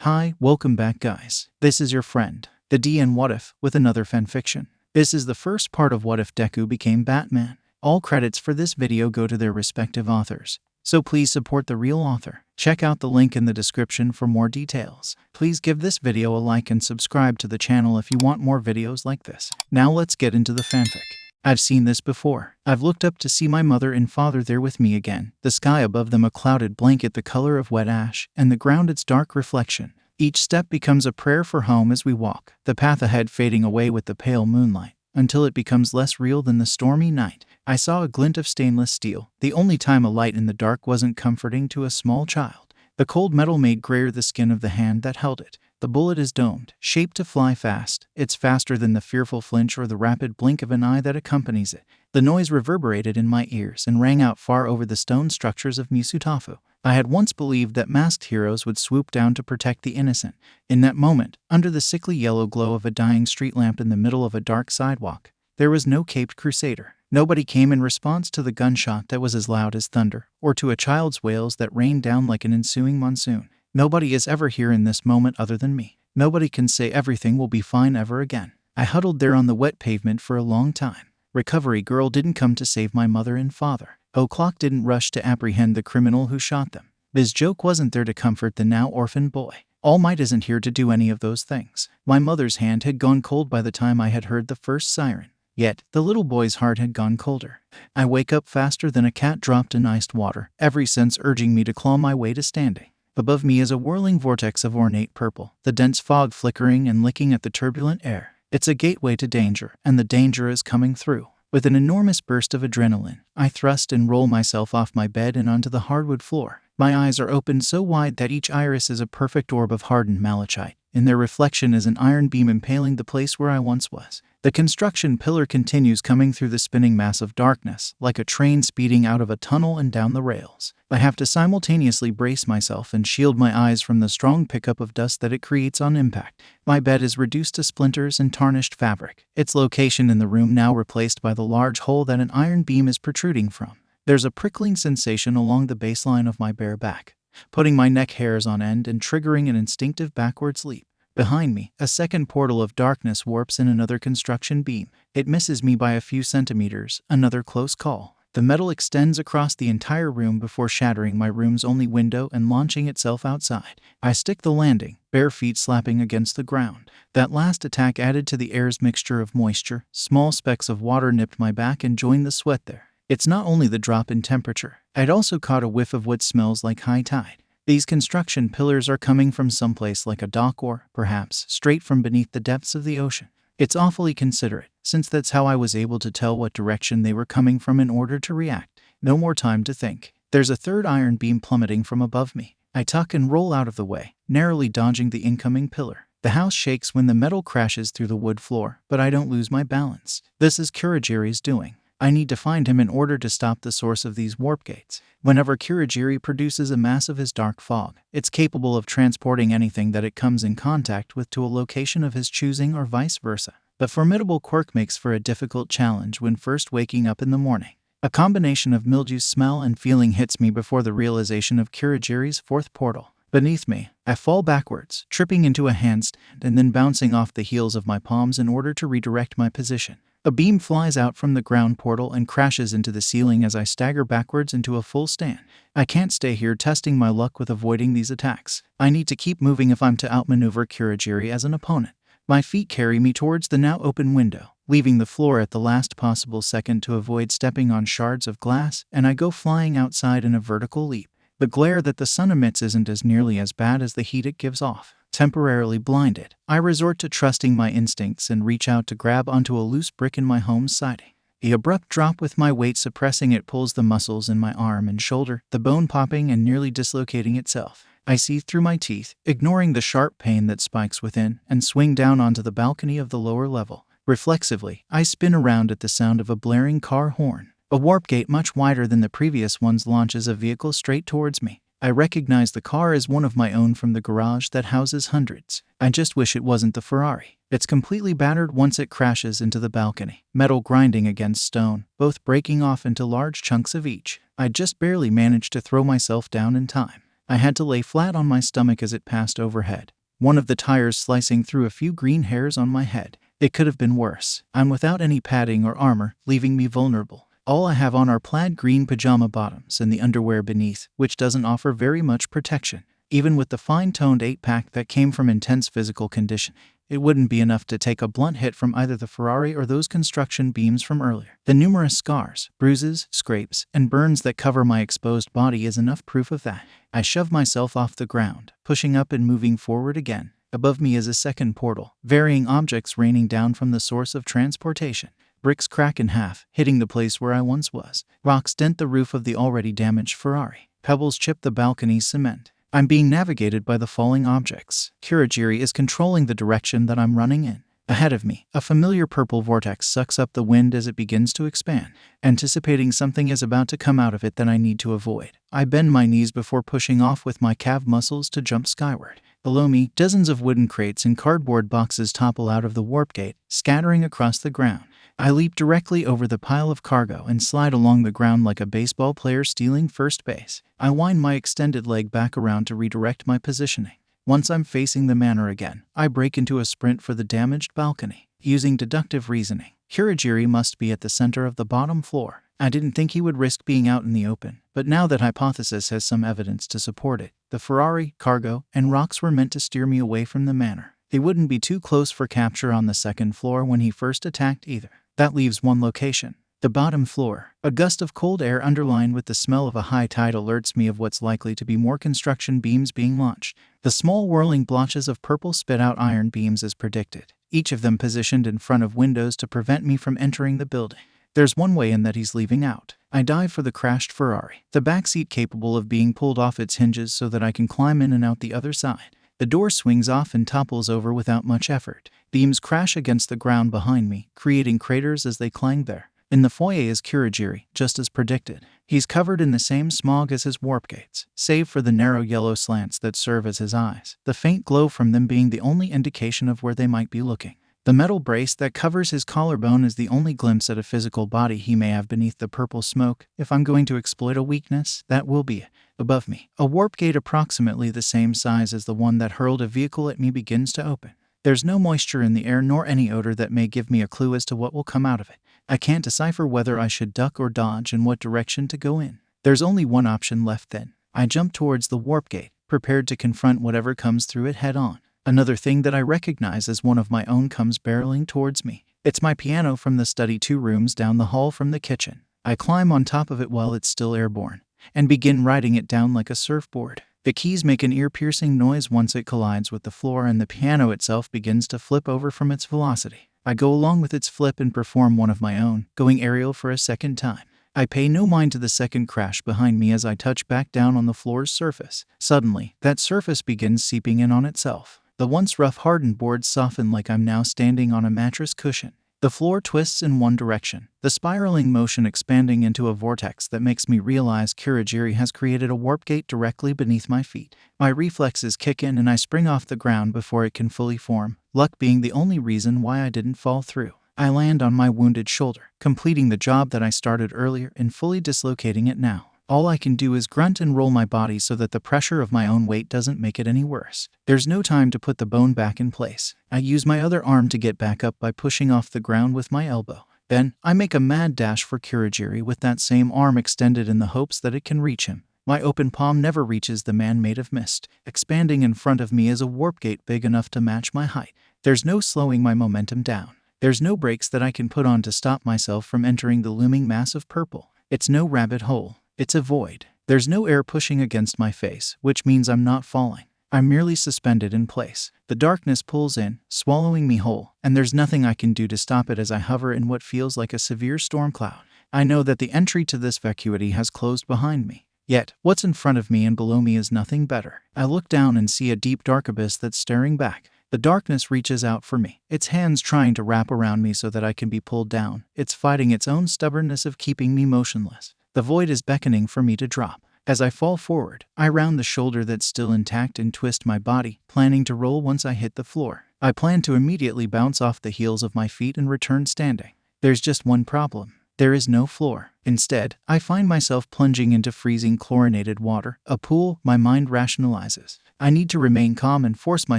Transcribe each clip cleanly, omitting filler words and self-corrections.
Hi, welcome back guys. This is your friend, the D and WhatIf, with another fanfiction. This is the first part of What If Deku Became Batman. All credits for this video go to their respective authors, so please support the real author. Check out the link in the description for more details. Please give this video a like and subscribe to the channel if you want more videos like this. Now let's get into the fanfic. I've seen this before. I've looked up to see my mother and father there with me again. The sky above them a clouded blanket the color of wet ash, and the ground its dark reflection. Each step becomes a prayer for home as we walk, the path ahead fading away with the pale moonlight, until it becomes less real than the stormy night. I saw a glint of stainless steel, the only time a light in the dark wasn't comforting to a small child. The cold metal made grayer the skin of the hand that held it. The bullet is domed, shaped to fly fast. It's faster than the fearful flinch or the rapid blink of an eye that accompanies it. The noise reverberated in my ears and rang out far over the stone structures of Misutafu. I had once believed that masked heroes would swoop down to protect the innocent. In that moment, under the sickly yellow glow of a dying street lamp in the middle of a dark sidewalk, there was no caped crusader. Nobody came in response to the gunshot that was as loud as thunder, or to a child's wails that rained down like an ensuing monsoon. Nobody is ever here in this moment other than me. Nobody can say everything will be fine ever again. I huddled there on the wet pavement for a long time. Recovery girl didn't come to save my mother and father. O'Clock didn't rush to apprehend the criminal who shot them. Biz Joke wasn't there to comfort the now orphaned boy. All Might isn't here to do any of those things. My mother's hand had gone cold by the time I had heard the first siren. Yet, the little boy's heart had gone colder. I wake up faster than a cat dropped in iced water, every sense urging me to claw my way to standing. Above me is a whirling vortex of ornate purple, the dense fog flickering and licking at the turbulent air. It's a gateway to danger, and the danger is coming through. With an enormous burst of adrenaline, I thrust and roll myself off my bed and onto the hardwood floor. My eyes are opened so wide that each iris is a perfect orb of hardened malachite. In their reflection is an iron beam impaling the place where I once was. The construction pillar continues coming through the spinning mass of darkness, like a train speeding out of a tunnel and down the rails. I have to simultaneously brace myself and shield my eyes from the strong pickup of dust that it creates on impact. My bed is reduced to splinters and tarnished fabric, its location in the room now replaced by the large hole that an iron beam is protruding from. There's a prickling sensation along the baseline of my bare back, putting my neck hairs on end and triggering an instinctive backwards leap. Behind me, a second portal of darkness warps in another construction beam. It misses me by a few centimeters, another close call. The metal extends across the entire room before shattering my room's only window and launching itself outside. I stick the landing, bare feet slapping against the ground. That last attack added to the air's mixture of moisture. Small specks of water nipped my back and joined the sweat there. It's not only the drop in temperature. I'd also caught a whiff of what smells like high tide. These construction pillars are coming from someplace like a dock or, perhaps, straight from beneath the depths of the ocean. It's awfully considerate, since that's how I was able to tell what direction they were coming from in order to react. No more time to think. There's a third iron beam plummeting from above me. I tuck and roll out of the way, narrowly dodging the incoming pillar. The house shakes when the metal crashes through the wood floor, but I don't lose my balance. This is Kurogiri's doing. I need to find him in order to stop the source of these warp gates. Whenever Kurogiri produces a mass of his dark fog, it's capable of transporting anything that it comes in contact with to a location of his choosing or vice versa. The formidable quirk makes for a difficult challenge when first waking up in the morning. A combination of mildew smell and feeling hits me before the realization of Kurogiri's fourth portal. Beneath me, I fall backwards, tripping into a handstand and then bouncing off the heels of my palms in order to redirect my position. A beam flies out from the ground portal and crashes into the ceiling as I stagger backwards into a full stand. I can't stay here testing my luck with avoiding these attacks. I need to keep moving if I'm to outmaneuver Kurogiri as an opponent. My feet carry me towards the now open window, leaving the floor at the last possible second to avoid stepping on shards of glass, and I go flying outside in a vertical leap. The glare that the sun emits isn't as nearly as bad as the heat it gives off. Temporarily blinded, I resort to trusting my instincts and reach out to grab onto a loose brick in my home's siding. The abrupt drop with my weight suppressing it pulls the muscles in my arm and shoulder, the bone popping and nearly dislocating itself. I see through my teeth, ignoring the sharp pain that spikes within, and swing down onto the balcony of the lower level. Reflexively, I spin around at the sound of a blaring car horn. A warp gate much wider than the previous ones launches a vehicle straight towards me. I recognize the car as one of my own from the garage that houses hundreds. I just wish it wasn't the Ferrari. It's completely battered once it crashes into the balcony, metal grinding against stone, both breaking off into large chunks of each. I just barely managed to throw myself down in time. I had to lay flat on my stomach as it passed overhead, one of the tires slicing through a few green hairs on my head. It could have been worse. I'm without any padding or armor, leaving me vulnerable. All I have on are plaid green pajama bottoms and the underwear beneath, which doesn't offer very much protection. Even with the fine-toned 8-pack that came from intense physical condition, it wouldn't be enough to take a blunt hit from either the Ferrari or those construction beams from earlier. The numerous scars, bruises, scrapes, and burns that cover my exposed body is enough proof of that. I shove myself off the ground, pushing up and moving forward again. Above me is a second portal, varying objects raining down from the source of transportation. Bricks crack in half, hitting the place where I once was. Rocks dent the roof of the already damaged Ferrari. Pebbles chip the balcony's cement. I'm being navigated by the falling objects. Kurogiri is controlling the direction that I'm running in. Ahead of me, a familiar purple vortex sucks up the wind as it begins to expand. Anticipating something is about to come out of it that I need to avoid, I bend my knees before pushing off with my calf muscles to jump skyward. Below me, dozens of wooden crates and cardboard boxes topple out of the warp gate, scattering across the ground. I leap directly over the pile of cargo and slide along the ground like a baseball player stealing first base. I wind my extended leg back around to redirect my positioning. Once I'm facing the manor again, I break into a sprint for the damaged balcony. Using deductive reasoning, Kurogiri must be at the center of the bottom floor. I didn't think he would risk being out in the open, but now that hypothesis has some evidence to support it. The Ferrari, cargo, and rocks were meant to steer me away from the manor. They wouldn't be too close for capture on the second floor when he first attacked either. That leaves one location. The bottom floor. A gust of cold air underlined with the smell of a high tide alerts me of what's likely to be more construction beams being launched. The small whirling blotches of purple spit out iron beams as predicted, each of them positioned in front of windows to prevent me from entering the building. There's one way in that he's leaving out. I dive for the crashed Ferrari, the backseat capable of being pulled off its hinges so that I can climb in and out the other side. The door swings off and topples over without much effort. Beams crash against the ground behind me, creating craters as they clang there. In the foyer is Kurogiri, just as predicted. He's covered in the same smog as his warp gates, save for the narrow yellow slants that serve as his eyes, the faint glow from them being the only indication of where they might be looking. The metal brace that covers his collarbone is the only glimpse at a physical body he may have beneath the purple smoke. If I'm going to exploit a weakness, that will be it. Above me, a warp gate approximately the same size as the one that hurled a vehicle at me begins to open. There's no moisture in the air nor any odor that may give me a clue as to what will come out of it. I can't decipher whether I should duck or dodge and what direction to go in. There's only one option left then. I jump towards the warp gate, prepared to confront whatever comes through it head on. Another thing that I recognize as one of my own comes barreling towards me. It's my piano from the study 2 rooms down the hall from the kitchen. I climb on top of it while it's still airborne, and begin riding it down like a surfboard. The keys make an ear-piercing noise once it collides with the floor, and the piano itself begins to flip over from its velocity. I go along with its flip and perform one of my own, going aerial for a second time. I pay no mind to the second crash behind me as I touch back down on the floor's surface. Suddenly, that surface begins seeping in on itself. The once rough hardened boards soften like I'm now standing on a mattress cushion. The floor twists in one direction, the spiraling motion expanding into a vortex that makes me realize Kurogiri has created a warp gate directly beneath my feet. My reflexes kick in and I spring off the ground before it can fully form, luck being the only reason why I didn't fall through. I land on my wounded shoulder, completing the job that I started earlier and fully dislocating it now. All I can do is grunt and roll my body so that the pressure of my own weight doesn't make it any worse. There's no time to put the bone back in place. I use my other arm to get back up by pushing off the ground with my elbow. Then, I make a mad dash for Kurogiri with that same arm extended in the hopes that it can reach him. My open palm never reaches the man made of mist. Expanding in front of me is a warp gate big enough to match my height. There's no slowing my momentum down. There's no brakes that I can put on to stop myself from entering the looming mass of purple. It's no rabbit hole. It's a void. There's no air pushing against my face, which means I'm not falling. I'm merely suspended in place. The darkness pulls in, swallowing me whole, and there's nothing I can do to stop it as I hover in what feels like a severe storm cloud. I know that the entry to this vacuity has closed behind me. Yet, what's in front of me and below me is nothing better. I look down and see a deep dark abyss that's staring back. The darkness reaches out for me, its hands trying to wrap around me so that I can be pulled down. It's fighting its own stubbornness of keeping me motionless. The void is beckoning for me to drop. As I fall forward, I round the shoulder that's still intact and twist my body, planning to roll once I hit the floor. I plan to immediately bounce off the heels of my feet and return standing. There's just one problem. There is no floor. Instead, I find myself plunging into freezing chlorinated water. A pool, my mind rationalizes. I need to remain calm and force my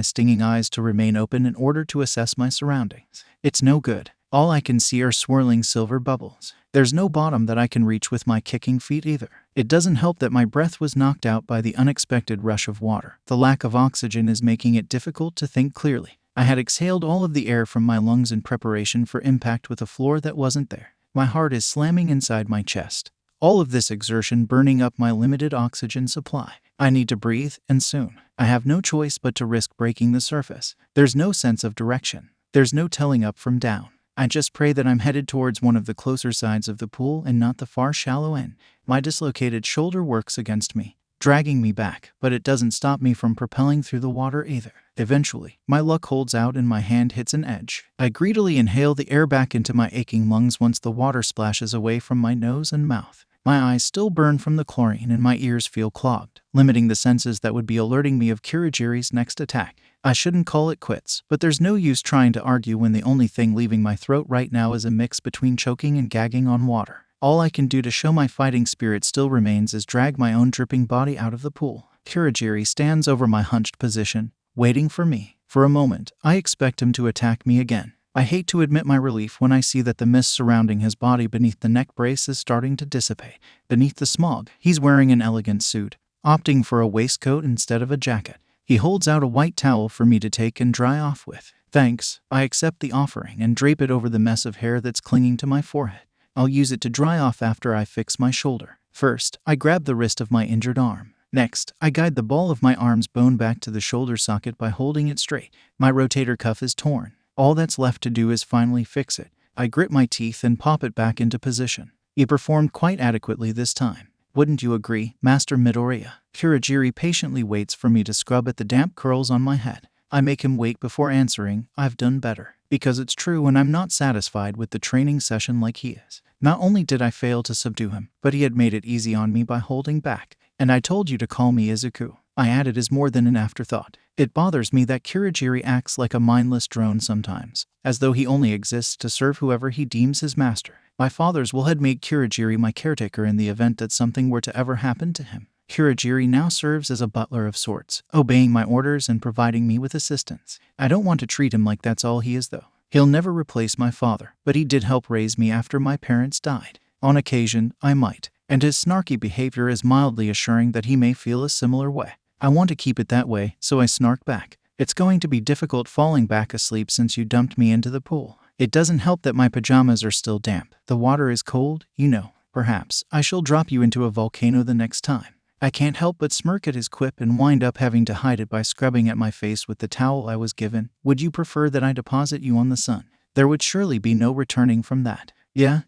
stinging eyes to remain open in order to assess my surroundings. It's no good. All I can see are swirling silver bubbles. There's no bottom that I can reach with my kicking feet either. It doesn't help that my breath was knocked out by the unexpected rush of water. The lack of oxygen is making it difficult to think clearly. I had exhaled all of the air from my lungs in preparation for impact with a floor that wasn't there. My heart is slamming inside my chest. All of this exertion burning up my limited oxygen supply. I need to breathe, and soon. I have no choice but to risk breaking the surface. There's no sense of direction. There's no telling up from down. I just pray that I'm headed towards one of the closer sides of the pool and not the far shallow end. My dislocated shoulder works against me, dragging me back, but it doesn't stop me from propelling through the water either. Eventually, my luck holds out and my hand hits an edge. I greedily inhale the air back into my aching lungs once the water splashes away from my nose and mouth. My eyes still burn from the chlorine and my ears feel clogged, limiting the senses that would be alerting me of Kurogiri's next attack. I shouldn't call it quits, but there's no use trying to argue when the only thing leaving my throat right now is a mix between choking and gagging on water. All I can do to show my fighting spirit still remains is drag my own dripping body out of the pool. Kurogiri stands over my hunched position, waiting for me. For a moment, I expect him to attack me again. I hate to admit my relief when I see that the mist surrounding his body beneath the neck brace is starting to dissipate. Beneath the smog, he's wearing an elegant suit, opting for a waistcoat instead of a jacket. He holds out a white towel for me to take and dry off with. Thanks. I accept the offering and drape it over the mess of hair that's clinging to my forehead. I'll use it to dry off after I fix my shoulder. First, I grab the wrist of my injured arm. Next, I guide the ball of my arm's bone back to the shoulder socket by holding it straight. My rotator cuff is torn. All that's left to do is finally fix it. I grit my teeth and pop it back into position. He performed quite adequately this time. Wouldn't you agree, Master Midoriya? Kurogiri patiently waits for me to scrub at the damp curls on my head. I make him wait before answering, I've done better. Because it's true and I'm not satisfied with the training session like he is. Not only did I fail to subdue him, but he had made it easy on me by holding back. And I told you to call me Izuku. I added as more than an afterthought. It bothers me that Kurogiri acts like a mindless drone sometimes, as though he only exists to serve whoever he deems his master. My father's will had made Kurogiri my caretaker in the event that something were to ever happen to him. Kurogiri now serves as a butler of sorts, obeying my orders and providing me with assistance. I don't want to treat him like that's all he is though. He'll never replace my father, but he did help raise me after my parents died. On occasion, I might, and his snarky behavior is mildly assuring that he may feel a similar way. I want to keep it that way, so I snark back. It's going to be difficult falling back asleep since you dumped me into the pool. It doesn't help that my pajamas are still damp. The water is cold, you know. Perhaps I shall drop you into a volcano the next time. I can't help but smirk at his quip and wind up having to hide it by scrubbing at my face with the towel I was given. Would you prefer that I deposit you on the sun? There would surely be no returning from that. Yeah,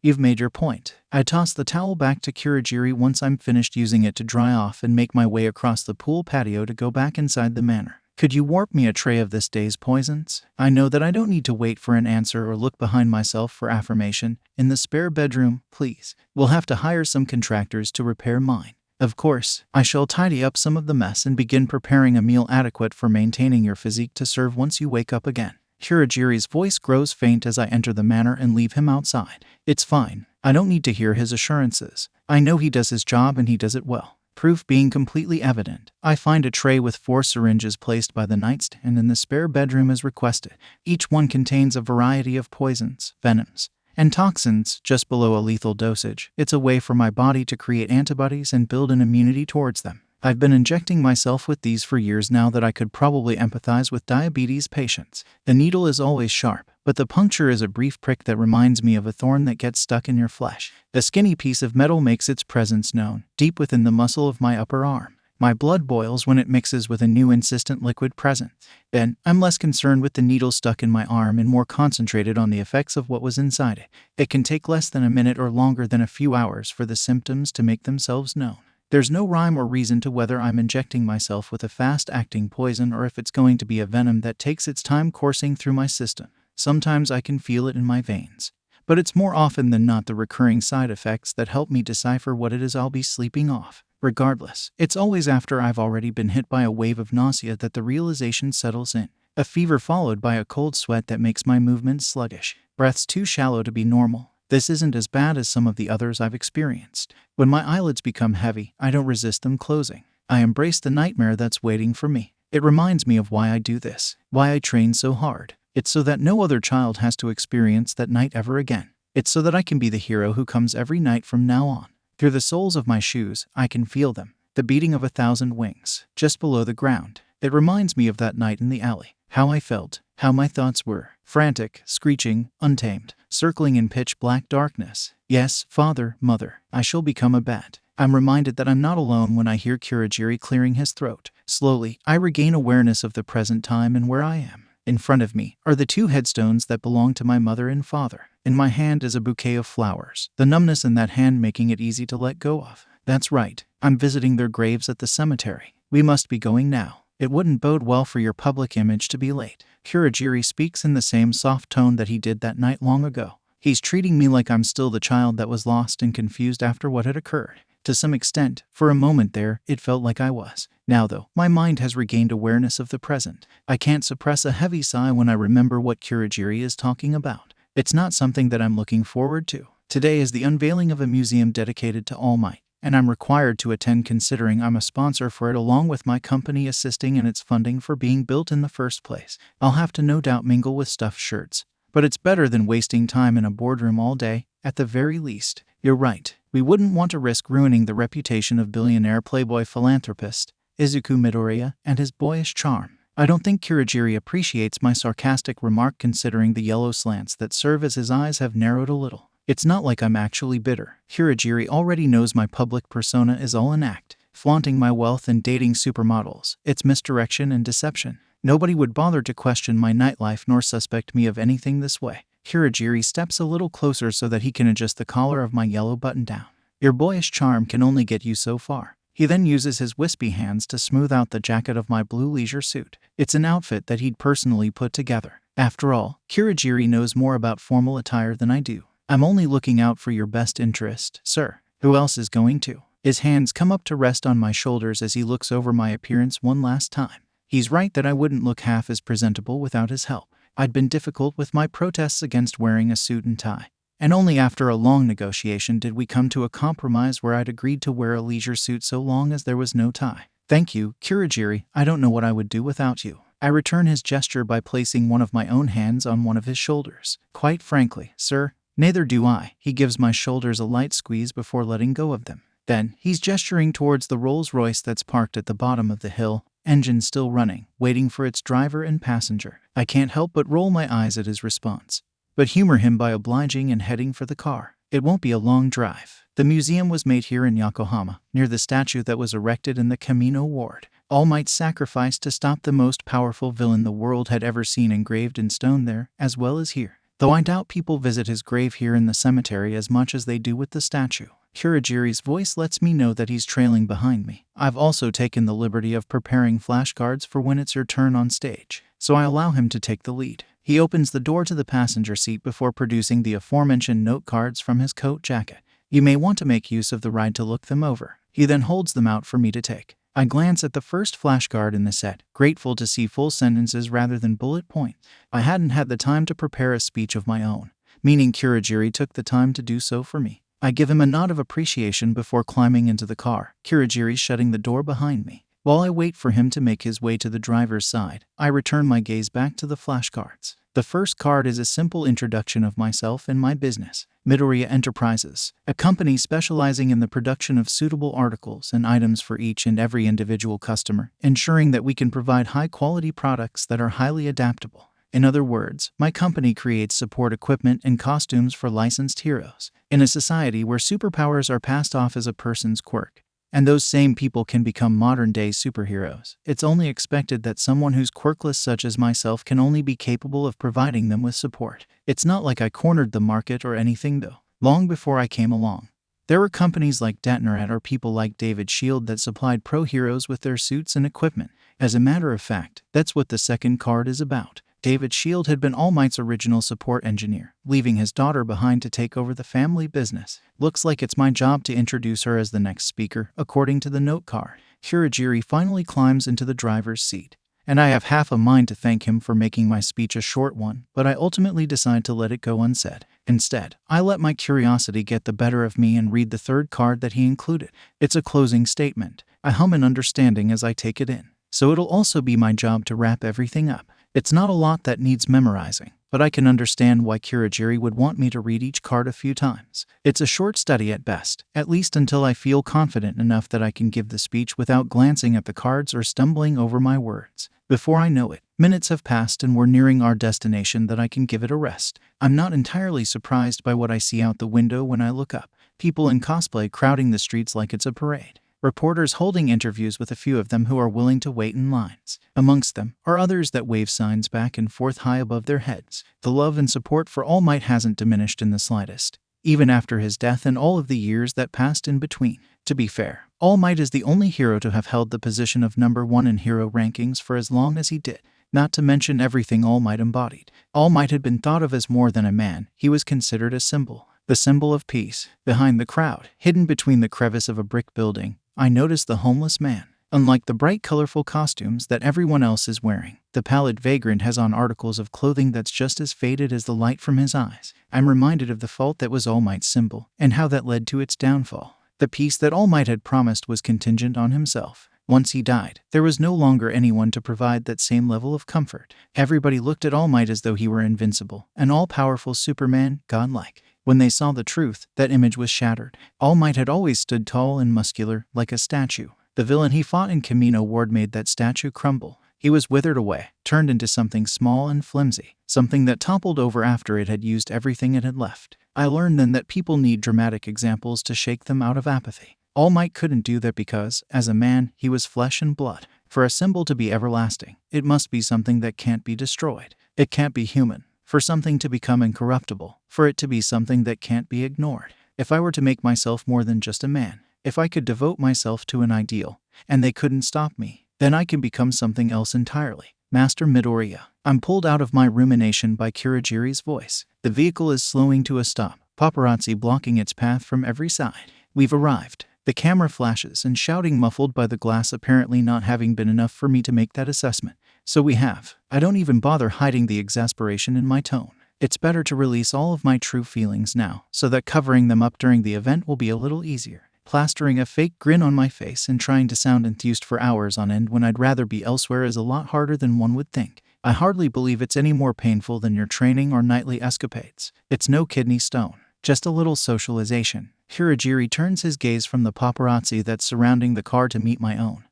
you've made your point. I toss the towel back to Kurogiri once I'm finished using it to dry off and make my way across the pool patio to go back inside the manor. Could you warp me a tray of this day's poisons? I know that I don't need to wait for an answer or look behind myself for affirmation. In the spare bedroom, please. We'll have to hire some contractors to repair mine. Of course, I shall tidy up some of the mess and begin preparing a meal adequate for maintaining your physique to serve once you wake up again. Kurogiri's voice grows faint as I enter the manor and leave him outside. It's fine. I don't need to hear his assurances. I know he does his job and he does it well. Proof being completely evident, I find a tray with 4 syringes placed by the nightstand in the spare bedroom as requested. Each one contains a variety of poisons, venoms, and toxins just below a lethal dosage. It's a way for my body to create antibodies and build an immunity towards them. I've been injecting myself with these for years now that I could probably empathize with diabetes patients. The needle is always sharp, but the puncture is a brief prick that reminds me of a thorn that gets stuck in your flesh. A skinny piece of metal makes its presence known, deep within the muscle of my upper arm. My blood boils when it mixes with a new insistent liquid present. Then, I'm less concerned with the needle stuck in my arm and more concentrated on the effects of what was inside it. It can take less than a minute or longer than a few hours for the symptoms to make themselves known. There's no rhyme or reason to whether I'm injecting myself with a fast-acting poison or if it's going to be a venom that takes its time coursing through my system. Sometimes I can feel it in my veins, but it's more often than not the recurring side effects that help me decipher what it is I'll be sleeping off. Regardless, it's always after I've already been hit by a wave of nausea that the realization settles in. A fever followed by a cold sweat that makes my movements sluggish. Breaths too shallow to be normal. This isn't as bad as some of the others I've experienced. When my eyelids become heavy, I don't resist them closing. I embrace the nightmare that's waiting for me. It reminds me of why I do this, why I train so hard. It's so that no other child has to experience that night ever again. It's so that I can be the hero who comes every night from now on. Through the soles of my shoes, I can feel them, the beating of 1,000 wings, just below the ground. It reminds me of that night in the alley, how I felt, how my thoughts were, frantic, screeching, untamed, circling in pitch-black darkness. Yes, father, mother, I shall become a bat. I'm reminded that I'm not alone when I hear Kurogiri clearing his throat. Slowly, I regain awareness of the present time and where I am. In front of me are the 2 headstones that belong to my mother and father. In my hand is a bouquet of flowers, the numbness in that hand making it easy to let go of. That's right, I'm visiting their graves at the cemetery. We must be going now. It wouldn't bode well for your public image to be late. Kurogiri speaks in the same soft tone that he did that night long ago. He's treating me like I'm still the child that was lost and confused after what had occurred. To some extent, for a moment there, it felt like I was. Now though, my mind has regained awareness of the present. I can't suppress a heavy sigh when I remember what Kurogiri is talking about. It's not something that I'm looking forward to. Today is the unveiling of a museum dedicated to All Might, and I'm required to attend considering I'm a sponsor for it along with my company assisting in its funding for being built in the first place. I'll have to no doubt mingle with stuffed shirts, but it's better than wasting time in a boardroom all day, at the very least. You're right, we wouldn't want to risk ruining the reputation of billionaire playboy philanthropist Izuku Midoriya and his boyish charm. I don't think Kurogiri appreciates my sarcastic remark considering the yellow slants that serve as his eyes have narrowed a little. It's not like I'm actually bitter. Kurogiri already knows my public persona is all an act, flaunting my wealth and dating supermodels. It's misdirection and deception. Nobody would bother to question my nightlife nor suspect me of anything this way. Kurogiri steps a little closer so that he can adjust the collar of my yellow button-down. Your boyish charm can only get you so far. He then uses his wispy hands to smooth out the jacket of my blue leisure suit. It's an outfit that he'd personally put together. After all, Kurogiri knows more about formal attire than I do. I'm only looking out for your best interest, sir. Who else is going to? His hands come up to rest on my shoulders as he looks over my appearance one last time. He's right that I wouldn't look half as presentable without his help. I'd been difficult with my protests against wearing a suit and tie. And only after a long negotiation did we come to a compromise where I'd agreed to wear a leisure suit so long as there was no tie. Thank you, Kurogiri. I don't know what I would do without you. I return his gesture by placing one of my own hands on one of his shoulders. Quite frankly, sir, neither do I. He gives my shoulders a light squeeze before letting go of them. Then, he's gesturing towards the Rolls-Royce that's parked at the bottom of the hill, engine still running, waiting for its driver and passenger. I can't help but roll my eyes at his response, but humor him by obliging and heading for the car. It won't be a long drive. The museum was made here in Yokohama, near the statue that was erected in the Kamino Ward. All Might's sacrifice to stop the most powerful villain the world had ever seen engraved in stone there, as well as here. Though I doubt people visit his grave here in the cemetery as much as they do with the statue. Kurogiri's voice lets me know that he's trailing behind me. I've also taken the liberty of preparing flashcards for when it's your turn on stage, so I allow him to take the lead. He opens the door to the passenger seat before producing the aforementioned note cards from his coat jacket. You may want to make use of the ride to look them over. He then holds them out for me to take. I glance at the first flashcard in the set, grateful to see full sentences rather than bullet points. I hadn't had the time to prepare a speech of my own, meaning Kurogiri took the time to do so for me. I give him a nod of appreciation before climbing into the car, Kurogiri shutting the door behind me. While I wait for him to make his way to the driver's side, I return my gaze back to the flashcards. The first card is a simple introduction of myself and my business, Midoriya Enterprises, a company specializing in the production of suitable articles and items for each and every individual customer, ensuring that we can provide high-quality products that are highly adaptable. In other words, my company creates support equipment and costumes for licensed heroes. In a society where superpowers are passed off as a person's quirk, and those same people can become modern-day superheroes, it's only expected that someone who's quirkless such as myself can only be capable of providing them with support. It's not like I cornered the market or anything though. Long before I came along, there were companies like Datnerat or people like David Shield that supplied pro heroes with their suits and equipment. As a matter of fact, that's what the second card is about. David Shield had been All Might's original support engineer, leaving his daughter behind to take over the family business. Looks like it's my job to introduce her as the next speaker, according to the note card. Kurogiri finally climbs into the driver's seat, and I have half a mind to thank him for making my speech a short one, but I ultimately decide to let it go unsaid. Instead, I let my curiosity get the better of me and read the third card that he included. It's a closing statement. I hum in understanding as I take it in. So it'll also be my job to wrap everything up. It's not a lot that needs memorizing, but I can understand why Kurogiri would want me to read each card a few times. It's a short study at best, at least until I feel confident enough that I can give the speech without glancing at the cards or stumbling over my words. Before I know it, minutes have passed and we're nearing our destination that I can give it a rest. I'm not entirely surprised by what I see out the window when I look up. People in cosplay crowding the streets like it's a parade. Reporters holding interviews with a few of them who are willing to wait in lines. Amongst them are others that wave signs back and forth high above their heads. The love and support for All Might hasn't diminished in the slightest, even after his death and all of the years that passed in between. To be fair, All Might is the only hero to have held the position of #1 in hero rankings for as long as he did. Not to mention everything All Might embodied. All Might had been thought of as more than a man. He was considered a symbol. The symbol of peace. Behind the crowd, hidden between the crevice of a brick building, I noticed the homeless man. Unlike the bright, colorful costumes that everyone else is wearing, the pallid vagrant has on articles of clothing that's just as faded as the light from his eyes. I'm reminded of the fault that was All Might's symbol, and how that led to its downfall. The peace that All Might had promised was contingent on himself. Once he died, there was no longer anyone to provide that same level of comfort. Everybody looked at All Might as though he were invincible, an all-powerful Superman, godlike. When they saw the truth, that image was shattered. All Might had always stood tall and muscular, like a statue. The villain he fought in Camino Ward made that statue crumble. He was withered away, turned into something small and flimsy, something that toppled over after it had used everything it had left. I learned then that people need dramatic examples to shake them out of apathy. All Might couldn't do that because, as a man, he was flesh and blood. For a symbol to be everlasting, it must be something that can't be destroyed. It can't be human. For something to become incorruptible, for it to be something that can't be ignored. If I were to make myself more than just a man, if I could devote myself to an ideal, and they couldn't stop me, then I can become something else entirely. Master Midoriya. I'm pulled out of my rumination by Kurogiri's voice. The vehicle is slowing to a stop, paparazzi blocking its path from every side. We've arrived. The camera flashes and shouting muffled by the glass apparently not having been enough for me to make that assessment. So we have. I don't even bother hiding the exasperation in my tone. It's better to release all of my true feelings now, so that covering them up during the event will be a little easier. Plastering a fake grin on my face and trying to sound enthused for hours on end when I'd rather be elsewhere is a lot harder than one would think. I hardly believe it's any more painful than your training or nightly escapades. It's no kidney stone, just a little socialization. Kurogiri turns his gaze from the paparazzi that's surrounding the car to meet my own.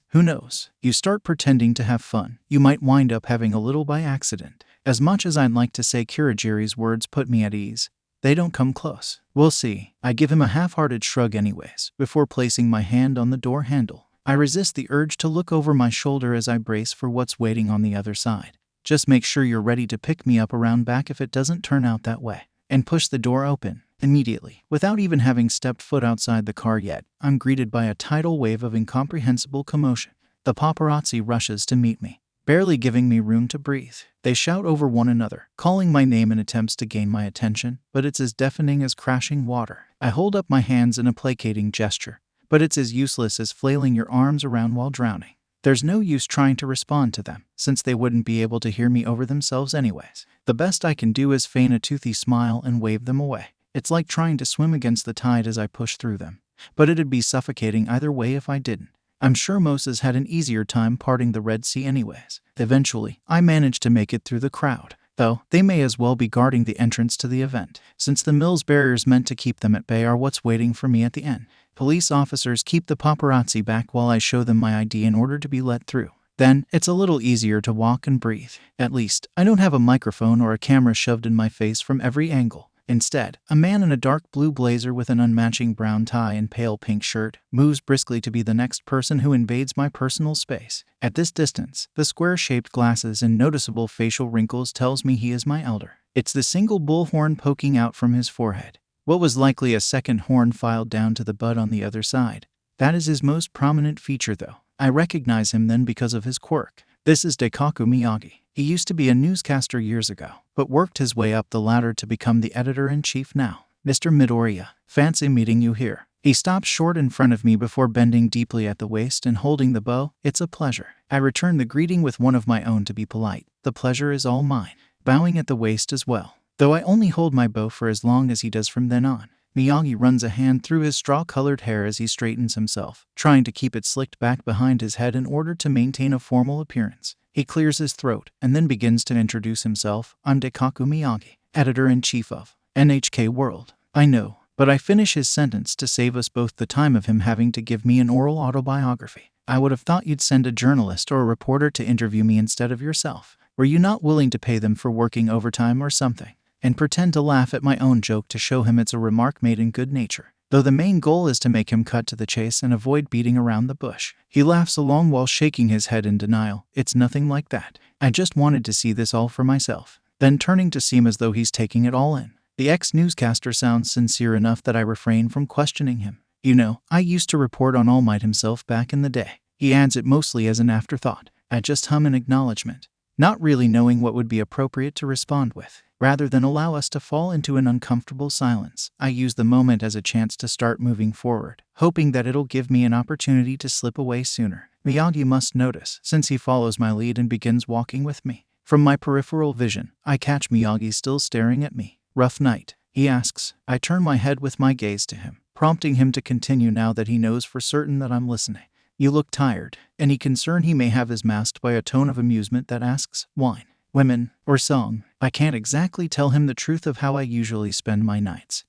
Who knows? You start pretending to have fun, you might wind up having a little by accident. As much as I'd like to say Kurogiri's words put me at ease, they don't come close. We'll see. I give him a half-hearted shrug anyways, before placing my hand on the door handle. I resist the urge to look over my shoulder as I brace for what's waiting on the other side. Just make sure you're ready to pick me up around back if it doesn't turn out that way. And push the door open. Immediately, without even having stepped foot outside the car yet, I'm greeted by a tidal wave of incomprehensible commotion. The paparazzi rushes to meet me, barely giving me room to breathe. They shout over one another, calling my name in attempts to gain my attention, but it's as deafening as crashing water. I hold up my hands in a placating gesture, but it's as useless as flailing your arms around while drowning. There's no use trying to respond to them, since they wouldn't be able to hear me over themselves anyways. The best I can do is feign a toothy smile and wave them away. It's like trying to swim against the tide as I push through them, but it'd be suffocating either way if I didn't. I'm sure Moses had an easier time parting the Red Sea anyways. Eventually, I managed to make it through the crowd, though they may as well be guarding the entrance to the event, since the mill's barriers meant to keep them at bay are what's waiting for me at the end. Police officers keep the paparazzi back while I show them my ID in order to be let through. Then, it's a little easier to walk and breathe. At least, I don't have a microphone or a camera shoved in my face from every angle. Instead, a man in a dark blue blazer with an unmatching brown tie and pale pink shirt moves briskly to be the next person who invades my personal space. At this distance, the square-shaped glasses and noticeable facial wrinkles tells me he is my elder. It's the single bullhorn poking out from his forehead. What was likely a second horn filed down to the bud on the other side. That is his most prominent feature though. I recognize him then because of his quirk. This is Deaku Miyagi. He used to be a newscaster years ago, but worked his way up the ladder to become the editor-in-chief now. Mr. Midoriya, fancy meeting you here. He stops short in front of me before bending deeply at the waist and holding the bow. It's a pleasure. I return the greeting with one of my own to be polite. The pleasure is all mine. Bowing at the waist as well. though I only hold my bow for as long as he does from then on. Miyagi runs a hand through his straw-colored hair as he straightens himself, trying to keep it slicked back behind his head in order to maintain a formal appearance. He clears his throat and then begins to introduce himself. I'm Deaku Miyagi, editor-in-chief of NHK World. I know, but I finish his sentence to save us both the time of him having to give me an oral autobiography. I would have thought you'd send a journalist or a reporter to interview me instead of yourself. Were you not willing to pay them for working overtime or something? And pretend to laugh at my own joke to show him it's a remark made in good nature, though the main goal is to make him cut to the chase and avoid beating around the bush. He laughs along while shaking his head in denial. It's nothing like that. I just wanted to see this all for myself. Then turning to seem as though he's taking it all in. The ex-newscaster sounds sincere enough that I refrain from questioning him. You know, I used to report on All Might himself back in the day. He adds it mostly as an afterthought. I just hum an acknowledgement, not really knowing what would be appropriate to respond with. Rather than allow us to fall into an uncomfortable silence, I use the moment as a chance to start moving forward, hoping that it'll give me an opportunity to slip away sooner. Miyagi must notice, since he follows my lead and begins walking with me. From my peripheral vision, I catch Miyagi still staring at me. Rough night, he asks. I turn my head with my gaze to him, prompting him to continue now that he knows for certain that I'm listening. You look tired. Any concern he may have is masked by a tone of amusement that asks, wine, women, or song. I can't exactly tell him the truth of how I usually spend my nights.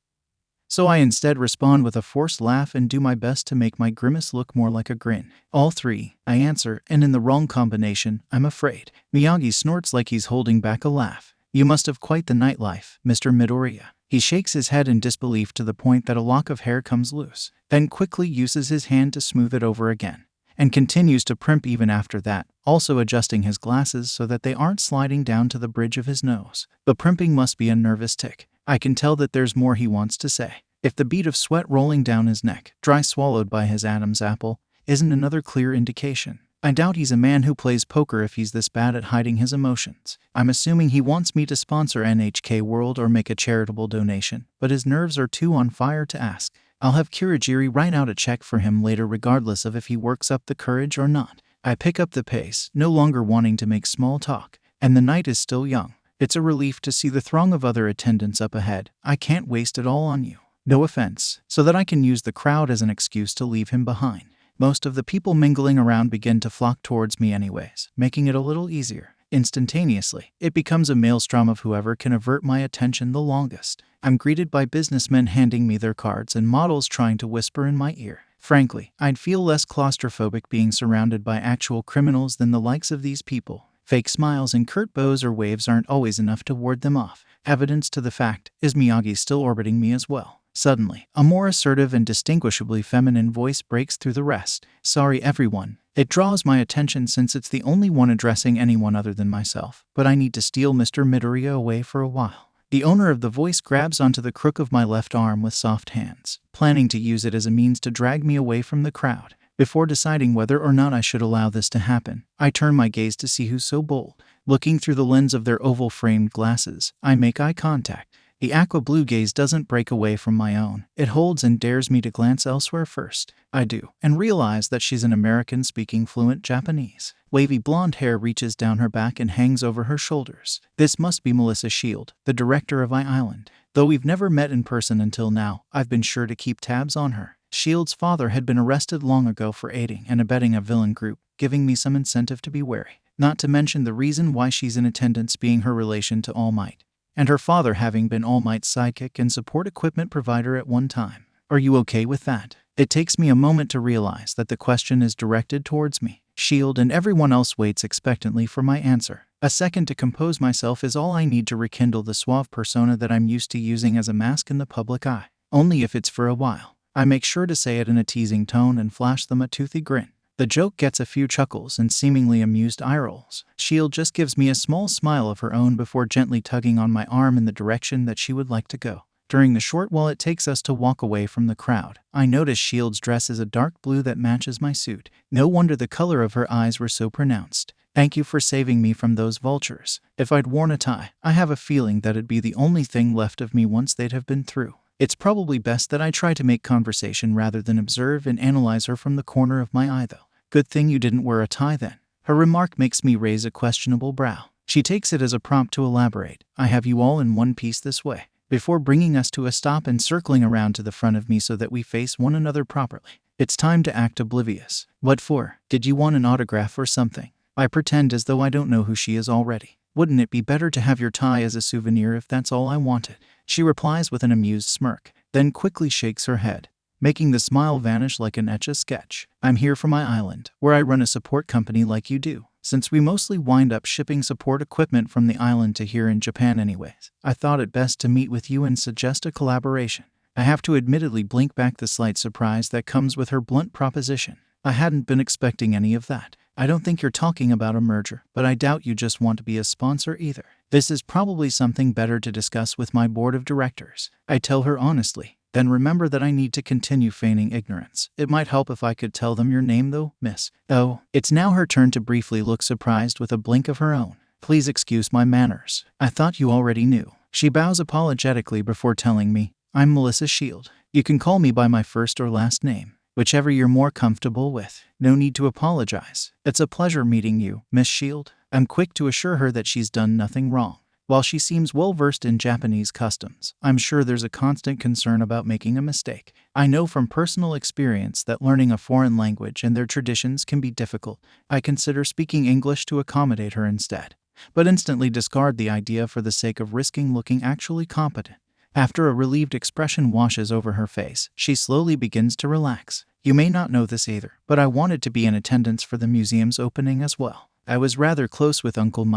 So I instead respond with a forced laugh and do my best to make my grimace look more like a grin. All three, I answer, and in the wrong combination, I'm afraid. Miyagi snorts like he's holding back a laugh. You must have quite the nightlife, Mr. Midoriya. He shakes his head in disbelief to the point that a lock of hair comes loose, then quickly uses his hand to smooth it over again, and continues to primp even after that, also adjusting his glasses so that they aren't sliding down to the bridge of his nose. The primping must be a nervous tic. I can tell that there's more he wants to say. If the bead of sweat rolling down his neck, dry swallowed by his Adam's apple, isn't another clear indication. I doubt he's a man who plays poker if he's this bad at hiding his emotions. I'm assuming he wants me to sponsor NHK World or make a charitable donation, but his nerves are too on fire to ask. I'll have Kurogiri write out a check for him later regardless of if he works up the courage or not. I pick up the pace, no longer wanting to make small talk, and the night is still young. It's a relief to see the throng of other attendants up ahead. I can't waste it all on you. No offense, so that I can use the crowd as an excuse to leave him behind. Most of the people mingling around begin to flock towards me anyways, making it a little easier. Instantaneously, it becomes a maelstrom of whoever can avert my attention the longest. I'm greeted by businessmen handing me their cards and models trying to whisper in my ear. Frankly, I'd feel less claustrophobic being surrounded by actual criminals than the likes of these people. Fake smiles and curt bows or waves aren't always enough to ward them off. Evidence to the fact is Miyagi still orbiting me as well. Suddenly, a more assertive and distinguishably feminine voice breaks through the rest. Sorry everyone. It draws my attention since it's the only one addressing anyone other than myself, but I need to steal Mr. Midoriya away for a while. The owner of the voice grabs onto the crook of my left arm with soft hands, planning to use it as a means to drag me away from the crowd. Before deciding whether or not I should allow this to happen, I turn my gaze to see who's so bold. Looking through the lens of their oval-framed glasses, I make eye contact. The aqua-blue gaze doesn't break away from my own. It holds and dares me to glance elsewhere first. I do, and realize that she's an American-speaking fluent Japanese. Wavy blonde hair reaches down her back and hangs over her shoulders. This must be Melissa Shield, the director of I-Island. Though we've never met in person until now, I've been sure to keep tabs on her. Shield's father had been arrested long ago for aiding and abetting a villain group, giving me some incentive to be wary. Not to mention the reason why she's in attendance being her relation to All Might, and her father having been All Might's sidekick and support equipment provider at one time. Are you okay with that? It takes me a moment to realize that the question is directed towards me. Shield and everyone else waits expectantly for my answer. A second to compose myself is all I need to rekindle the suave persona that I'm used to using as a mask in the public eye. Only if it's for a while. I make sure to say it in a teasing tone and flash them a toothy grin. The joke gets a few chuckles and seemingly amused eye rolls. Shield just gives me a small smile of her own before gently tugging on my arm in the direction that she would like to go. During the short while it takes us to walk away from the crowd, I notice Shield's dress is a dark blue that matches my suit. No wonder the color of her eyes were so pronounced. Thank you for saving me from those vultures. If I'd worn a tie, I have a feeling that it'd be the only thing left of me once they'd have been through. It's probably best that I try to make conversation rather than observe and analyze her from the corner of my eye though. Good thing you didn't wear a tie then. Her remark makes me raise a questionable brow. She takes it as a prompt to elaborate. I have you all in one piece this way, before bringing us to a stop and circling around to the front of me so that we face one another properly. It's time to act oblivious. What for? Did you want an autograph or something? I pretend as though I don't know who she is already. Wouldn't it be better to have your tie as a souvenir if that's all I wanted? She replies with an amused smirk, then quickly shakes her head, making the smile vanish like an etch-a-sketch. I'm here for my island, where I run a support company like you do. Since we mostly wind up shipping support equipment from the island to here in Japan anyways, I thought it best to meet with you and suggest a collaboration. I have to admittedly blink back the slight surprise that comes with her blunt proposition. I hadn't been expecting any of that. I don't think you're talking about a merger, but I doubt you just want to be a sponsor either. This is probably something better to discuss with my board of directors. I tell her honestly. Then remember that I need to continue feigning ignorance. It might help if I could tell them your name though, miss. Oh, it's now her turn to briefly look surprised with a blink of her own. Please excuse my manners. I thought you already knew. She bows apologetically before telling me, I'm Melissa Shield. You can call me by my first or last name, whichever you're more comfortable with. No need to apologize. It's a pleasure meeting you, Miss Shield. I'm quick to assure her that she's done nothing wrong. While she seems well-versed in Japanese customs, I'm sure there's a constant concern about making a mistake. I know from personal experience that learning a foreign language and their traditions can be difficult. I consider speaking English to accommodate her instead, but instantly discard the idea for the sake of risking looking actually competent. After a relieved expression washes over her face, she slowly begins to relax. You may not know this either, but I wanted to be in attendance for the museum's opening as well. I was rather close with Uncle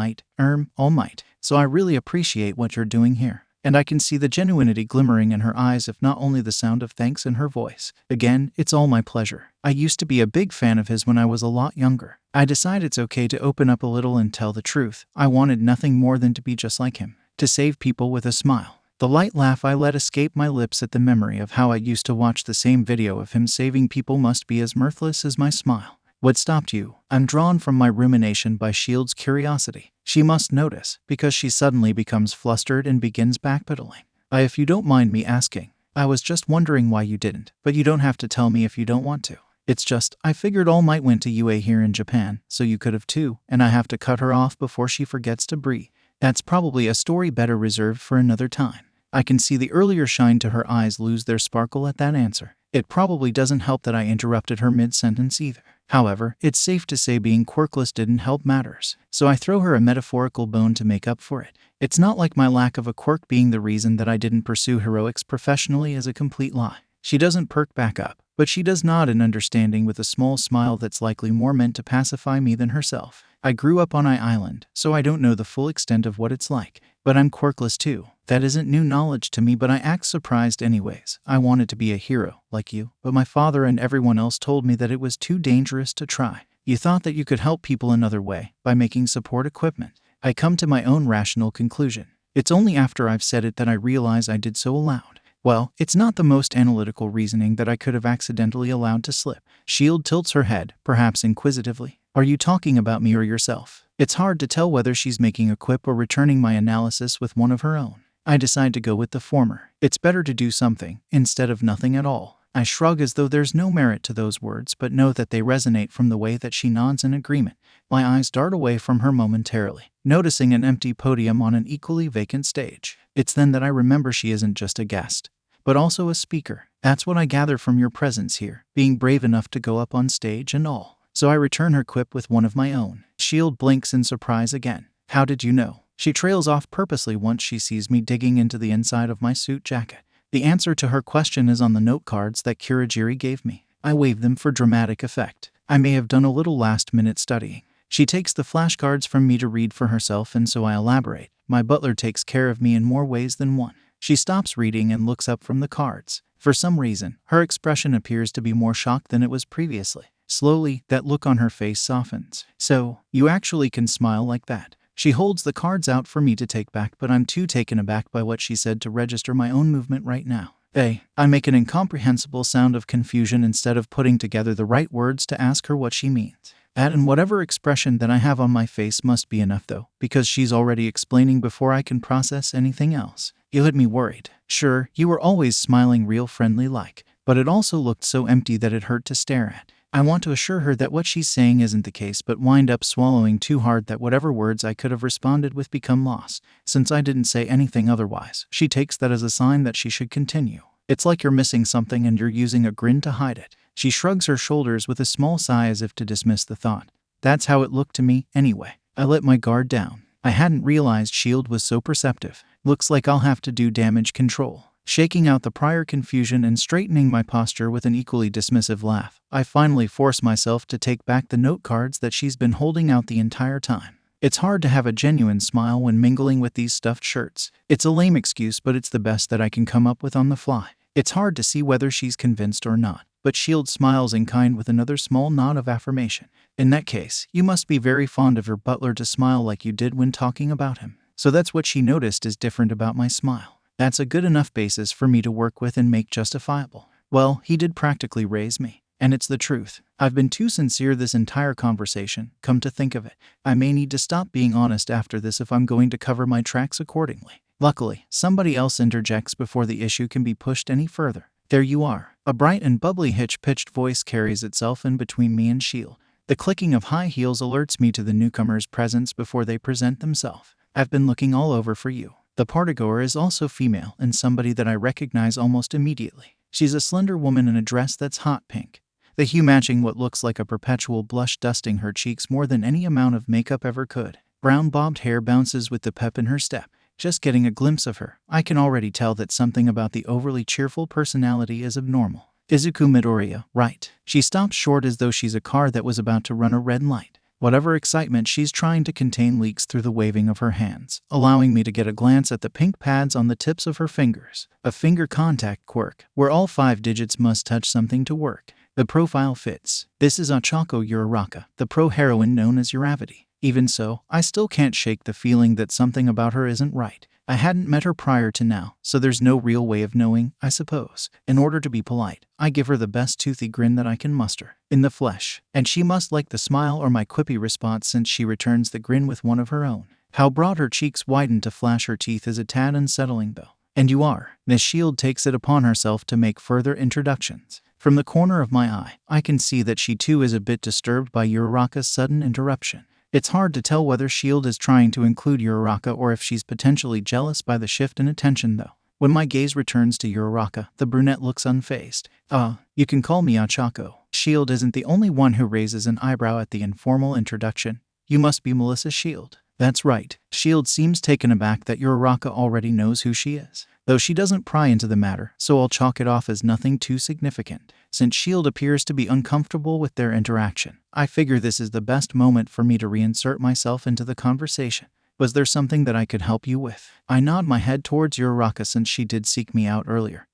All Might, so I really appreciate what you're doing here. And I can see the genuinity glimmering in her eyes, if not only the sound of thanks in her voice. Again, it's all my pleasure. I used to be a big fan of his when I was a lot younger. I decide it's okay to open up a little and tell the truth. I wanted nothing more than to be just like him, to save people with a smile. The light laugh I let escape my lips at the memory of how I used to watch the same video of him saving people must be as mirthless as my smile. What stopped you? I'm drawn from my rumination by Shield's curiosity. She must notice, because she suddenly becomes flustered and begins backpedaling. If you don't mind me asking, I was just wondering why you didn't, but you don't have to tell me if you don't want to. It's just, I figured All Might went to UA here in Japan, so you could have too, and I have to cut her off before she forgets to breathe. That's probably a story better reserved for another time. I can see the earlier shine to her eyes lose their sparkle at that answer. It probably doesn't help that I interrupted her mid-sentence either. However, it's safe to say being quirkless didn't help matters, so I throw her a metaphorical bone to make up for it. It's not like my lack of a quirk being the reason that I didn't pursue heroics professionally is a complete lie. She doesn't perk back up, but she does nod in understanding with a small smile that's likely more meant to pacify me than herself. I grew up on an island, so I don't know the full extent of what it's like, but I'm quirkless too. That isn't new knowledge to me, but I act surprised anyways. I wanted to be a hero, like you, but my father and everyone else told me that it was too dangerous to try. You thought that you could help people another way, by making support equipment. I come to my own rational conclusion. It's only after I've said it that I realize I did so aloud. Well, it's not the most analytical reasoning that I could have accidentally allowed to slip. Shield tilts her head, perhaps inquisitively. Are you talking about me or yourself? It's hard to tell whether she's making a quip or returning my analysis with one of her own. I decide to go with the former. It's better to do something, instead of nothing at all. I shrug as though there's no merit to those words, but know that they resonate from the way that she nods in agreement. My eyes dart away from her momentarily, noticing an empty podium on an equally vacant stage. It's then that I remember she isn't just a guest, but also a speaker. That's what I gather from your presence here, being brave enough to go up on stage and all. So I return her quip with one of my own. Shield blinks in surprise again. How did you know? She trails off purposely once she sees me digging into the inside of my suit jacket. The answer to her question is on the note cards that Kurogiri gave me. I wave them for dramatic effect. I may have done a little last-minute studying. She takes the flashcards from me to read for herself, and so I elaborate. My butler takes care of me in more ways than one. She stops reading and looks up from the cards. For some reason, her expression appears to be more shocked than it was previously. Slowly, that look on her face softens. So, you actually can smile like that? She holds the cards out for me to take back, but I'm too taken aback by what she said to register my own movement right now. I make an incomprehensible sound of confusion instead of putting together the right words to ask her what she means. That and whatever expression that I have on my face must be enough though, because she's already explaining before I can process anything else. You had me worried. Sure, you were always smiling real friendly like, but it also looked so empty that it hurt to stare at. I want to assure her that what she's saying isn't the case, but wind up swallowing too hard that whatever words I could have responded with become lost. Since I didn't say anything otherwise, she takes that as a sign that she should continue. It's like you're missing something and you're using a grin to hide it. She shrugs her shoulders with a small sigh as if to dismiss the thought. That's how it looked to me, anyway. I let my guard down. I hadn't realized S.H.I.E.L.D. was so perceptive. Looks like I'll have to do damage control. Shaking out the prior confusion and straightening my posture with an equally dismissive laugh, I finally force myself to take back the note cards that she's been holding out the entire time. It's hard to have a genuine smile when mingling with these stuffed shirts. It's a lame excuse, but it's the best that I can come up with on the fly. It's hard to see whether she's convinced or not, but S.H.I.E.L.D. smiles in kind with another small nod of affirmation. In that case, you must be very fond of your butler to smile like you did when talking about him. So that's what she noticed is different about my smile. That's a good enough basis for me to work with and make justifiable. Well, he did practically raise me. And it's the truth. I've been too sincere this entire conversation, come to think of it. I may need to stop being honest after this if I'm going to cover my tracks accordingly. Luckily, somebody else interjects before the issue can be pushed any further. There you are. A bright and bubbly hitch-pitched voice carries itself in between me and S.H.I.E.L.D. The clicking of high heels alerts me to the newcomer's presence before they present themselves. I've been looking all over for you. The partygoer is also female and somebody that I recognize almost immediately. She's a slender woman in a dress that's hot pink, the hue matching what looks like a perpetual blush dusting her cheeks more than any amount of makeup ever could. Brown bobbed hair bounces with the pep in her step. Just getting a glimpse of her, I can already tell that something about the overly cheerful personality is abnormal. Izuku Midoriya, right? She stops short as though she's a car that was about to run a red light. Whatever excitement she's trying to contain leaks through the waving of her hands, allowing me to get a glance at the pink pads on the tips of her fingers. A finger contact quirk, where all 5 digits must touch something to work. The profile fits. This is Ochako Uraraka, the pro-heroine known as Uravity. Even so, I still can't shake the feeling that something about her isn't right. I hadn't met her prior to now, so there's no real way of knowing, I suppose. In order to be polite, I give her the best toothy grin that I can muster, in the flesh, and she must like the smile or my quippy response since she returns the grin with one of her own. How broad her cheeks widen to flash her teeth is a tad unsettling though. And you are. Miss S.H.I.E.L.D. takes it upon herself to make further introductions. From the corner of my eye, I can see that she too is a bit disturbed by Uraraka's sudden interruption. It's hard to tell whether S.H.I.E.L.D. is trying to include Uraraka or if she's potentially jealous by the shift in attention though. When my gaze returns to Uraraka, the brunette looks unfazed. You can call me Ochako. S.H.I.E.L.D. isn't the only one who raises an eyebrow at the informal introduction. You must be Melissa S.H.I.E.L.D. That's right. S.H.I.E.L.D. seems taken aback that Uraraka already knows who she is, though she doesn't pry into the matter, so I'll chalk it off as nothing too significant. Since S.H.I.E.L.D. appears to be uncomfortable with their interaction, I figure this is the best moment for me to reinsert myself into the conversation. Was there something that I could help you with? I nod my head towards Uraraka since she did seek me out earlier.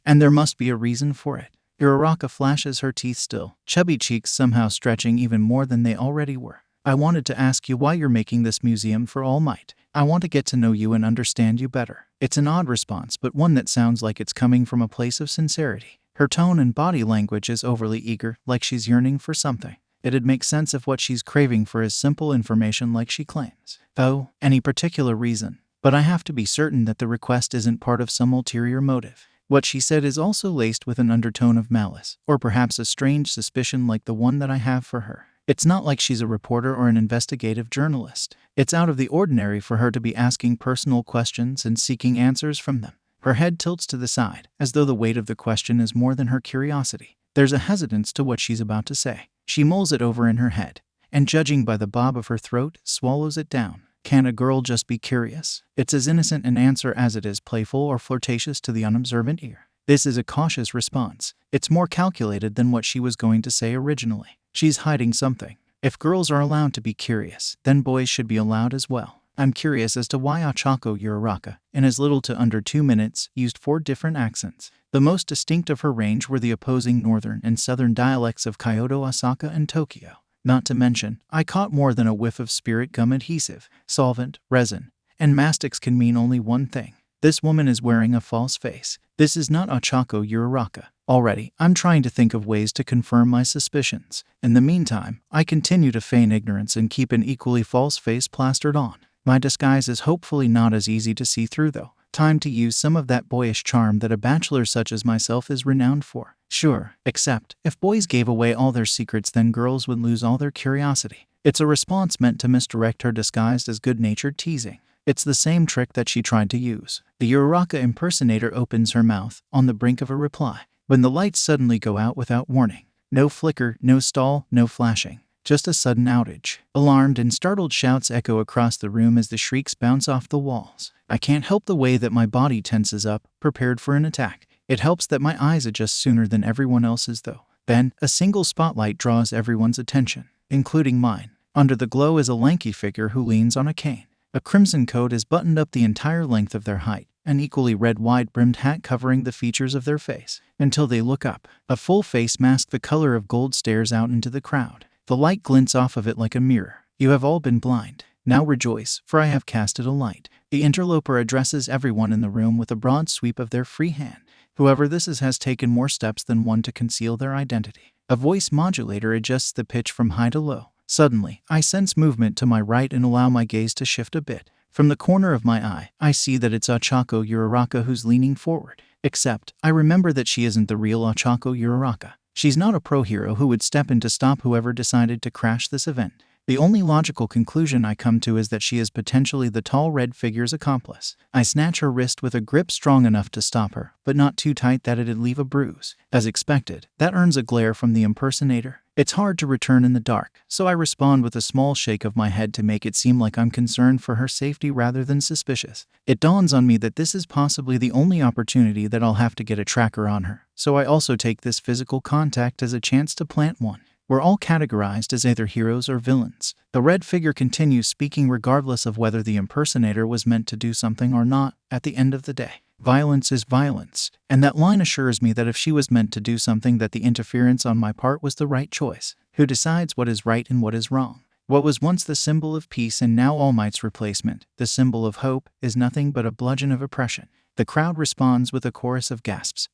And there must be a reason for it. Uraraka flashes her teeth still, chubby cheeks somehow stretching even more than they already were. I wanted to ask you why you're making this museum for All Might. I want to get to know you and understand you better. It's an odd response, but one that sounds like it's coming from a place of sincerity. Her tone and body language is overly eager, like she's yearning for something. It'd make sense if what she's craving for is simple information like she claims. Oh, any particular reason. But I have to be certain that the request isn't part of some ulterior motive. What she said is also laced with an undertone of malice, or perhaps a strange suspicion like the one that I have for her. It's not like she's a reporter or an investigative journalist. It's out of the ordinary for her to be asking personal questions and seeking answers from them. Her head tilts to the side, as though the weight of the question is more than her curiosity. There's a hesitance to what she's about to say. She mulls it over in her head, and judging by the bob of her throat, swallows it down. Can a girl just be curious? It's as innocent an answer as it is playful or flirtatious to the unobservant ear. This is a cautious response. It's more calculated than what she was going to say originally. She's hiding something. If girls are allowed to be curious, then boys should be allowed as well. I'm curious as to why Ochako Uraraka, in as little to under 2 minutes, used 4 different accents. The most distinct of her range were the opposing northern and southern dialects of Kyoto, Osaka, and Tokyo. Not to mention, I caught more than a whiff of spirit gum adhesive, solvent, resin, and mastics can mean only one thing. This woman is wearing a false face. This is not Ochako Uraraka. Already, I'm trying to think of ways to confirm my suspicions. In the meantime, I continue to feign ignorance and keep an equally false face plastered on. My disguise is hopefully not as easy to see through though. Time to use some of that boyish charm that a bachelor such as myself is renowned for. Sure, except, if boys gave away all their secrets then girls would lose all their curiosity. It's a response meant to misdirect her disguised as good-natured teasing. It's the same trick that she tried to use. The Uraraka impersonator opens her mouth, on the brink of a reply, when the lights suddenly go out without warning. No flicker, no stall, no flashing. Just a sudden outage. Alarmed and startled shouts echo across the room as the shrieks bounce off the walls. I can't help the way that my body tenses up, prepared for an attack. It helps that my eyes adjust sooner than everyone else's though. Then, a single spotlight draws everyone's attention, including mine. Under the glow is a lanky figure who leans on a cane. A crimson coat is buttoned up the entire length of their height, an equally red wide-brimmed hat covering the features of their face. Until they look up, a full face mask the color of gold stares out into the crowd. The light glints off of it like a mirror. You have all been blind. Now rejoice, for I have casted a light. The interloper addresses everyone in the room with a broad sweep of their free hand. Whoever this is has taken more steps than one to conceal their identity. A voice modulator adjusts the pitch from high to low. Suddenly, I sense movement to my right and allow my gaze to shift a bit. From the corner of my eye, I see that it's Ochako Uraraka who's leaning forward. Except, I remember that she isn't the real Ochako Uraraka. She's not a pro hero who would step in to stop whoever decided to crash this event. The only logical conclusion I come to is that she is potentially the tall red figure's accomplice. I snatch her wrist with a grip strong enough to stop her, but not too tight that it'd leave a bruise. As expected, that earns a glare from the impersonator. It's hard to return in the dark, so I respond with a small shake of my head to make it seem like I'm concerned for her safety rather than suspicious. It dawns on me that this is possibly the only opportunity that I'll have to get a tracker on her, so I also take this physical contact as a chance to plant one. We're all categorized as either heroes or villains. The red figure continues speaking regardless of whether the impersonator was meant to do something or not. At the end of the day, violence is violence, and that line assures me that if she was meant to do something, that the interference on my part was the right choice. Who decides what is right and what is wrong? What was once the symbol of peace and now All Might's replacement, the symbol of hope, is nothing but a bludgeon of oppression. The crowd responds with a chorus of gasps.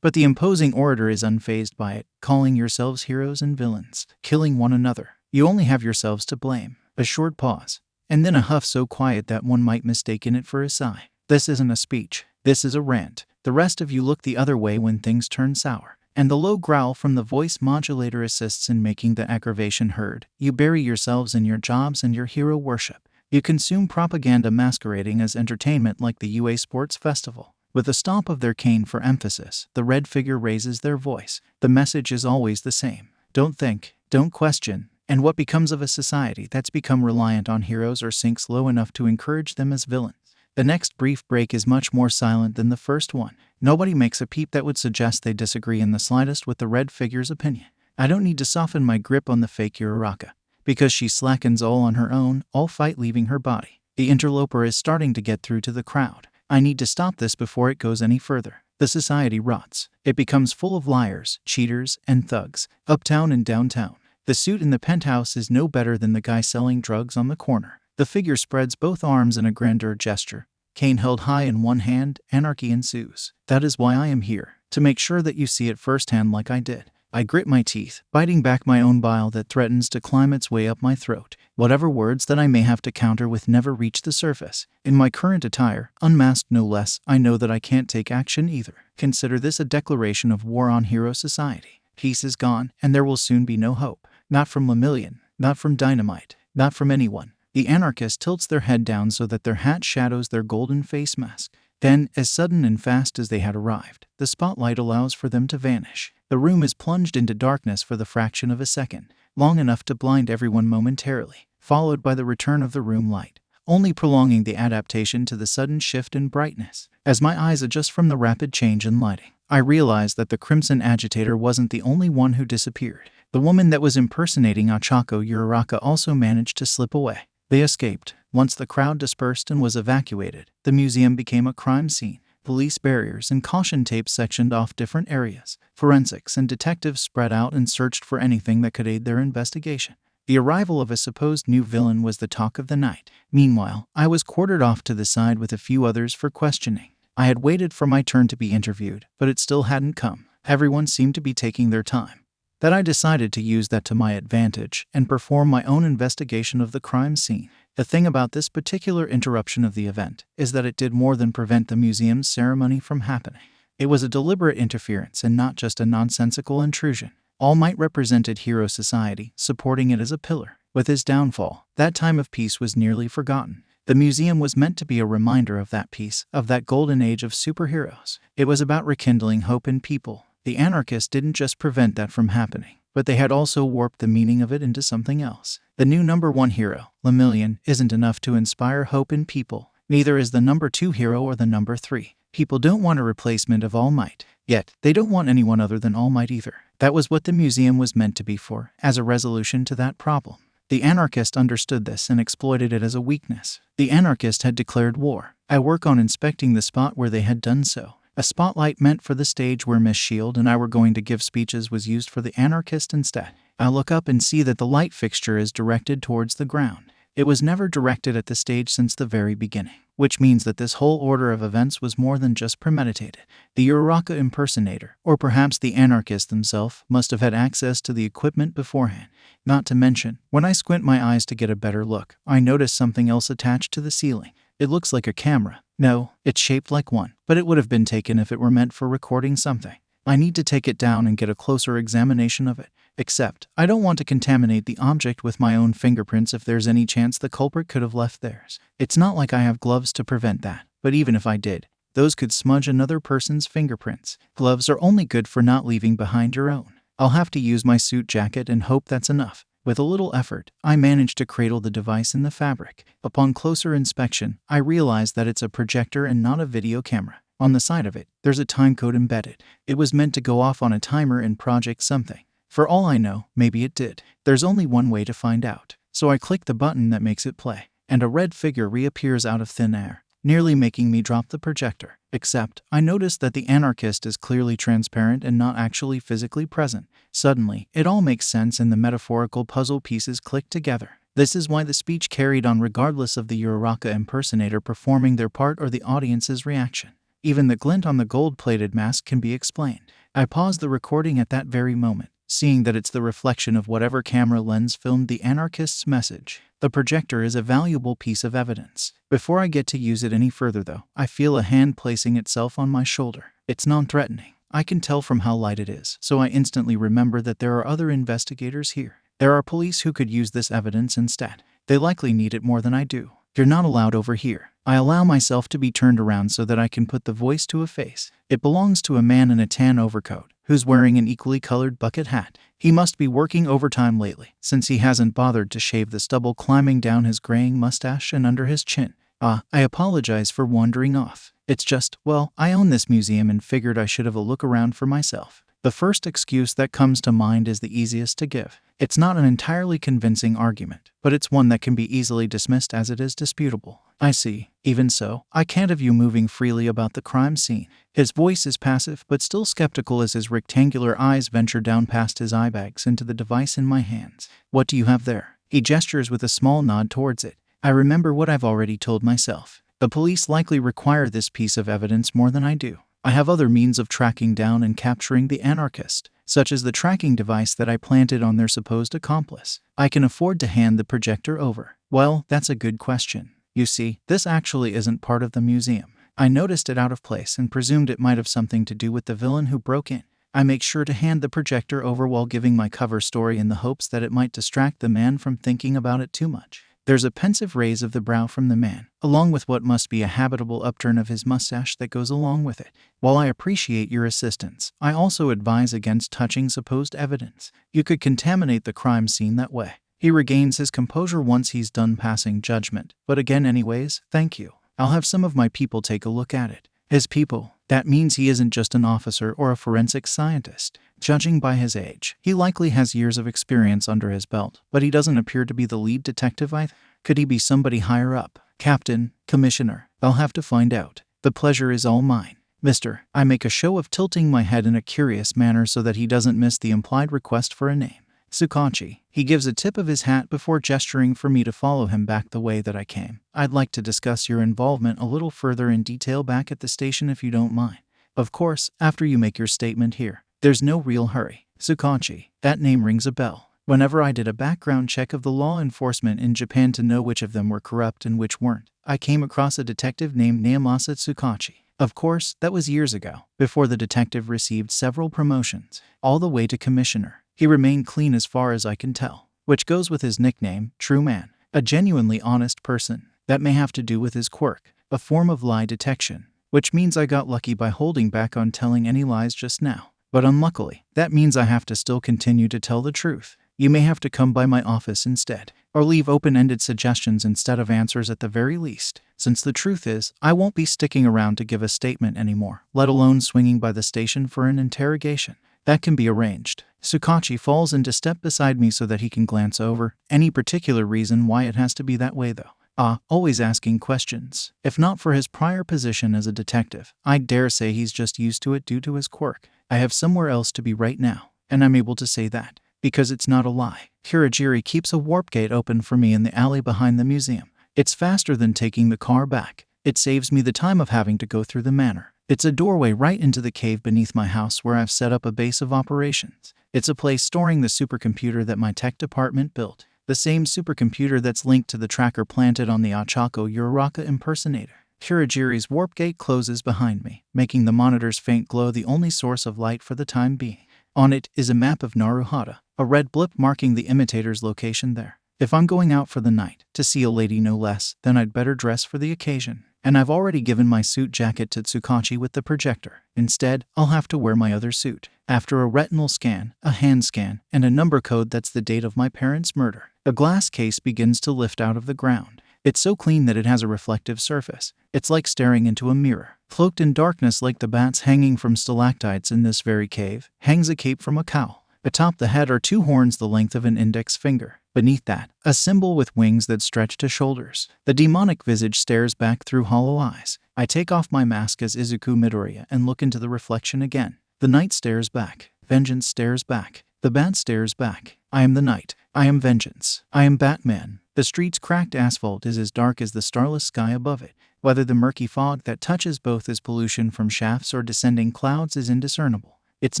But the imposing orator is unfazed by it, calling yourselves heroes and villains, killing one another. You only have yourselves to blame. A short pause, and then a huff so quiet that one might mistake it for a sigh. This isn't a speech. This is a rant. The rest of you look the other way when things turn sour. And the low growl from the voice modulator assists in making the aggravation heard. You bury yourselves in your jobs and your hero worship. You consume propaganda masquerading as entertainment like the UA Sports Festival. With a stomp of their cane for emphasis, the red figure raises their voice. The message is always the same. Don't think, don't question, and what becomes of a society that's become reliant on heroes or sinks low enough to encourage them as villains? The next brief break is much more silent than the first one. Nobody makes a peep that would suggest they disagree in the slightest with the red figure's opinion. I don't need to soften my grip on the fake Uraraka, because she slackens all on her own, all fight leaving her body. The interloper is starting to get through to the crowd. I need to stop this before it goes any further. The society rots. It becomes full of liars, cheaters, and thugs, uptown and downtown. The suit in the penthouse is no better than the guy selling drugs on the corner. The figure spreads both arms in a grandeur gesture. Cane held high in one hand, anarchy ensues. That is why I am here, to make sure that you see it firsthand like I did. I grit my teeth, biting back my own bile that threatens to climb its way up my throat. Whatever words that I may have to counter with never reach the surface. In my current attire, unmasked no less, I know that I can't take action either. Consider this a declaration of war on hero society. Peace is gone, and there will soon be no hope. Not from Lemillion, not from Dynamite, not from anyone. The anarchist tilts their head down so that their hat shadows their golden face mask. Then, as sudden and fast as they had arrived, the spotlight allows for them to vanish. The room is plunged into darkness for the fraction of a second, long enough to blind everyone momentarily, followed by the return of the room light, only prolonging the adaptation to the sudden shift in brightness. As my eyes adjust from the rapid change in lighting, I realize that the crimson agitator wasn't the only one who disappeared. The woman that was impersonating Ochako Uraraka also managed to slip away. They escaped. Once the crowd dispersed and was evacuated, the museum became a crime scene. Police barriers and caution tapes sectioned off different areas. Forensics and detectives spread out and searched for anything that could aid their investigation. The arrival of a supposed new villain was the talk of the night. Meanwhile, I was quartered off to the side with a few others for questioning. I had waited for my turn to be interviewed, but it still hadn't come. Everyone seemed to be taking their time. That I decided to use that to my advantage and perform my own investigation of the crime scene. The thing about this particular interruption of the event is that it did more than prevent the museum's ceremony from happening. It was a deliberate interference and not just a nonsensical intrusion. All Might represented hero society, supporting it as a pillar. With his downfall, that time of peace was nearly forgotten. The museum was meant to be a reminder of that peace, of that golden age of superheroes. It was about rekindling hope in people. The anarchists didn't just prevent that from happening, but they had also warped the meaning of it into something else. The new number 1 hero, Lemillion, isn't enough to inspire hope in people. Neither is the number 2 hero or the number 3. People don't want a replacement of All Might. Yet, they don't want anyone other than All Might either. That was what the museum was meant to be for, as a resolution to that problem. The anarchist understood this and exploited it as a weakness. The anarchist had declared war. I work on inspecting the spot where they had done so. A spotlight meant for the stage where Miss Shield and I were going to give speeches was used for the anarchist instead. I look up and see that the light fixture is directed towards the ground. It was never directed at the stage since the very beginning, which means that this whole order of events was more than just premeditated. The Uraraka impersonator, or perhaps the anarchist themselves, must have had access to the equipment beforehand. Not to mention, when I squint my eyes to get a better look, I notice something else attached to the ceiling. It looks like a camera. No, it's shaped like one, but it would have been taken if it were meant for recording something. I need to take it down and get a closer examination of it. Except, I don't want to contaminate the object with my own fingerprints if there's any chance the culprit could have left theirs. It's not like I have gloves to prevent that, but even if I did, those could smudge another person's fingerprints. Gloves are only good for not leaving behind your own. I'll have to use my suit jacket and hope that's enough. With a little effort, I managed to cradle the device in the fabric. Upon closer inspection, I realized that it's a projector and not a video camera. On the side of it, there's a timecode embedded. It was meant to go off on a timer in Project Something. For all I know, maybe it did. There's only one way to find out. So I click the button that makes it play, and a red figure reappears out of thin air, nearly making me drop the projector. Except, I noticed that the anarchist is clearly transparent and not actually physically present. Suddenly, it all makes sense and the metaphorical puzzle pieces click together. This is why the speech carried on regardless of the Uraraka impersonator performing their part or the audience's reaction. Even the glint on the gold-plated mask can be explained. I paused the recording at that very moment, seeing that it's the reflection of whatever camera lens filmed the anarchist's message. The projector is a valuable piece of evidence. Before I get to use it any further though, I feel a hand placing itself on my shoulder. It's non-threatening. I can tell from how light it is, so I instantly remember that there are other investigators here. There are police who could use this evidence instead. They likely need it more than I do. You're not allowed over here. I allow myself to be turned around so that I can put the voice to a face. It belongs to a man in a tan overcoat, who's wearing an equally colored bucket hat. He must be working overtime lately, since he hasn't bothered to shave the stubble climbing down his graying mustache and under his chin. I apologize for wandering off. It's just, well, I own this museum and figured I should have a look around for myself. The first excuse that comes to mind is the easiest to give. It's not an entirely convincing argument, but it's one that can be easily dismissed as it is disputable. I see. Even so, I can't have you moving freely about the crime scene. His voice is passive, but still skeptical as his rectangular eyes venture down past his eye bags into the device in my hands. What do you have there? He gestures with a small nod towards it. I remember what I've already told myself. The police likely require this piece of evidence more than I do. I have other means of tracking down and capturing the anarchist, such as the tracking device that I planted on their supposed accomplice. I can afford to hand the projector over. Well, that's a good question. You see, this actually isn't part of the museum. I noticed it out of place and presumed it might have something to do with the villain who broke in. I make sure to hand the projector over while giving my cover story in the hopes that it might distract the man from thinking about it too much. There's a pensive raise of the brow from the man, along with what must be a habitable upturn of his mustache that goes along with it. While I appreciate your assistance, I also advise against touching supposed evidence. You could contaminate the crime scene that way. He regains his composure once he's done passing judgment, but again anyways, thank you. I'll have some of my people take a look at it. His people? That means he isn't just an officer or a forensic scientist. Judging by his age, he likely has years of experience under his belt, but he doesn't appear to be the lead detective either. Could he be somebody higher up? Captain? Commissioner? I'll have to find out. The pleasure is all mine. Mister, I make a show of tilting my head in a curious manner so that he doesn't miss the implied request for a name. Tsukachi. He gives a tip of his hat before gesturing for me to follow him back the way that I came. I'd like to discuss your involvement a little further in detail back at the station if you don't mind. Of course, after you make your statement here. There's no real hurry. Tsukachi. That name rings a bell. Whenever I did a background check of the law enforcement in Japan to know which of them were corrupt and which weren't, I came across a detective named Naomasa Tsukachi. Of course, that was years ago, before the detective received several promotions, all the way to commissioner. He remained clean as far as I can tell, which goes with his nickname, True Man, a genuinely honest person. That may have to do with his quirk, a form of lie detection, which means I got lucky by holding back on telling any lies just now. But unluckily, that means I have to still continue to tell the truth. You may have to come by my office instead, or leave open-ended suggestions instead of answers at the very least, since the truth is, I won't be sticking around to give a statement anymore, let alone swinging by the station for an interrogation. That can be arranged. Tsukachi falls into step beside me so that he can glance over any particular reason why it has to be that way though. Always asking questions. If not for his prior position as a detective, I dare say he's just used to it due to his quirk. I have somewhere else to be right now, and I'm able to say that, because it's not a lie. Kurogiri keeps a warp gate open for me in the alley behind the museum. It's faster than taking the car back. It saves me the time of having to go through the manor. It's a doorway right into the cave beneath my house where I've set up a base of operations. It's a place storing the supercomputer that my tech department built. The same supercomputer that's linked to the tracker planted on the Ochako Uraraka impersonator. Kurogiri's warp gate closes behind me, making the monitor's faint glow the only source of light for the time being. On it is a map of Naruhata, a red blip marking the imitator's location there. If I'm going out for the night, to see a lady no less, then I'd better dress for the occasion. And I've already given my suit jacket to Tsukachi with the projector. Instead, I'll have to wear my other suit. After a retinal scan, a hand scan, and a number code that's the date of my parents' murder, a glass case begins to lift out of the ground. It's so clean that it has a reflective surface. It's like staring into a mirror. Cloaked in darkness like the bats hanging from stalactites in this very cave, hangs a cape from a cowl. Atop the head are two horns the length of an index finger. Beneath that, a symbol with wings that stretch to shoulders. The demonic visage stares back through hollow eyes. I take off my mask as Izuku Midoriya and look into the reflection again. The night stares back. Vengeance stares back. The bat stares back. I am the night. I am vengeance. I am Batman. The street's cracked asphalt is as dark as the starless sky above it. Whether the murky fog that touches both as pollution from shafts or descending clouds is indiscernible. It's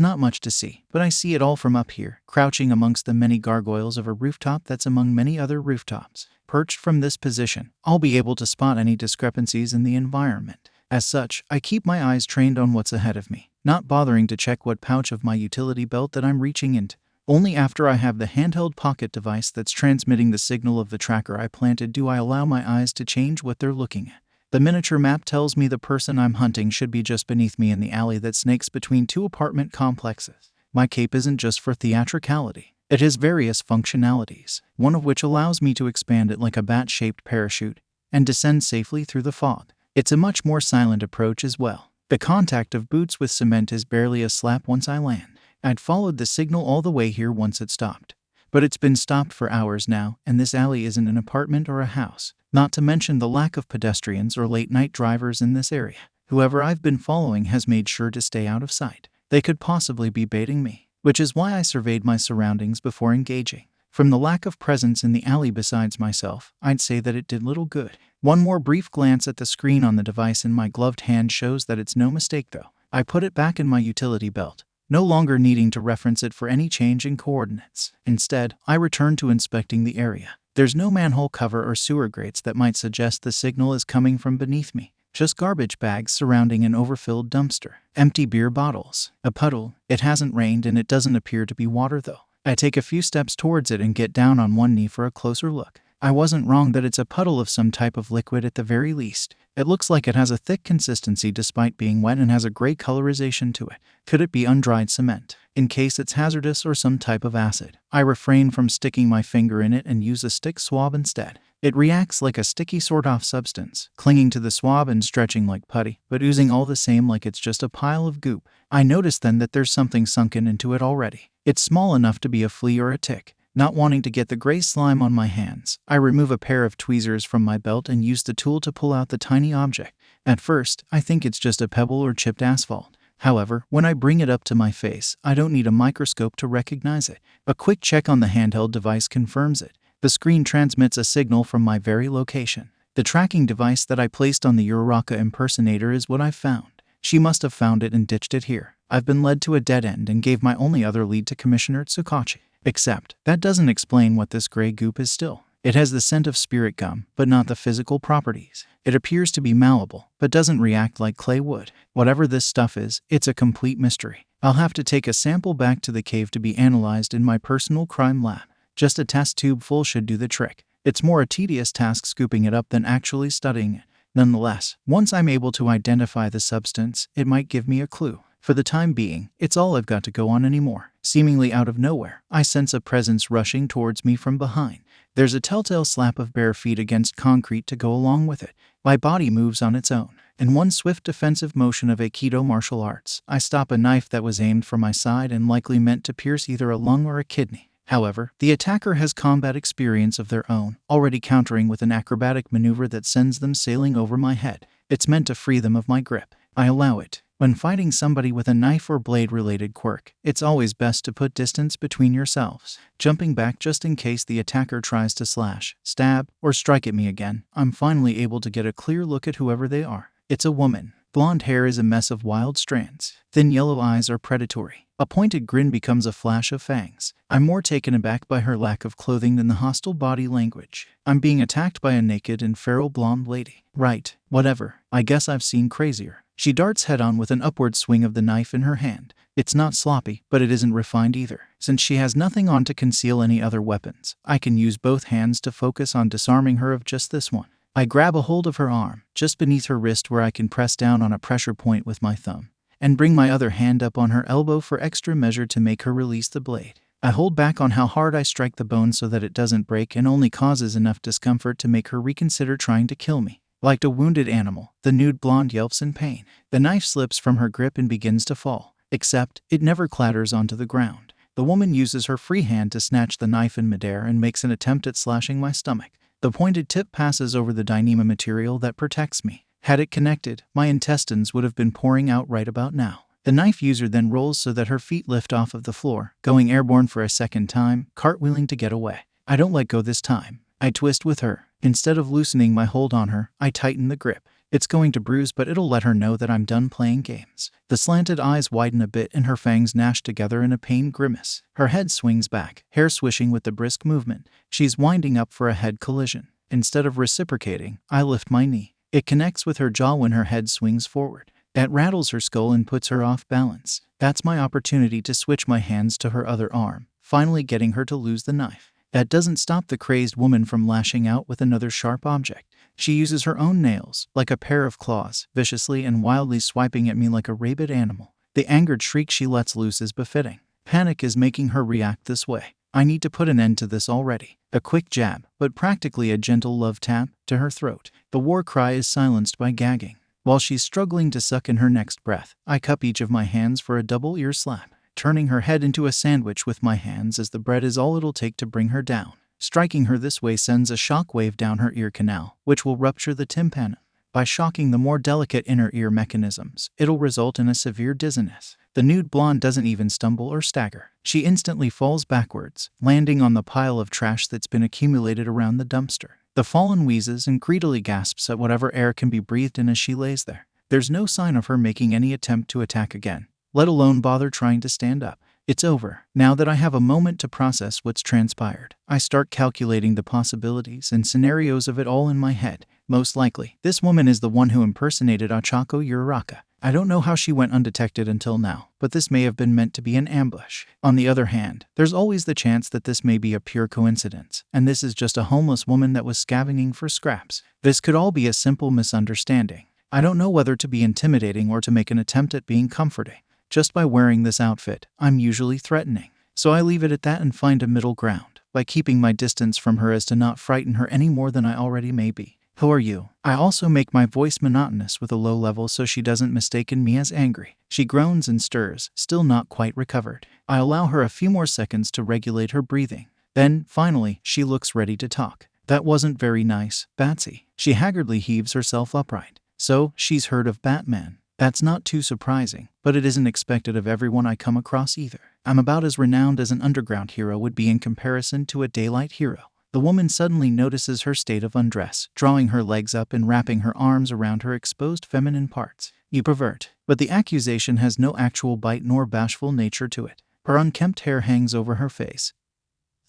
not much to see, but I see it all from up here, crouching amongst the many gargoyles of a rooftop that's among many other rooftops. Perched from this position, I'll be able to spot any discrepancies in the environment. As such, I keep my eyes trained on what's ahead of me, not bothering to check what pouch of my utility belt that I'm reaching into. Only after I have the handheld pocket device that's transmitting the signal of the tracker I planted do I allow my eyes to change what they're looking at. The miniature map tells me the person I'm hunting should be just beneath me in the alley that snakes between two apartment complexes. My cape isn't just for theatricality. It has various functionalities, one of which allows me to expand it like a bat-shaped parachute and descend safely through the fog. It's a much more silent approach as well. The contact of boots with cement is barely a slap once I land. I'd followed the signal all the way here once it stopped. But it's been stopped for hours now, and this alley isn't an apartment or a house. Not to mention the lack of pedestrians or late-night drivers in this area. Whoever I've been following has made sure to stay out of sight. They could possibly be baiting me, which is why I surveyed my surroundings before engaging. From the lack of presence in the alley besides myself, I'd say that it did little good. One more brief glance at the screen on the device in my gloved hand shows that it's no mistake though. I put it back in my utility belt, no longer needing to reference it for any change in coordinates. Instead, I return to inspecting the area. There's no manhole cover or sewer grates that might suggest the signal is coming from beneath me. Just garbage bags surrounding an overfilled dumpster. Empty beer bottles. A puddle. It hasn't rained and it doesn't appear to be water though. I take a few steps towards it and get down on one knee for a closer look. I wasn't wrong that it's a puddle of some type of liquid at the very least. It looks like it has a thick consistency despite being wet and has a gray colorization to it. Could it be undried cement? In case it's hazardous or some type of acid. I refrain from sticking my finger in it and use a stick swab instead. It reacts like a sticky sort-of substance, clinging to the swab and stretching like putty, but oozing all the same like it's just a pile of goop. I notice then that there's something sunken into it already. It's small enough to be a flea or a tick. Not wanting to get the gray slime on my hands, I remove a pair of tweezers from my belt and use the tool to pull out the tiny object. At first, I think it's just a pebble or chipped asphalt. However, when I bring it up to my face, I don't need a microscope to recognize it. A quick check on the handheld device confirms it. The screen transmits a signal from my very location. The tracking device that I placed on the Uraraka impersonator is what I found. She must have found it and ditched it here. I've been led to a dead end and gave my only other lead to Commissioner Tsukachi. Except, that doesn't explain what this gray goop is still. It has the scent of spirit gum, but not the physical properties. It appears to be malleable, but doesn't react like clay would. Whatever this stuff is, it's a complete mystery. I'll have to take a sample back to the cave to be analyzed in my personal crime lab. Just a test tube full should do the trick. It's more a tedious task scooping it up than actually studying it. Nonetheless, once I'm able to identify the substance, it might give me a clue. For the time being, it's all I've got to go on anymore. Seemingly out of nowhere, I sense a presence rushing towards me from behind. There's a telltale slap of bare feet against concrete to go along with it. My body moves on its own. In one swift defensive motion of Aikido martial arts, I stop a knife that was aimed for my side and likely meant to pierce either a lung or a kidney. However, the attacker has combat experience of their own, already countering with an acrobatic maneuver that sends them sailing over my head. It's meant to free them of my grip. I allow it. When fighting somebody with a knife or blade-related quirk, it's always best to put distance between yourselves. Jumping back just in case the attacker tries to slash, stab, or strike at me again, I'm finally able to get a clear look at whoever they are. It's a woman. Blonde hair is a mess of wild strands. Thin yellow eyes are predatory. A pointed grin becomes a flash of fangs. I'm more taken aback by her lack of clothing than the hostile body language. I'm being attacked by a naked and feral blonde lady. Right, whatever. I guess I've seen crazier. She darts head-on with an upward swing of the knife in her hand. It's not sloppy, but it isn't refined either. Since she has nothing on to conceal any other weapons, I can use both hands to focus on disarming her of just this one. I grab a hold of her arm, just beneath her wrist where I can press down on a pressure point with my thumb, and bring my other hand up on her elbow for extra measure to make her release the blade. I hold back on how hard I strike the bone so that it doesn't break and only causes enough discomfort to make her reconsider trying to kill me. Like a wounded animal, the nude blonde yelps in pain. The knife slips from her grip and begins to fall, except it never clatters onto the ground. The woman uses her free hand to snatch the knife in midair and makes an attempt at slashing my stomach. The pointed tip passes over the Dyneema material that protects me. Had it connected, my intestines would have been pouring out right about now. The knife user then rolls so that her feet lift off of the floor, going airborne for a second time, cartwheeling to get away. I don't let go this time. I twist with her. Instead of loosening my hold on her, I tighten the grip. It's going to bruise, but it'll let her know that I'm done playing games. The slanted eyes widen a bit and her fangs gnash together in a pained grimace. Her head swings back, hair swishing with the brisk movement. She's winding up for a head collision. Instead of reciprocating, I lift my knee. It connects with her jaw when her head swings forward. That rattles her skull and puts her off balance. That's my opportunity to switch my hands to her other arm, finally getting her to lose the knife. That doesn't stop the crazed woman from lashing out with another sharp object. She uses her own nails, like a pair of claws, viciously and wildly swiping at me like a rabid animal. The angered shriek she lets loose is befitting. Panic is making her react this way. I need to put an end to this already. A quick jab, but practically a gentle love tap, to her throat. The war cry is silenced by gagging. While she's struggling to suck in her next breath, I cup each of my hands for a double ear slap, turning her head into a sandwich with my hands as the bread is all it'll take to bring her down. Striking her this way sends a shock wave down her ear canal, which will rupture the tympanum. By shocking the more delicate inner ear mechanisms, it'll result in a severe dizziness. The nude blonde doesn't even stumble or stagger. She instantly falls backwards, landing on the pile of trash that's been accumulated around the dumpster. The fallen wheezes and greedily gasps at whatever air can be breathed in as she lays there. There's no sign of her making any attempt to attack again, let alone bother trying to stand up. It's over. Now that I have a moment to process what's transpired, I start calculating the possibilities and scenarios of it all in my head. Most likely, this woman is the one who impersonated Ochako Uraraka. I don't know how she went undetected until now, but this may have been meant to be an ambush. On the other hand, there's always the chance that this may be a pure coincidence, and this is just a homeless woman that was scavenging for scraps. This could all be a simple misunderstanding. I don't know whether to be intimidating or to make an attempt at being comforting. Just by wearing this outfit, I'm usually threatening. So I leave it at that and find a middle ground, by keeping my distance from her as to not frighten her any more than I already may be. Who are you? I also make my voice monotonous with a low level so she doesn't mistake me as angry. She groans and stirs, still not quite recovered. I allow her a few more seconds to regulate her breathing. Then, finally, she looks ready to talk. That wasn't very nice, Batsy. She haggardly heaves herself upright. So, she's heard of Batman. That's not too surprising, but it isn't expected of everyone I come across either. I'm about as renowned as an underground hero would be in comparison to a daylight hero. The woman suddenly notices her state of undress, drawing her legs up and wrapping her arms around her exposed feminine parts. You pervert. But the accusation has no actual bite nor bashful nature to it. Her unkempt hair hangs over her face,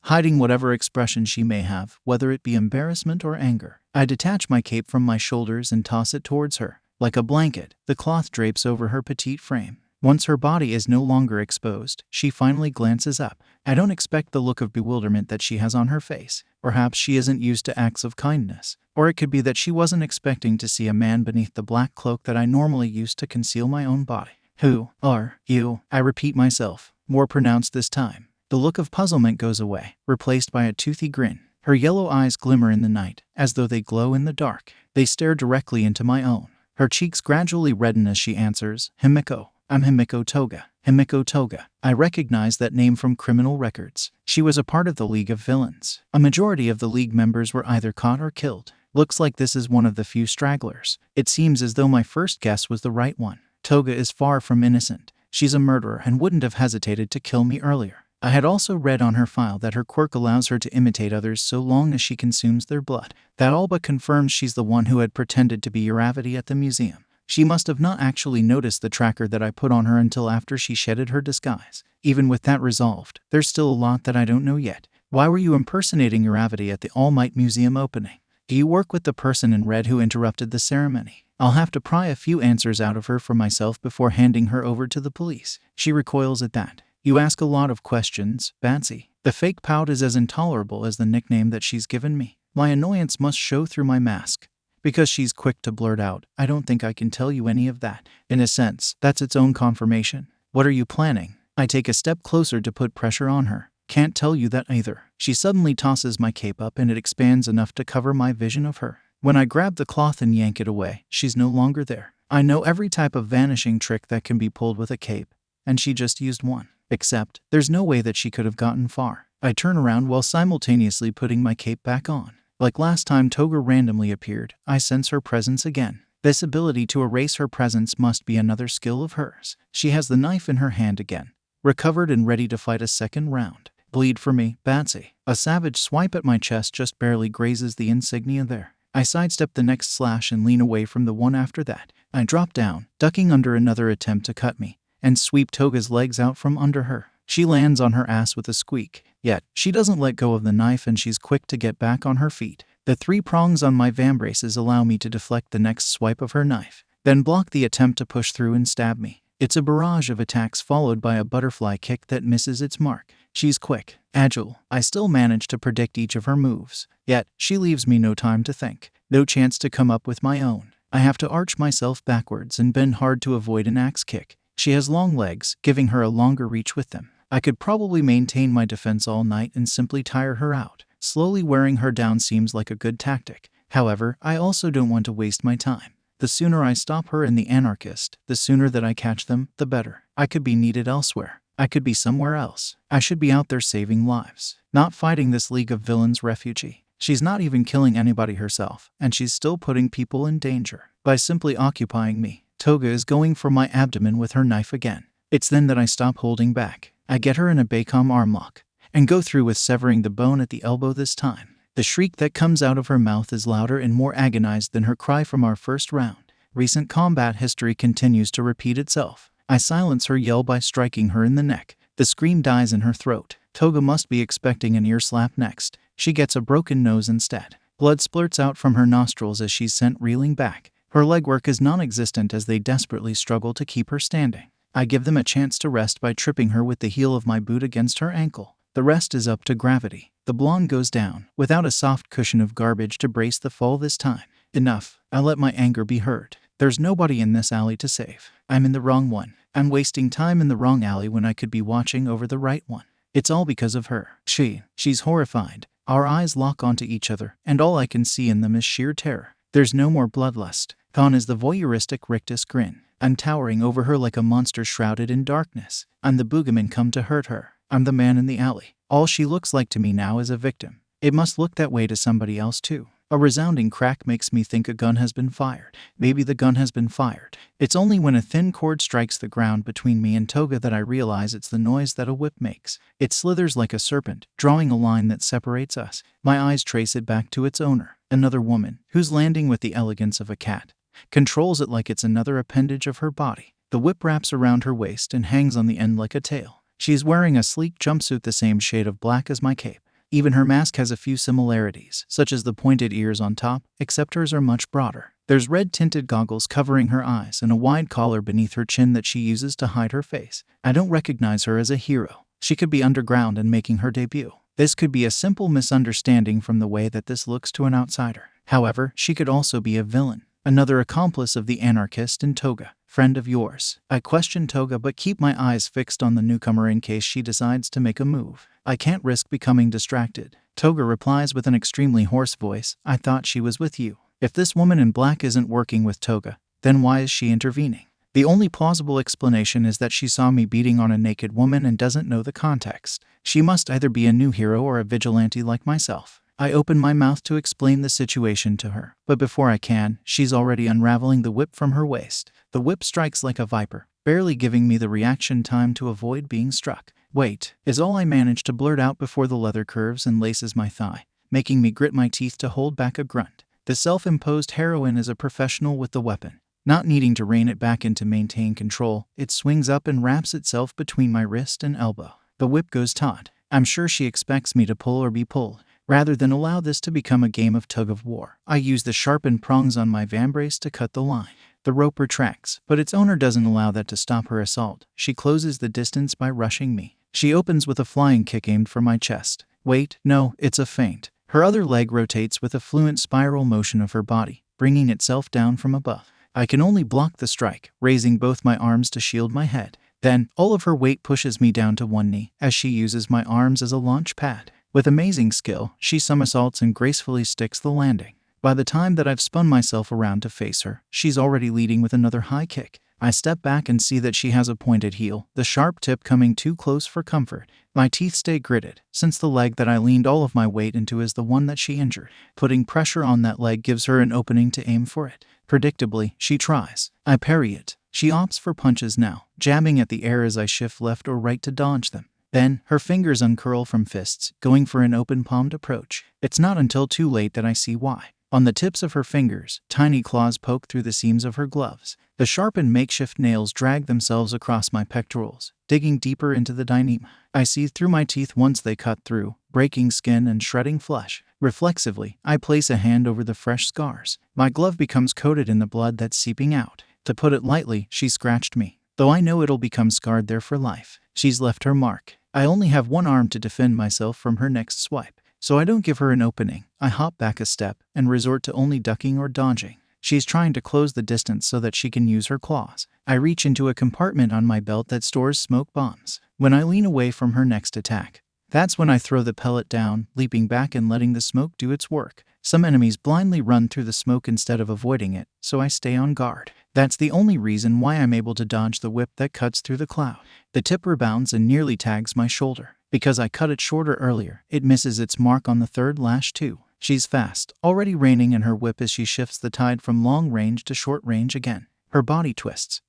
hiding whatever expression she may have, whether it be embarrassment or anger. I detach my cape from my shoulders and toss it towards her. Like a blanket, the cloth drapes over her petite frame. Once her body is no longer exposed, she finally glances up. I don't expect the look of bewilderment that she has on her face. Perhaps she isn't used to acts of kindness. Or it could be that she wasn't expecting to see a man beneath the black cloak that I normally use to conceal my own body. Who are you? I repeat myself, more pronounced this time. The look of puzzlement goes away, replaced by a toothy grin. Her yellow eyes glimmer in the night, as though they glow in the dark. They stare directly into my own. Her cheeks gradually redden as she answers, Himiko. I'm Himiko Toga. Himiko Toga. I recognize that name from criminal records. She was a part of the League of Villains. A majority of the League members were either caught or killed. Looks like this is one of the few stragglers. It seems as though my first guess was the right one. Toga is far from innocent. She's a murderer and wouldn't have hesitated to kill me earlier. I had also read on her file that her quirk allows her to imitate others so long as she consumes their blood. That all but confirms she's the one who had pretended to be Uravity at the museum. She must have not actually noticed the tracker that I put on her until after she shedded her disguise. Even with that resolved, there's still a lot that I don't know yet. Why were you impersonating Uravity at the All Might Museum opening? Do you work with the person in red who interrupted the ceremony? I'll have to pry a few answers out of her for myself before handing her over to the police. She recoils at that. You ask a lot of questions, Bansy. The fake pout is as intolerable as the nickname that she's given me. My annoyance must show through my mask. Because she's quick to blurt out, I don't think I can tell you any of that. In a sense, that's its own confirmation. What are you planning? I take a step closer to put pressure on her. Can't tell you that either. She suddenly tosses my cape up and it expands enough to cover my vision of her. When I grab the cloth and yank it away, she's no longer there. I know every type of vanishing trick that can be pulled with a cape, and she just used one. Except, there's no way that she could have gotten far. I turn around while simultaneously putting my cape back on. Like last time Toga randomly appeared, I sense her presence again. This ability to erase her presence must be another skill of hers. She has the knife in her hand again, recovered and ready to fight a second round. Bleed for me, Batsy. A savage swipe at my chest just barely grazes the insignia there. I sidestep the next slash and lean away from the one after that. I drop down, ducking under another attempt to cut me, and sweep Toga's legs out from under her. She lands on her ass with a squeak. Yet, she doesn't let go of the knife and she's quick to get back on her feet. The 3 prongs on my vambraces allow me to deflect the next swipe of her knife, then block the attempt to push through and stab me. It's a barrage of attacks followed by a butterfly kick that misses its mark. She's quick, agile. I still manage to predict each of her moves. Yet, she leaves me no time to think. No chance to come up with my own. I have to arch myself backwards and bend hard to avoid an axe kick. She has long legs, giving her a longer reach with them. I could probably maintain my defense all night and simply tire her out. Slowly wearing her down seems like a good tactic. However, I also don't want to waste my time. The sooner I stop her and the anarchist, the sooner that I catch them, the better. I could be needed elsewhere. I could be somewhere else. I should be out there saving lives, not fighting this League of Villains refugee. She's not even killing anybody herself, and she's still putting people in danger. By simply occupying me, Toga is going for my abdomen with her knife again. It's then that I stop holding back. I get her in a Baycom arm lock, and go through with severing the bone at the elbow this time. The shriek that comes out of her mouth is louder and more agonized than her cry from our first round. Recent combat history continues to repeat itself. I silence her yell by striking her in the neck. The scream dies in her throat. Toga must be expecting an ear slap next. She gets a broken nose instead. Blood splurts out from her nostrils as she's sent reeling back. Her legwork is non-existent as they desperately struggle to keep her standing. I give them a chance to rest by tripping her with the heel of my boot against her ankle. The rest is up to gravity. The blonde goes down, without a soft cushion of garbage to brace the fall this time. Enough. I let my anger be heard. There's nobody in this alley to save. I'm in the wrong one. I'm wasting time in the wrong alley when I could be watching over the right one. It's all because of her. She's horrified. Our eyes lock onto each other, and all I can see in them is sheer terror. There's no more bloodlust. Gone is the voyeuristic rictus grin. I'm towering over her like a monster shrouded in darkness. I'm the boogeyman come to hurt her. I'm the man in the alley. All she looks like to me now is a victim. It must look that way to somebody else too. A resounding crack makes me think a gun has been fired. Maybe the gun has been fired. It's only when a thin cord strikes the ground between me and Toga that I realize it's the noise that a whip makes. It slithers like a serpent, drawing a line that separates us. My eyes trace it back to its owner, another woman, who's landing with the elegance of a cat. Controls it like it's another appendage of her body. The whip wraps around her waist and hangs on the end like a tail. She's wearing a sleek jumpsuit the same shade of black as my cape. Even her mask has a few similarities, such as the pointed ears on top, except hers are much broader. There's red-tinted goggles covering her eyes and a wide collar beneath her chin that she uses to hide her face. I don't recognize her as a hero. She could be underground and making her debut. This could be a simple misunderstanding from the way that this looks to an outsider. However, she could also be a villain, another accomplice of the anarchist in Toga. Friend of yours. I question Toga but keep my eyes fixed on the newcomer in case she decides to make a move. I can't risk becoming distracted. Toga replies with an extremely hoarse voice, I thought she was with you. If this woman in black isn't working with Toga, then why is she intervening? The only plausible explanation is that she saw me beating on a naked woman and doesn't know the context. She must either be a new hero or a vigilante like myself. I open my mouth to explain the situation to her, but before I can, she's already unraveling the whip from her waist. The whip strikes like a viper, barely giving me the reaction time to avoid being struck. Wait, is all I manage to blurt out before the leather curves and laces my thigh, making me grit my teeth to hold back a grunt. The self-imposed heroine is a professional with the weapon. Not needing to rein it back in to maintain control, it swings up and wraps itself between my wrist and elbow. The whip goes taut. I'm sure she expects me to pull or be pulled. Rather than allow this to become a game of tug-of-war, I use the sharpened prongs on my vambrace to cut the line. The rope retracts, but its owner doesn't allow that to stop her assault. She closes the distance by rushing me. She opens with a flying kick aimed for my chest. Wait, no, it's a feint. Her other leg rotates with a fluent spiral motion of her body, bringing itself down from above. I can only block the strike, raising both my arms to shield my head. Then, all of her weight pushes me down to one knee, as she uses my arms as a launch pad. With amazing skill, she somersaults and gracefully sticks the landing. By the time that I've spun myself around to face her, she's already leading with another high kick. I step back and see that she has a pointed heel, the sharp tip coming too close for comfort. My teeth stay gritted, since the leg that I leaned all of my weight into is the one that she injured. Putting pressure on that leg gives her an opening to aim for it. Predictably, she tries. I parry it. She opts for punches now, jabbing at the air as I shift left or right to dodge them. Then, her fingers uncurl from fists, going for an open-palmed approach. It's not until too late that I see why. On the tips of her fingers, tiny claws poke through the seams of her gloves. The sharpened makeshift nails drag themselves across my pectorals, digging deeper into the dyneme. I see through my teeth once they cut through, breaking skin and shredding flesh. Reflexively, I place a hand over the fresh scars. My glove becomes coated in the blood that's seeping out. To put it lightly, she scratched me, though I know it'll become scarred there for life. She's left her mark. I only have one arm to defend myself from her next swipe, so I don't give her an opening. I hop back a step and resort to only ducking or dodging. She's trying to close the distance so that she can use her claws. I reach into a compartment on my belt that stores smoke bombs. When I lean away from her next attack, that's when I throw the pellet down, leaping back and letting the smoke do its work. Some enemies blindly run through the smoke instead of avoiding it, so I stay on guard. That's the only reason why I'm able to dodge the whip that cuts through the cloud. The tip rebounds and nearly tags my shoulder. Because I cut it shorter earlier, it misses its mark on the third lash too. She's fast, already reining in her whip as she shifts the tide from long range to short range again. Her body twists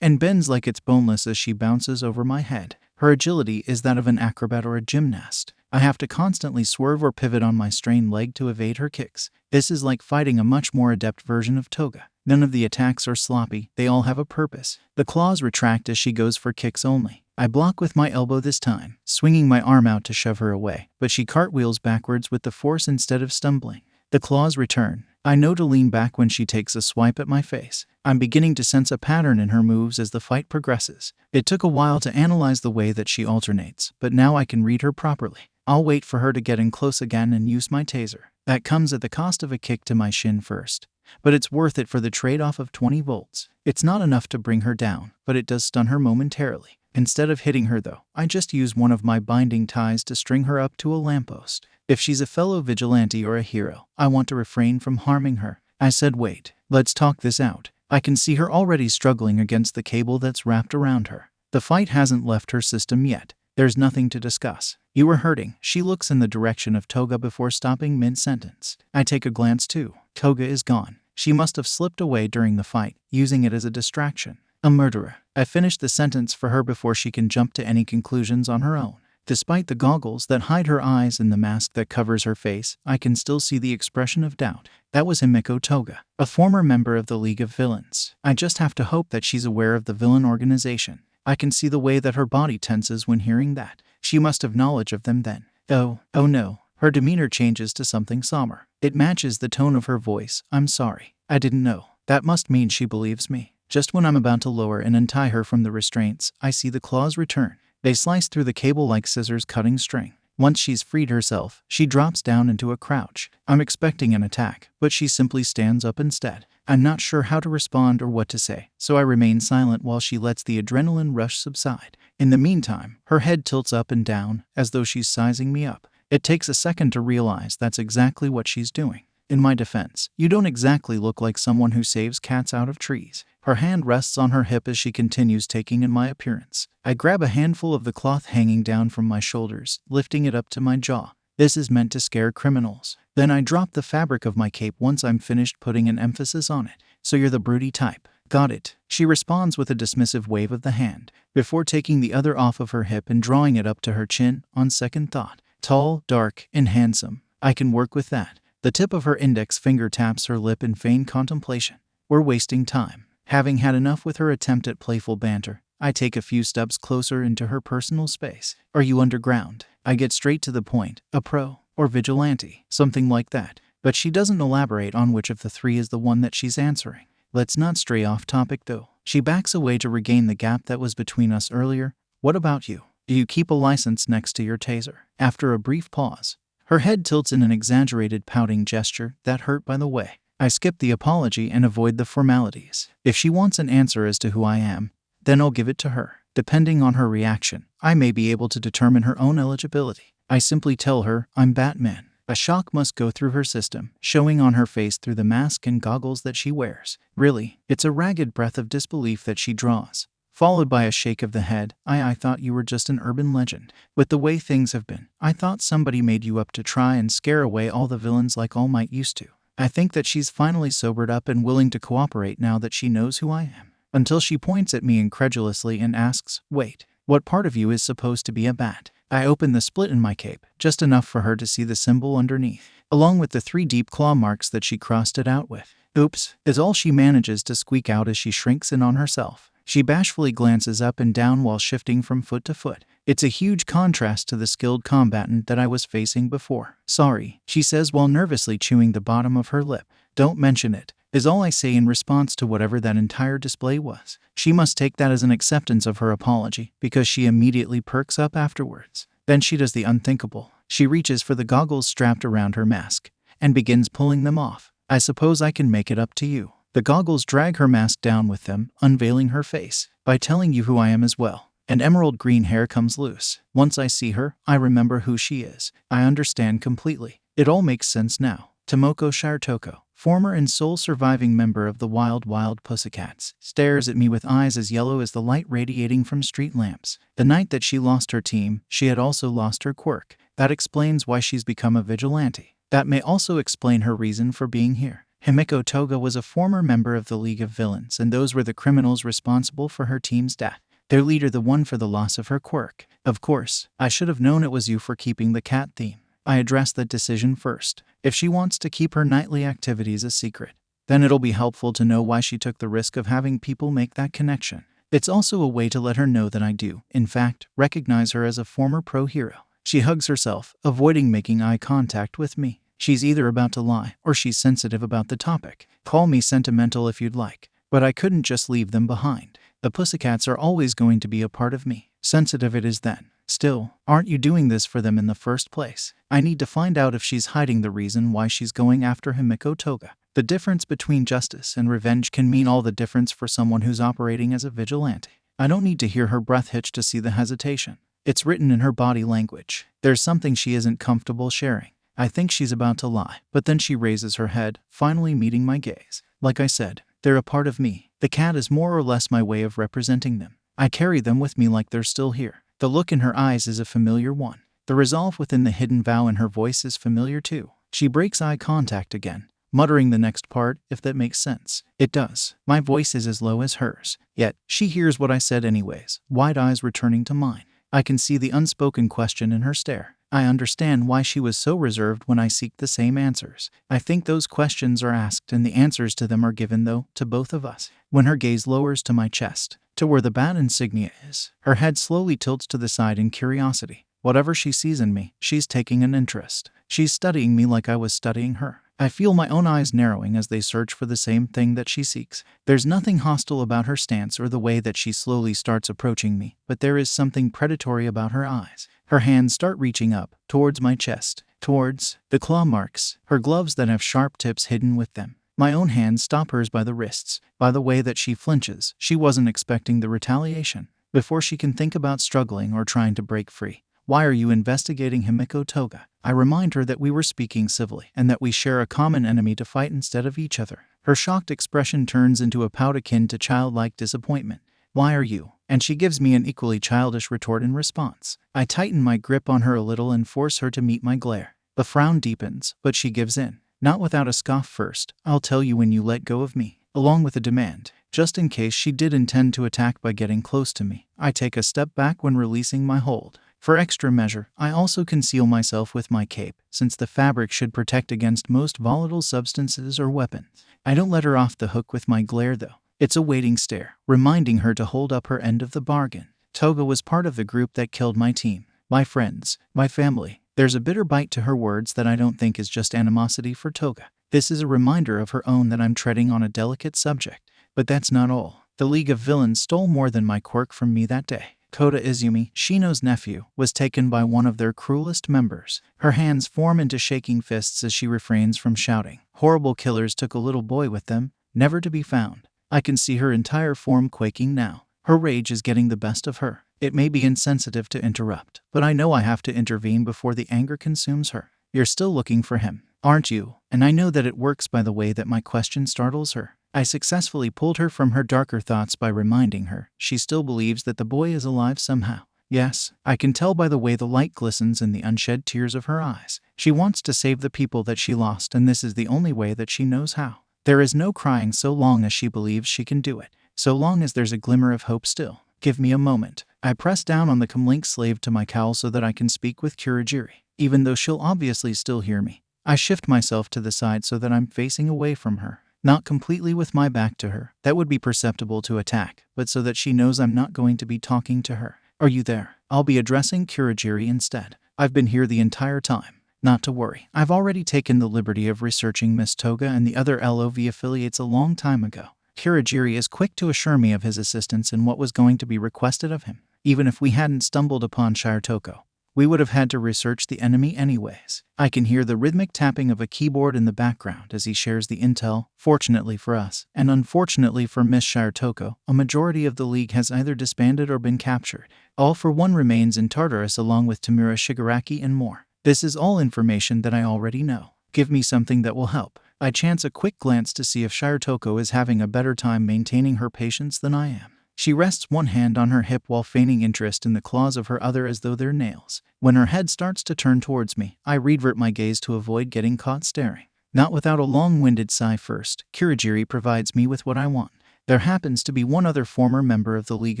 and bends like it's boneless as she bounces over my head. Her agility is that of an acrobat or a gymnast. I have to constantly swerve or pivot on my strained leg to evade her kicks. This is like fighting a much more adept version of Toga. None of the attacks are sloppy, they all have a purpose. The claws retract as she goes for kicks only. I block with my elbow this time, swinging my arm out to shove her away, but she cartwheels backwards with the force instead of stumbling. The claws return. I know to lean back when she takes a swipe at my face. I'm beginning to sense a pattern in her moves as the fight progresses. It took a while to analyze the way that she alternates, but now I can read her properly. I'll wait for her to get in close again and use my taser. That comes at the cost of a kick to my shin first, but it's worth it for the trade-off of 20 volts. It's not enough to bring her down, but it does stun her momentarily. Instead of hitting her though, I just use one of my binding ties to string her up to a lamppost. If she's a fellow vigilante or a hero, I want to refrain from harming her. I said wait, let's talk this out. I can see her already struggling against the cable that's wrapped around her. The fight hasn't left her system yet. There's nothing to discuss. You were hurting. She looks in the direction of Toga before stopping mid-sentence. I take a glance too. Toga is gone. She must have slipped away during the fight, using it as a distraction. A murderer. I finish the sentence for her before she can jump to any conclusions on her own. Despite the goggles that hide her eyes and the mask that covers her face, I can still see the expression of doubt. That was Himiko Toga, a former member of the League of Villains. I just have to hope that she's aware of the villain organization. I can see the way that her body tenses when hearing that. She must have knowledge of them then. Oh no. Her demeanor changes to something somber. It matches the tone of her voice. I'm sorry. I didn't know. That must mean she believes me. Just when I'm about to lower and untie her from the restraints, I see the claws return. They slice through the cable like scissors cutting string. Once she's freed herself, she drops down into a crouch. I'm expecting an attack, but she simply stands up instead. I'm not sure how to respond or what to say, so I remain silent while she lets the adrenaline rush subside. In the meantime, her head tilts up and down, as though she's sizing me up. It takes a second to realize that's exactly what she's doing. In my defense, you don't exactly look like someone who saves cats out of trees. Her hand rests on her hip as she continues taking in my appearance. I grab a handful of the cloth hanging down from my shoulders, lifting it up to my jaw. This is meant to scare criminals. Then I drop the fabric of my cape once I'm finished putting an emphasis on it. So you're the broody type. Got it. She responds with a dismissive wave of the hand, before taking the other off of her hip and drawing it up to her chin, on second thought. Tall, dark, and handsome. I can work with that. The tip of her index finger taps her lip in feigned contemplation. We're wasting time. Having had enough with her attempt at playful banter, I take a few steps closer into her personal space. Are you underground? I get straight to the point. A pro or vigilante, something like that. But she doesn't elaborate on which of the three is the one that she's answering. Let's not stray off topic though. She backs away to regain the gap that was between us earlier. What about you? Do you keep a license next to your taser? After a brief pause, her head tilts in an exaggerated pouting gesture that hurt by the way. I skip the apology and avoid the formalities. If she wants an answer as to who I am, then I'll give it to her. Depending on her reaction, I may be able to determine her own eligibility. I simply tell her I'm Batman. A shock must go through her system, showing on her face through the mask and goggles that she wears. Really, it's a ragged breath of disbelief that she draws, followed by a shake of the head. I thought you were just an urban legend. With the way things have been, I thought somebody made you up to try and scare away all the villains like All Might used to. I think that she's finally sobered up and willing to cooperate now that she knows who I am. Until she points at me incredulously and asks, wait, what part of you is supposed to be a bat? I open the split in my cape, just enough for her to see the symbol underneath, along with the 3 deep claw marks that she crossed it out with. Oops, is all she manages to squeak out as she shrinks in on herself. She bashfully glances up and down while shifting from foot to foot. It's a huge contrast to the skilled combatant that I was facing before. Sorry, she says while nervously chewing the bottom of her lip. Don't mention it, is all I say in response to whatever that entire display was. She must take that as an acceptance of her apology, because she immediately perks up afterwards. Then she does the unthinkable. She reaches for the goggles strapped around her mask, and begins pulling them off. I suppose I can make it up to you. The goggles drag her mask down with them, unveiling her face. By telling you who I am as well. And emerald green hair comes loose. Once I see her, I remember who she is. I understand completely. It all makes sense now. Tomoko Shirotoko, former and sole surviving member of the Wild Pussycats, stares at me with eyes as yellow as the light radiating from street lamps. The night that she lost her team, she had also lost her quirk. That explains why she's become a vigilante. That may also explain her reason for being here. Himiko Toga was a former member of the League of Villains, and those were the criminals responsible for her team's death. Their leader the one for the loss of her quirk. Of course, I should have known it was you for keeping the cat theme. I address that decision first. If she wants to keep her nightly activities a secret, then it'll be helpful to know why she took the risk of having people make that connection. It's also a way to let her know that I do, in fact, recognize her as a former pro hero. She hugs herself, avoiding making eye contact with me. She's either about to lie, or she's sensitive about the topic. Call me sentimental if you'd like, but I couldn't just leave them behind. The Pussycats are always going to be a part of me. Sensitive it is then. Still, aren't you doing this for them in the first place? I need to find out if she's hiding the reason why she's going after Himiko Toga. The difference between justice and revenge can mean all the difference for someone who's operating as a vigilante. I don't need to hear her breath hitch to see the hesitation. It's written in her body language. There's something she isn't comfortable sharing. I think she's about to lie, but then she raises her head, finally meeting my gaze. Like I said, they're a part of me. The cat is more or less my way of representing them. I carry them with me like they're still here. The look in her eyes is a familiar one. The resolve within the hidden vow in her voice is familiar too. She breaks eye contact again, muttering the next part, if that makes sense. It does. My voice is as low as hers. Yet, she hears what I said anyways, wide eyes returning to mine. I can see the unspoken question in her stare. I understand why she was so reserved when I seek the same answers. I think those questions are asked and the answers to them are given, though, to both of us. When her gaze lowers to my chest, to where the bat insignia is, her head slowly tilts to the side in curiosity. Whatever she sees in me, she's taking an interest. She's studying me like I was studying her. I feel my own eyes narrowing as they search for the same thing that she seeks. There's nothing hostile about her stance or the way that she slowly starts approaching me, but there is something predatory about her eyes. Her hands start reaching up, towards my chest, towards the claw marks, her gloves that have sharp tips hidden with them. My own hands stop hers by the wrists. By the way that she flinches, she wasn't expecting the retaliation. Before she can think about struggling or trying to break free. Why are you investigating Himiko Toga? I remind her that we were speaking civilly and that we share a common enemy to fight instead of each other. Her shocked expression turns into a pout akin to childlike disappointment. Why are you? And she gives me an equally childish retort in response. I tighten my grip on her a little and force her to meet my glare. The frown deepens, but she gives in. Not without a scoff first. I'll tell you when you let go of me. Along with a demand. Just in case she did intend to attack by getting close to me. I take a step back when releasing my hold. For extra measure, I also conceal myself with my cape, since the fabric should protect against most volatile substances or weapons. I don't let her off the hook with my glare though. It's a waiting stare, reminding her to hold up her end of the bargain. Toga was part of the group that killed my team, my friends, my family. There's a bitter bite to her words that I don't think is just animosity for Toga. This is a reminder of her own that I'm treading on a delicate subject. But that's not all. The League of Villains stole more than my quirk from me that day. Kota Izumi, Shino's nephew, was taken by one of their cruelest members. Her hands form into shaking fists as she refrains from shouting. Horrible killers took a little boy with them, never to be found. I can see her entire form quaking now. Her rage is getting the best of her. It may be insensitive to interrupt, but I know I have to intervene before the anger consumes her. You're still looking for him, aren't you? And I know that it works by the way that my question startles her. I successfully pulled her from her darker thoughts by reminding her she still believes that the boy is alive somehow. Yes, I can tell by the way the light glistens in the unshed tears of her eyes. She wants to save the people that she lost, and this is the only way that she knows how. There is no crying so long as she believes she can do it. So long as there's a glimmer of hope still. Give me a moment. I press down on the comlink slave to my cowl so that I can speak with Kurogiri, even though she'll obviously still hear me. I shift myself to the side so that I'm facing away from her. Not completely with my back to her, that would be perceptible to attack, but so that she knows I'm not going to be talking to her. Are you there? I'll be addressing Kurogiri instead. I've been here the entire time. Not to worry, I've already taken the liberty of researching Miss Toga and the other LOV affiliates a long time ago. Kurogiri is quick to assure me of his assistance in what was going to be requested of him. Even if we hadn't stumbled upon Shirotoko, we would have had to research the enemy anyways. I can hear the rhythmic tapping of a keyboard in the background as he shares the intel. Fortunately for us, and unfortunately for Miss Shirotoko, a majority of the League has either disbanded or been captured. All for one remains in Tartarus along with Tamura Shigaraki and more. This is all information that I already know. Give me something that will help. I chance a quick glance to see if Shirotoko is having a better time maintaining her patience than I am. She rests one hand on her hip while feigning interest in the claws of her other as though they're nails. When her head starts to turn towards me, I revert my gaze to avoid getting caught staring. Not without a long-winded sigh first, Kurogiri provides me with what I want. There happens to be one other former member of the League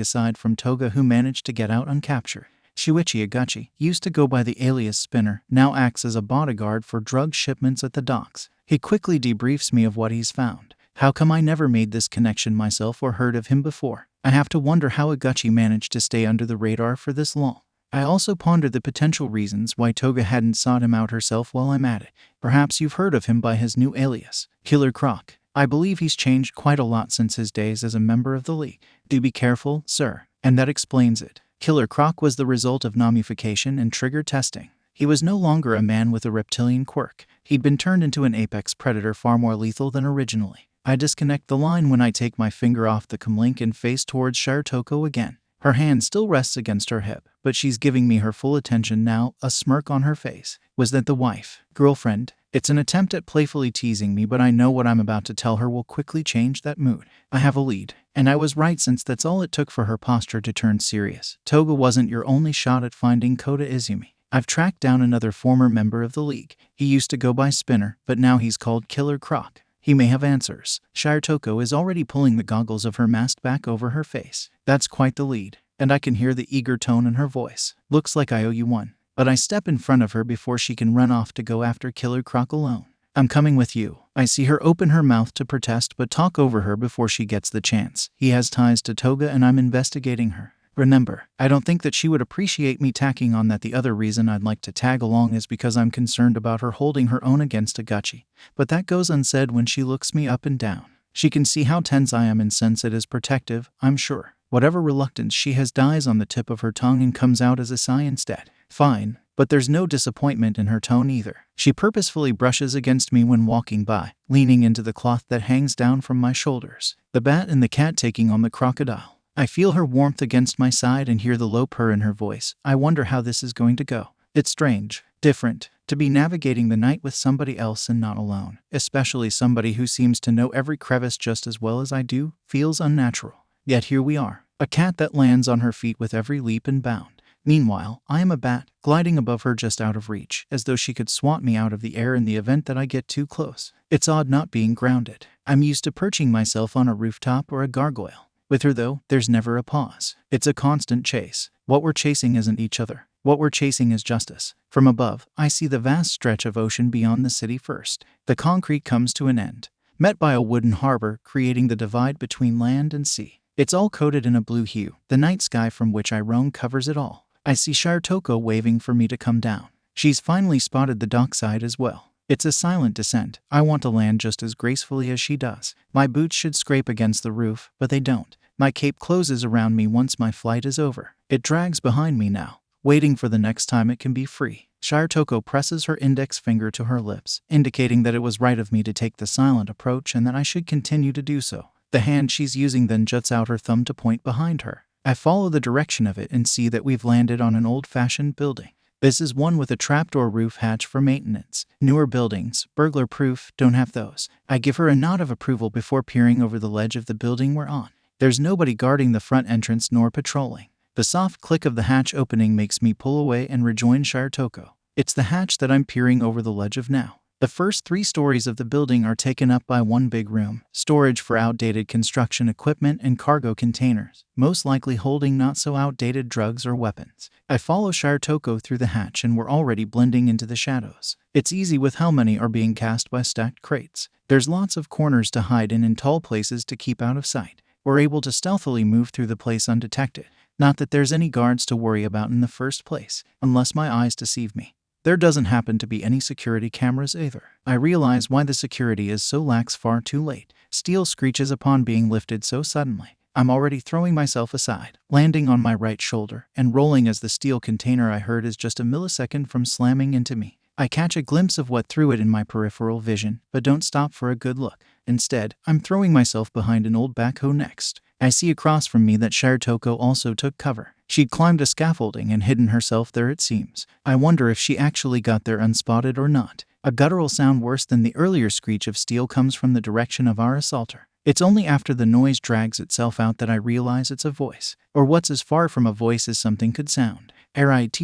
aside from Toga who managed to get out uncaptured. Shuichi Agachi used to go by the alias Spinner, now acts as a bodyguard for drug shipments at the docks. He quickly debriefs me of what he's found. How come I never made this connection myself or heard of him before? I have to wonder how Agachi managed to stay under the radar for this long. I also ponder the potential reasons why Toga hadn't sought him out herself while I'm at it. Perhaps you've heard of him by his new alias, Killer Croc. I believe he's changed quite a lot since his days as a member of the League. Do be careful, sir. And that explains it. Killer Croc was the result of nomification and trigger testing. He was no longer a man with a reptilian quirk. He'd been turned into an apex predator far more lethal than originally. I disconnect the line when I take my finger off the comlink and face towards Shirotoko again. Her hand still rests against her hip, but she's giving me her full attention now, a smirk on her face. Was that the wife? Girlfriend? It's an attempt at playfully teasing me, but I know what I'm about to tell her will quickly change that mood. I have a lead, and I was right since that's all it took for her posture to turn serious. Toga wasn't your only shot at finding Kota Izumi. I've tracked down another former member of the League. He used to go by Spinner, but now he's called Killer Croc. He may have answers. Shirotoko is already pulling the goggles of her mask back over her face. That's quite the lead, and I can hear the eager tone in her voice. Looks like I owe you one. But I step in front of her before she can run off to go after Killer Croc alone. I'm coming with you. I see her open her mouth to protest but talk over her before she gets the chance. He has ties to Toga and I'm investigating her. Remember, I don't think that she would appreciate me tacking on that the other reason I'd like to tag along is because I'm concerned about her holding her own against Agachi. But that goes unsaid when she looks me up and down. She can see how tense I am and sense it as protective, I'm sure. Whatever reluctance she has dies on the tip of her tongue and comes out as a sigh instead. Fine, but there's no disappointment in her tone either. She purposefully brushes against me when walking by, leaning into the cloth that hangs down from my shoulders. The bat and the cat taking on the crocodile. I feel her warmth against my side and hear the low purr in her voice. I wonder how this is going to go. It's strange, different, to be navigating the night with somebody else and not alone. Especially somebody who seems to know every crevice just as well as I do, feels unnatural. Yet here we are, a cat that lands on her feet with every leap and bound. Meanwhile, I am a bat, gliding above her just out of reach, as though she could swat me out of the air in the event that I get too close. It's odd not being grounded. I'm used to perching myself on a rooftop or a gargoyle. With her though, there's never a pause. It's a constant chase. What we're chasing isn't each other. What we're chasing is justice. From above, I see the vast stretch of ocean beyond the city first. The concrete comes to an end, met by a wooden harbor creating the divide between land and sea. It's all coated in a blue hue. The night sky from which I roam covers it all. I see Shoko waving for me to come down. She's finally spotted the dockside as well. It's a silent descent. I want to land just as gracefully as she does. My boots should scrape against the roof, but they don't. My cape closes around me once my flight is over. It drags behind me now, waiting for the next time it can be free. Shoko presses her index finger to her lips, indicating that it was right of me to take the silent approach and that I should continue to do so. The hand she's using then juts out her thumb to point behind her. I follow the direction of it and see that we've landed on an old-fashioned building. This is one with a trapdoor roof hatch for maintenance. Newer buildings, burglar-proof, don't have those. I give her a nod of approval before peering over the ledge of the building we're on. There's nobody guarding the front entrance nor patrolling. The soft click of the hatch opening makes me pull away and rejoin Shoko. It's the hatch that I'm peering over the ledge of now. The first 3 stories of the building are taken up by one big room, storage for outdated construction equipment and cargo containers, most likely holding not-so-outdated drugs or weapons. I follow Shoko through the hatch and we're already blending into the shadows. It's easy with how many are being cast by stacked crates. There's lots of corners to hide in and tall places to keep out of sight. We're able to stealthily move through the place undetected. Not that there's any guards to worry about in the first place, unless my eyes deceive me. There doesn't happen to be any security cameras either. I realize why the security is so lax far too late. Steel screeches upon being lifted so suddenly. I'm already throwing myself aside, landing on my right shoulder, and rolling as the steel container I heard is just a millisecond from slamming into me. I catch a glimpse of what threw it in my peripheral vision, but don't stop for a good look. Instead, I'm throwing myself behind an old backhoe next. I see across from me that Shoko also took cover. She'd climbed a scaffolding and hidden herself there, it seems. I wonder if she actually got there unspotted or not. A guttural sound worse than the earlier screech of steel comes from the direction of our assaulter. It's only after the noise drags itself out that I realize it's a voice, or what's as far from a voice as something could sound. Ritthsshhm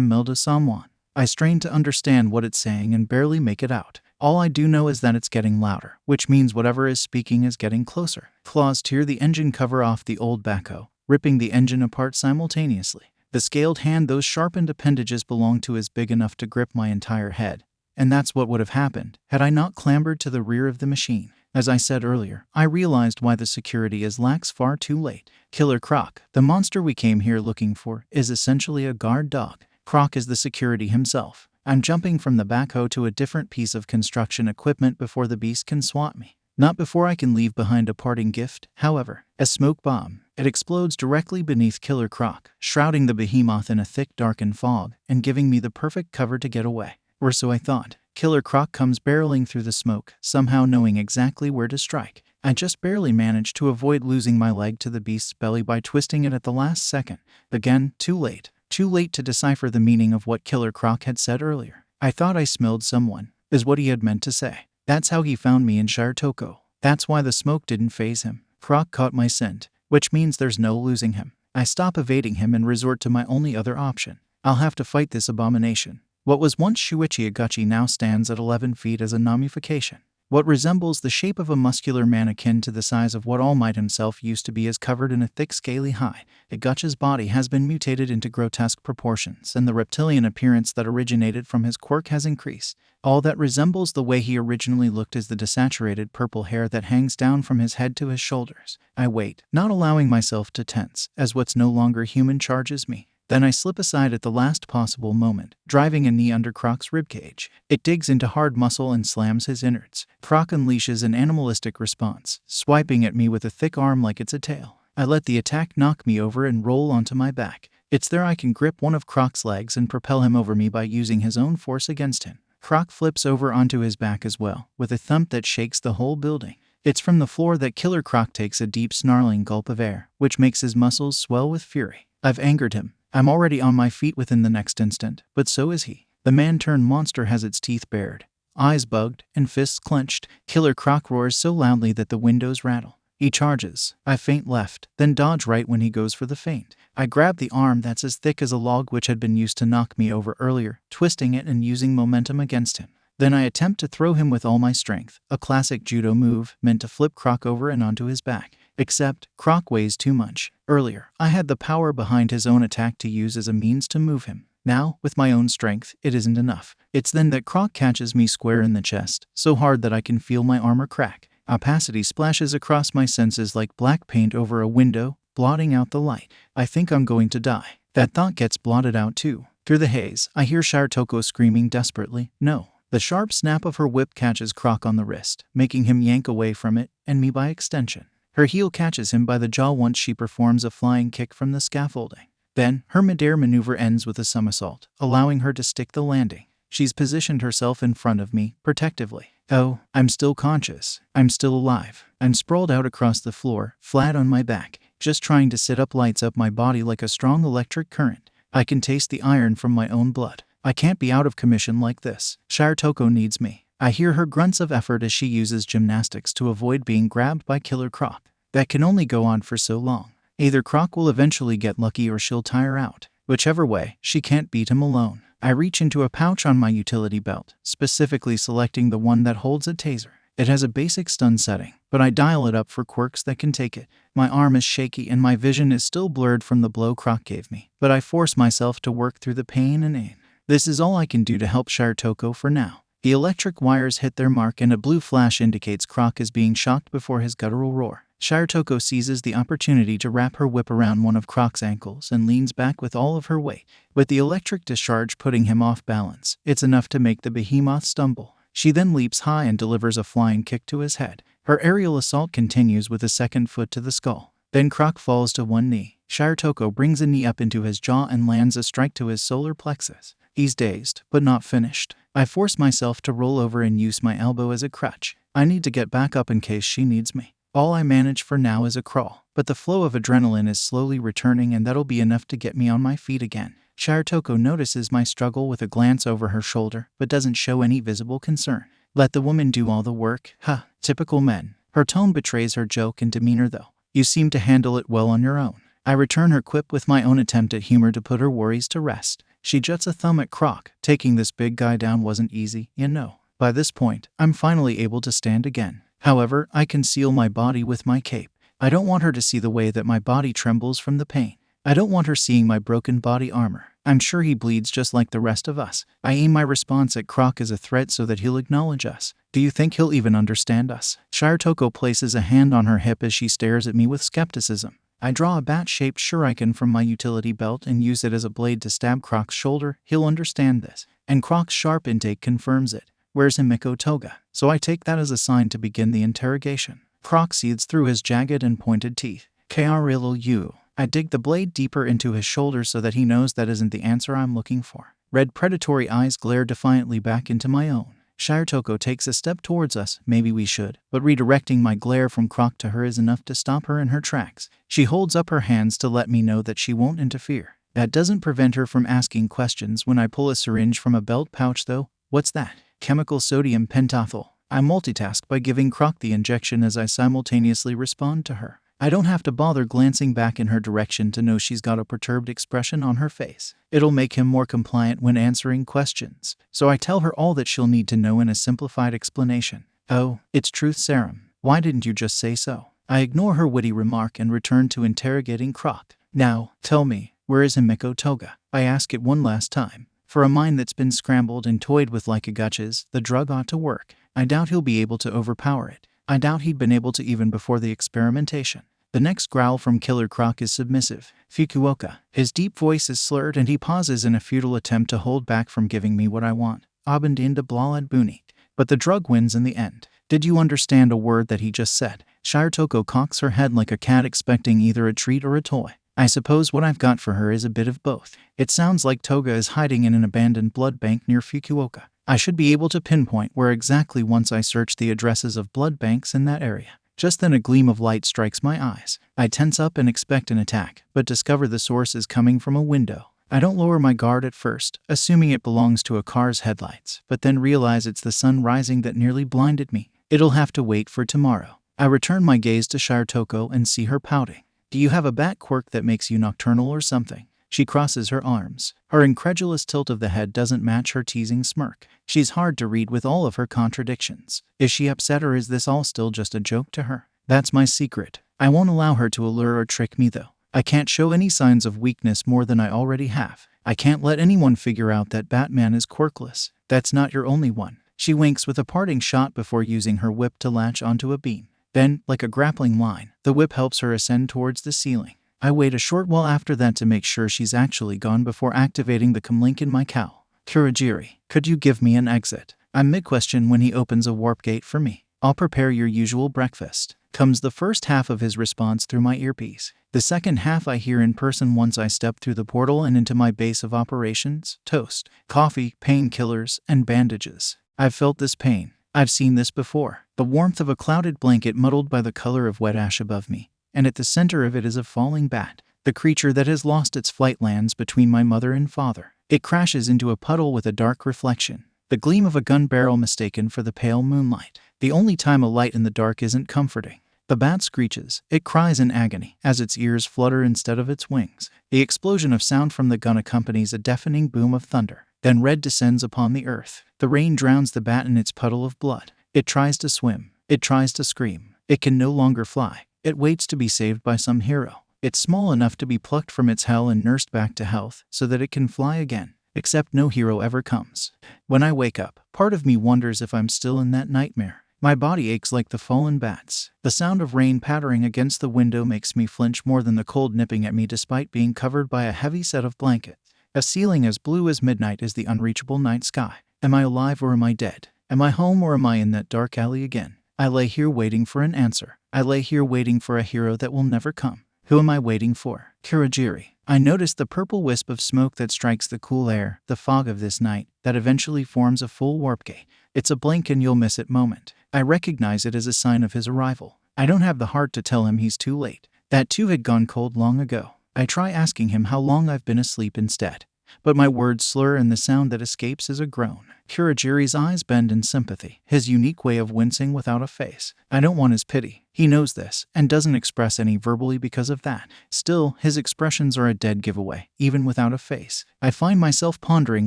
Melda Samwan. I strain to understand what it's saying and barely make it out. All I do know is that it's getting louder, which means whatever is speaking is getting closer. Claws tear the engine cover off the old backhoe, ripping the engine apart simultaneously. The scaled hand those sharpened appendages belong to is big enough to grip my entire head. And that's what would have happened had I not clambered to the rear of the machine. As I said earlier, I realized why the security is lax far too late. Killer Croc, the monster we came here looking for, is essentially a guard dog. Croc is the security himself. I'm jumping from the backhoe to a different piece of construction equipment before the beast can swat me. Not before I can leave behind a parting gift, however. A smoke bomb. It explodes directly beneath Killer Croc, shrouding the behemoth in a thick darkened fog and giving me the perfect cover to get away. Or so I thought. Killer Croc comes barreling through the smoke, somehow knowing exactly where to strike. I just barely managed to avoid losing my leg to the beast's belly by twisting it at the last second. Again, too late. Too late to decipher the meaning of what Killer Croc had said earlier. I thought I smelled someone, is what he had meant to say. That's how he found me in Shoko. That's why the smoke didn't faze him. Croc caught my scent, which means there's no losing him. I stop evading him and resort to my only other option. I'll have to fight this abomination. What was once Shuichi Agachi now stands at 11 feet as a namification. What resembles the shape of a muscular mannequin to the size of what All Might himself used to be is covered in a thick scaly hide. Igucha's body has been mutated into grotesque proportions, and the reptilian appearance that originated from his quirk has increased. All that resembles the way he originally looked is the desaturated purple hair that hangs down from his head to his shoulders. I wait, not allowing myself to tense, as what's no longer human charges me. Then I slip aside at the last possible moment, driving a knee under Croc's ribcage. It digs into hard muscle and slams his innards. Croc unleashes an animalistic response, swiping at me with a thick arm like it's a tail. I let the attack knock me over and roll onto my back. It's there I can grip one of Croc's legs and propel him over me by using his own force against him. Croc flips over onto his back as well, with a thump that shakes the whole building. It's from the floor that Killer Croc takes a deep snarling gulp of air, which makes his muscles swell with fury. I've angered him. I'm already on my feet within the next instant, but so is he. The man-turned monster has its teeth bared, eyes bugged, and fists clenched. Killer Croc roars so loudly that the windows rattle. He charges. I feint left, then dodge right when he goes for the feint. I grab the arm that's as thick as a log which had been used to knock me over earlier, twisting it and using momentum against him. Then I attempt to throw him with all my strength, a classic judo move meant to flip Croc over and onto his back. Except, Croc weighs too much. Earlier, I had the power behind his own attack to use as a means to move him. Now, with my own strength, it isn't enough. It's then that Croc catches me square in the chest, so hard that I can feel my armor crack. Opacity splashes across my senses like black paint over a window, blotting out the light. I think I'm going to die. That thought gets blotted out too. Through the haze, I hear Shoko screaming desperately, "No." The sharp snap of her whip catches Croc on the wrist, making him yank away from it, and me by extension. Her heel catches him by the jaw once she performs a flying kick from the scaffolding. Then, her midair maneuver ends with a somersault, allowing her to stick the landing. She's positioned herself in front of me, protectively. Oh, I'm still conscious. I'm still alive. I'm sprawled out across the floor, flat on my back. Just trying to sit up lights up my body like a strong electric current. I can taste the iron from my own blood. I can't be out of commission like this. Shoko needs me. I hear her grunts of effort as she uses gymnastics to avoid being grabbed by Killer Croc. That can only go on for so long. Either Croc will eventually get lucky or she'll tire out. Whichever way, she can't beat him alone. I reach into a pouch on my utility belt, specifically selecting the one that holds a taser. It has a basic stun setting, but I dial it up for quirks that can take it. My arm is shaky and my vision is still blurred from the blow Croc gave me, but I force myself to work through the pain and aim. This is all I can do to help Shoko for now. The electric wires hit their mark and a blue flash indicates Croc is being shocked before his guttural roar. Shoko seizes the opportunity to wrap her whip around one of Croc's ankles and leans back with all of her weight. With the electric discharge putting him off balance, it's enough to make the behemoth stumble. She then leaps high and delivers a flying kick to his head. Her aerial assault continues with a second foot to the skull. Then Croc falls to one knee. Shoko brings a knee up into his jaw and lands a strike to his solar plexus. He's dazed, but not finished. I force myself to roll over and use my elbow as a crutch. I need to get back up in case she needs me. All I manage for now is a crawl, but the flow of adrenaline is slowly returning and that'll be enough to get me on my feet again. Shoko notices my struggle with a glance over her shoulder, but doesn't show any visible concern. Let the woman do all the work. Huh, typical men. Her tone betrays her joke and demeanor though. You seem to handle it well on your own. I return her quip with my own attempt at humor to put her worries to rest. She juts a thumb at Croc. Taking this big guy down wasn't easy, you know. By this point, I'm finally able to stand again. However, I conceal my body with my cape. I don't want her to see the way that my body trembles from the pain. I don't want her seeing my broken body armor. I'm sure he bleeds just like the rest of us. I aim my response at Croc as a threat so that he'll acknowledge us. Do you think he'll even understand us? Shoko places a hand on her hip as she stares at me with skepticism. I draw a bat-shaped shuriken from my utility belt and use it as a blade to stab Croc's shoulder. He'll understand this. And Croc's sharp intake confirms it. Where's Himiko Toga? So I take that as a sign to begin the interrogation. Croc seethes through his jagged and pointed teeth. KRLU. I dig the blade deeper into his shoulder so that he knows that isn't the answer I'm looking for. Red predatory eyes glare defiantly back into my own. Shoko takes a step towards us. Maybe we should. But redirecting my glare from Croc to her is enough to stop her in her tracks. She holds up her hands to let me know that she won't interfere. That doesn't prevent her from asking questions when I pull a syringe from a belt pouch though. What's that? Chemical sodium pentothal. I multitask by giving Croc the injection as I simultaneously respond to her. I don't have to bother glancing back in her direction to know she's got a perturbed expression on her face. It'll make him more compliant when answering questions. So I tell her all that she'll need to know in a simplified explanation. Oh, it's truth serum. Why didn't you just say so? I ignore her witty remark and return to Interrogating Croc. Now, tell me, where is Himiko Toga? I ask it one last time. For a mind that's been scrambled and toyed with like a gutches, the drug ought to work. I doubt he'll be able to overpower it. I doubt he'd been able to even before the experimentation. The next growl from Killer Croc is submissive. Fukuoka. His deep voice is slurred and he pauses in a futile attempt to hold back from giving me what I want. Abendinda blalad buni. But the drug wins in the end. Did you understand a word that he just said? Shirotoko cocks her head like a cat expecting either a treat or a toy. I suppose what I've got for her is a bit of both. It sounds like Toga is hiding in an abandoned blood bank near Fukuoka. I should be able to pinpoint where exactly once I search the addresses of blood banks in that area. Just then a gleam of light strikes my eyes. I tense up and expect an attack, but discover the source is coming from a window. I don't lower my guard at first, assuming it belongs to a car's headlights, but then realize it's the sun rising that nearly blinded me. It'll have to wait for tomorrow. I return my gaze to Shirotoko and see her pouting. Do you have a bat quirk that makes you nocturnal or something? She crosses her arms. Her incredulous tilt of the head doesn't match her teasing smirk. She's hard to read with all of her contradictions. Is she upset or is this all still just a joke to her? That's my secret. I won't allow her to allure or trick me though. I can't show any signs of weakness more than I already have. I can't let anyone figure out that Batman is quirkless. That's not your only one. She winks with a parting shot before using her whip to latch onto a beam. Then, like a grappling line, the whip helps her ascend towards the ceiling. I wait a short while after that to make sure she's actually gone before activating the comlink in my cowl. Kurogiri, could you give me an exit? I'm mid-question when he opens a warp gate for me. I'll prepare your usual breakfast. Comes the first half of his response through my earpiece. The second half I hear in person once I step through the portal and into my base of operations: toast, coffee, painkillers, and bandages. I've felt this pain. I've seen this before. The warmth of a clouded blanket muddled by the color of wet ash above me. And at the center of it is a falling bat. The creature that has lost its flight lands between my mother and father. It crashes into a puddle with a dark reflection. The gleam of a gun barrel mistaken for the pale moonlight. The only time a light in the dark isn't comforting. The bat screeches. It cries in agony as its ears flutter instead of its wings. The explosion of sound from the gun accompanies a deafening boom of thunder. Then red descends upon the earth. The rain drowns the bat in its puddle of blood. It tries to swim. It tries to scream. It can no longer fly. It waits to be saved by some hero. It's small enough to be plucked from its hell and nursed back to health so that it can fly again. Except no hero ever comes. When I wake up, part of me wonders if I'm still in that nightmare. My body aches like the fallen bats. The sound of rain pattering against the window makes me flinch more than the cold nipping at me despite being covered by a heavy set of blankets. A ceiling as blue as midnight is the unreachable night sky. Am I alive or am I dead? Am I home or am I in that dark alley again? I lay here waiting for an answer. I lay here waiting for a hero that will never come. Who am I waiting for? Kurogiri. I notice the purple wisp of smoke that strikes the cool air, the fog of this night, that eventually forms a full warp gate. It's a blink and you'll miss it moment. I recognize it as a sign of his arrival. I don't have the heart to tell him he's too late. That too had gone cold long ago. I try asking him how long I've been asleep instead. But my words slur and the sound that escapes is a groan. Kurogiri's eyes bend in sympathy, his unique way of wincing without a face. I don't want his pity. He knows this, and doesn't express any verbally because of that. Still, his expressions are a dead giveaway, even without a face. I find myself pondering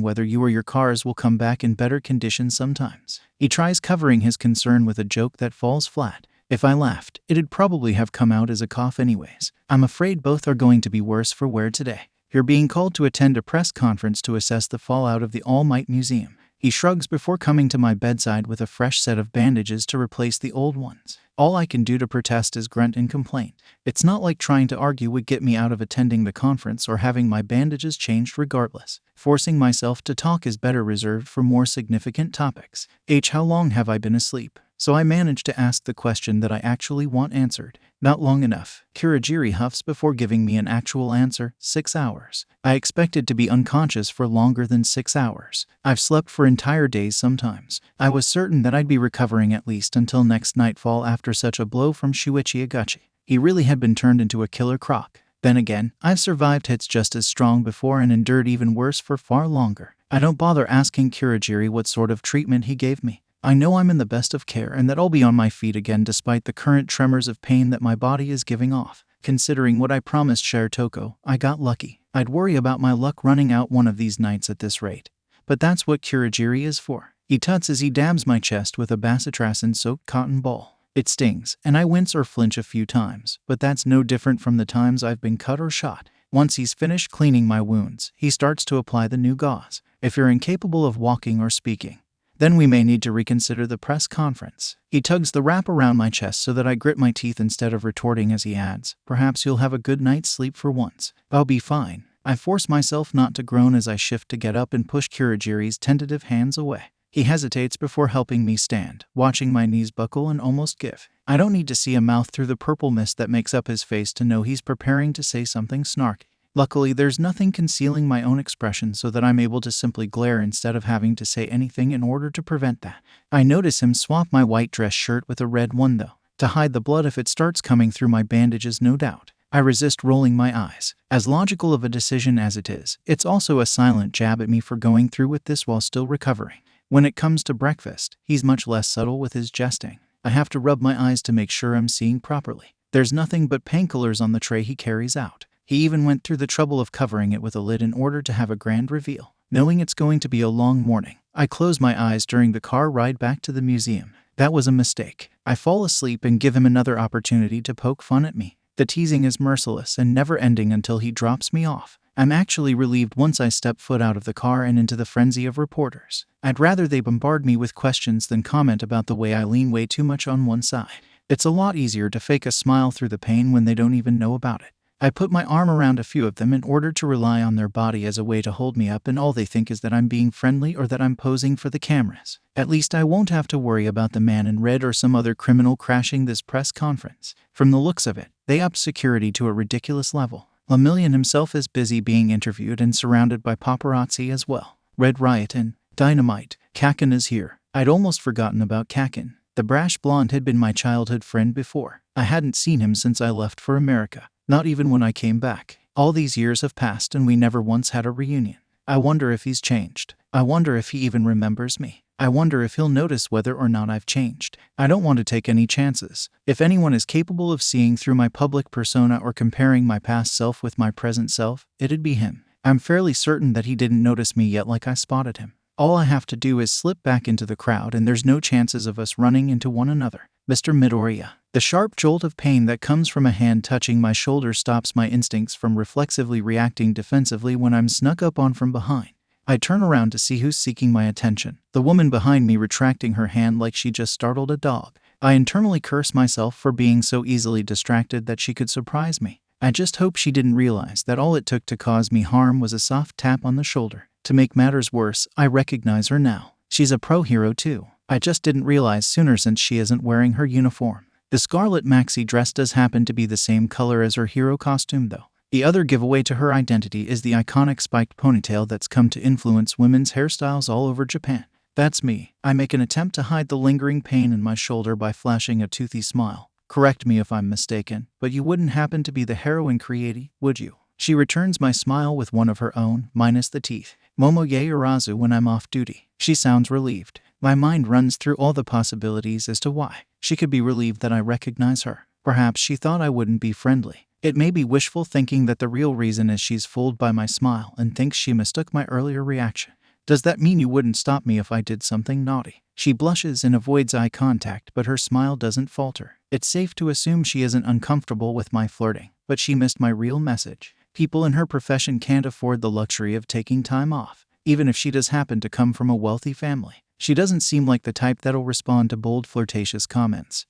whether you or your cars will come back in better condition sometimes. He tries covering his concern with a joke that falls flat. If I laughed, it'd probably have come out as a cough anyways. I'm afraid both are going to be worse for wear today. You're being called to attend a press conference to assess the fallout of the All Might Museum. He shrugs before coming to my bedside with a fresh set of bandages to replace the old ones. All I can do to protest is grunt in complaint. It's not like trying to argue would get me out of attending the conference or having my bandages changed regardless. Forcing myself to talk is better reserved for more significant topics. How long have I been asleep? So I manage to ask the question that I actually want answered. Not long enough. Kurogiri huffs before giving me an actual answer. 6 hours. I expected to be unconscious for longer than 6 hours. I've slept for entire days sometimes. I was certain that I'd be recovering at least until next nightfall after such a blow from Shuichi Iguchi. He really had been turned into a killer croc. Then again, I've survived hits just as strong before and endured even worse for far longer. I don't bother asking Kurogiri what sort of treatment he gave me. I know I'm in the best of care and that I'll be on my feet again despite the current tremors of pain that my body is giving off. Considering what I promised Shirotoko, I got lucky. I'd worry about my luck running out one of these nights at this rate. but that's what Kurogiri is for. He tuts as he dabs my chest with a bacitracin-soaked cotton ball. It stings, and I wince or flinch a few times, but that's no different from the times I've been cut or shot. Once he's finished cleaning my wounds, he starts to apply the new gauze. If you're incapable of walking or speaking, then we may need to reconsider the press conference. He tugs the wrap around my chest so that I grit my teeth instead of retorting as he adds, perhaps you'll have a good night's sleep for once. I'll be fine. I force myself not to groan as I shift to get up and push Kurogiri's tentative hands away. He hesitates before helping me stand, watching my knees buckle and almost give. I don't need to see a mouth through the purple mist that makes up his face to know he's preparing to say something snarky. Luckily, there's nothing concealing my own expression so that I'm able to simply glare instead of having to say anything in order to prevent that. I notice him swap my white dress shirt with a red one though, to hide the blood if it starts coming through my bandages, no doubt. I resist rolling my eyes. As logical of a decision as it is, it's also a silent jab at me for going through with this while still recovering. When it comes to breakfast, he's much less subtle with his jesting. I have to rub my eyes to make sure I'm seeing properly. There's nothing but painkillers on the tray he carries out. He even went through the trouble of covering it with a lid in order to have a grand reveal. Knowing it's going to be a long morning, I close my eyes during the car ride back to the museum. That was a mistake. I fall asleep and give him another opportunity to poke fun at me. The teasing is merciless and never ending until he drops me off. I'm actually relieved once I step foot out of the car and into the frenzy of reporters. I'd rather they bombard me with questions than comment about the way I lean way too much on one side. It's a lot easier to fake a smile through the pain when they don't even know about it. I put my arm around a few of them in order to rely on their body as a way to hold me up, and all they think is that I'm being friendly or that I'm posing for the cameras. At least I won't have to worry about the man in red or some other criminal crashing this press conference. From the looks of it, they upped security to a ridiculous level. Lemillion himself is busy being interviewed and surrounded by paparazzi as well. Red Riot and Dynamite. Kakin is here. I'd almost forgotten about Kakin. The brash blonde had been my childhood friend before. I hadn't seen him since I left for America. Not even when I came back. All these years have passed and we never once had a reunion. I wonder if he's changed. I wonder if he even remembers me. I wonder if he'll notice whether or not I've changed. I don't want to take any chances. If anyone is capable of seeing through my public persona or comparing my past self with my present self, it'd be him. I'm fairly certain that he didn't notice me yet like I spotted him. All I have to do is slip back into the crowd and there's no chances of us running into one another. Mr. Midoriya. The sharp jolt of pain that comes from a hand touching my shoulder stops my instincts from reflexively reacting defensively when I'm snuck up on from behind. I turn around to see who's seeking my attention. The woman behind me retracting her hand like she just startled a dog. I internally curse myself for being so easily distracted that she could surprise me. I just hope she didn't realize that all it took to cause me harm was a soft tap on the shoulder. To make matters worse, I recognize her now. She's a pro hero too. I just didn't realize sooner since she isn't wearing her uniform. The scarlet maxi dress does happen to be the same color as her hero costume though. The other giveaway to her identity is the iconic spiked ponytail that's come to influence women's hairstyles all over Japan. That's me. I make an attempt to hide the lingering pain in my shoulder by flashing a toothy smile. Correct me if I'm mistaken, but you wouldn't happen to be the heroine Creati, would you? She returns my smile with one of her own, minus the teeth. Momo Yaoyorozu when I'm off duty. She sounds relieved. My mind runs through all the possibilities as to why. She could be relieved that I recognize her. Perhaps she thought I wouldn't be friendly. It may be wishful thinking that the real reason is she's fooled by my smile and thinks she mistook my earlier reaction. Does that mean you wouldn't stop me if I did something naughty? She blushes and avoids eye contact, but her smile doesn't falter. It's safe to assume she isn't uncomfortable with my flirting, but she missed my real message. People in her profession can't afford the luxury of taking time off, even if she does happen to come from a wealthy family. She doesn't seem like the type that'll respond to bold, flirtatious comments.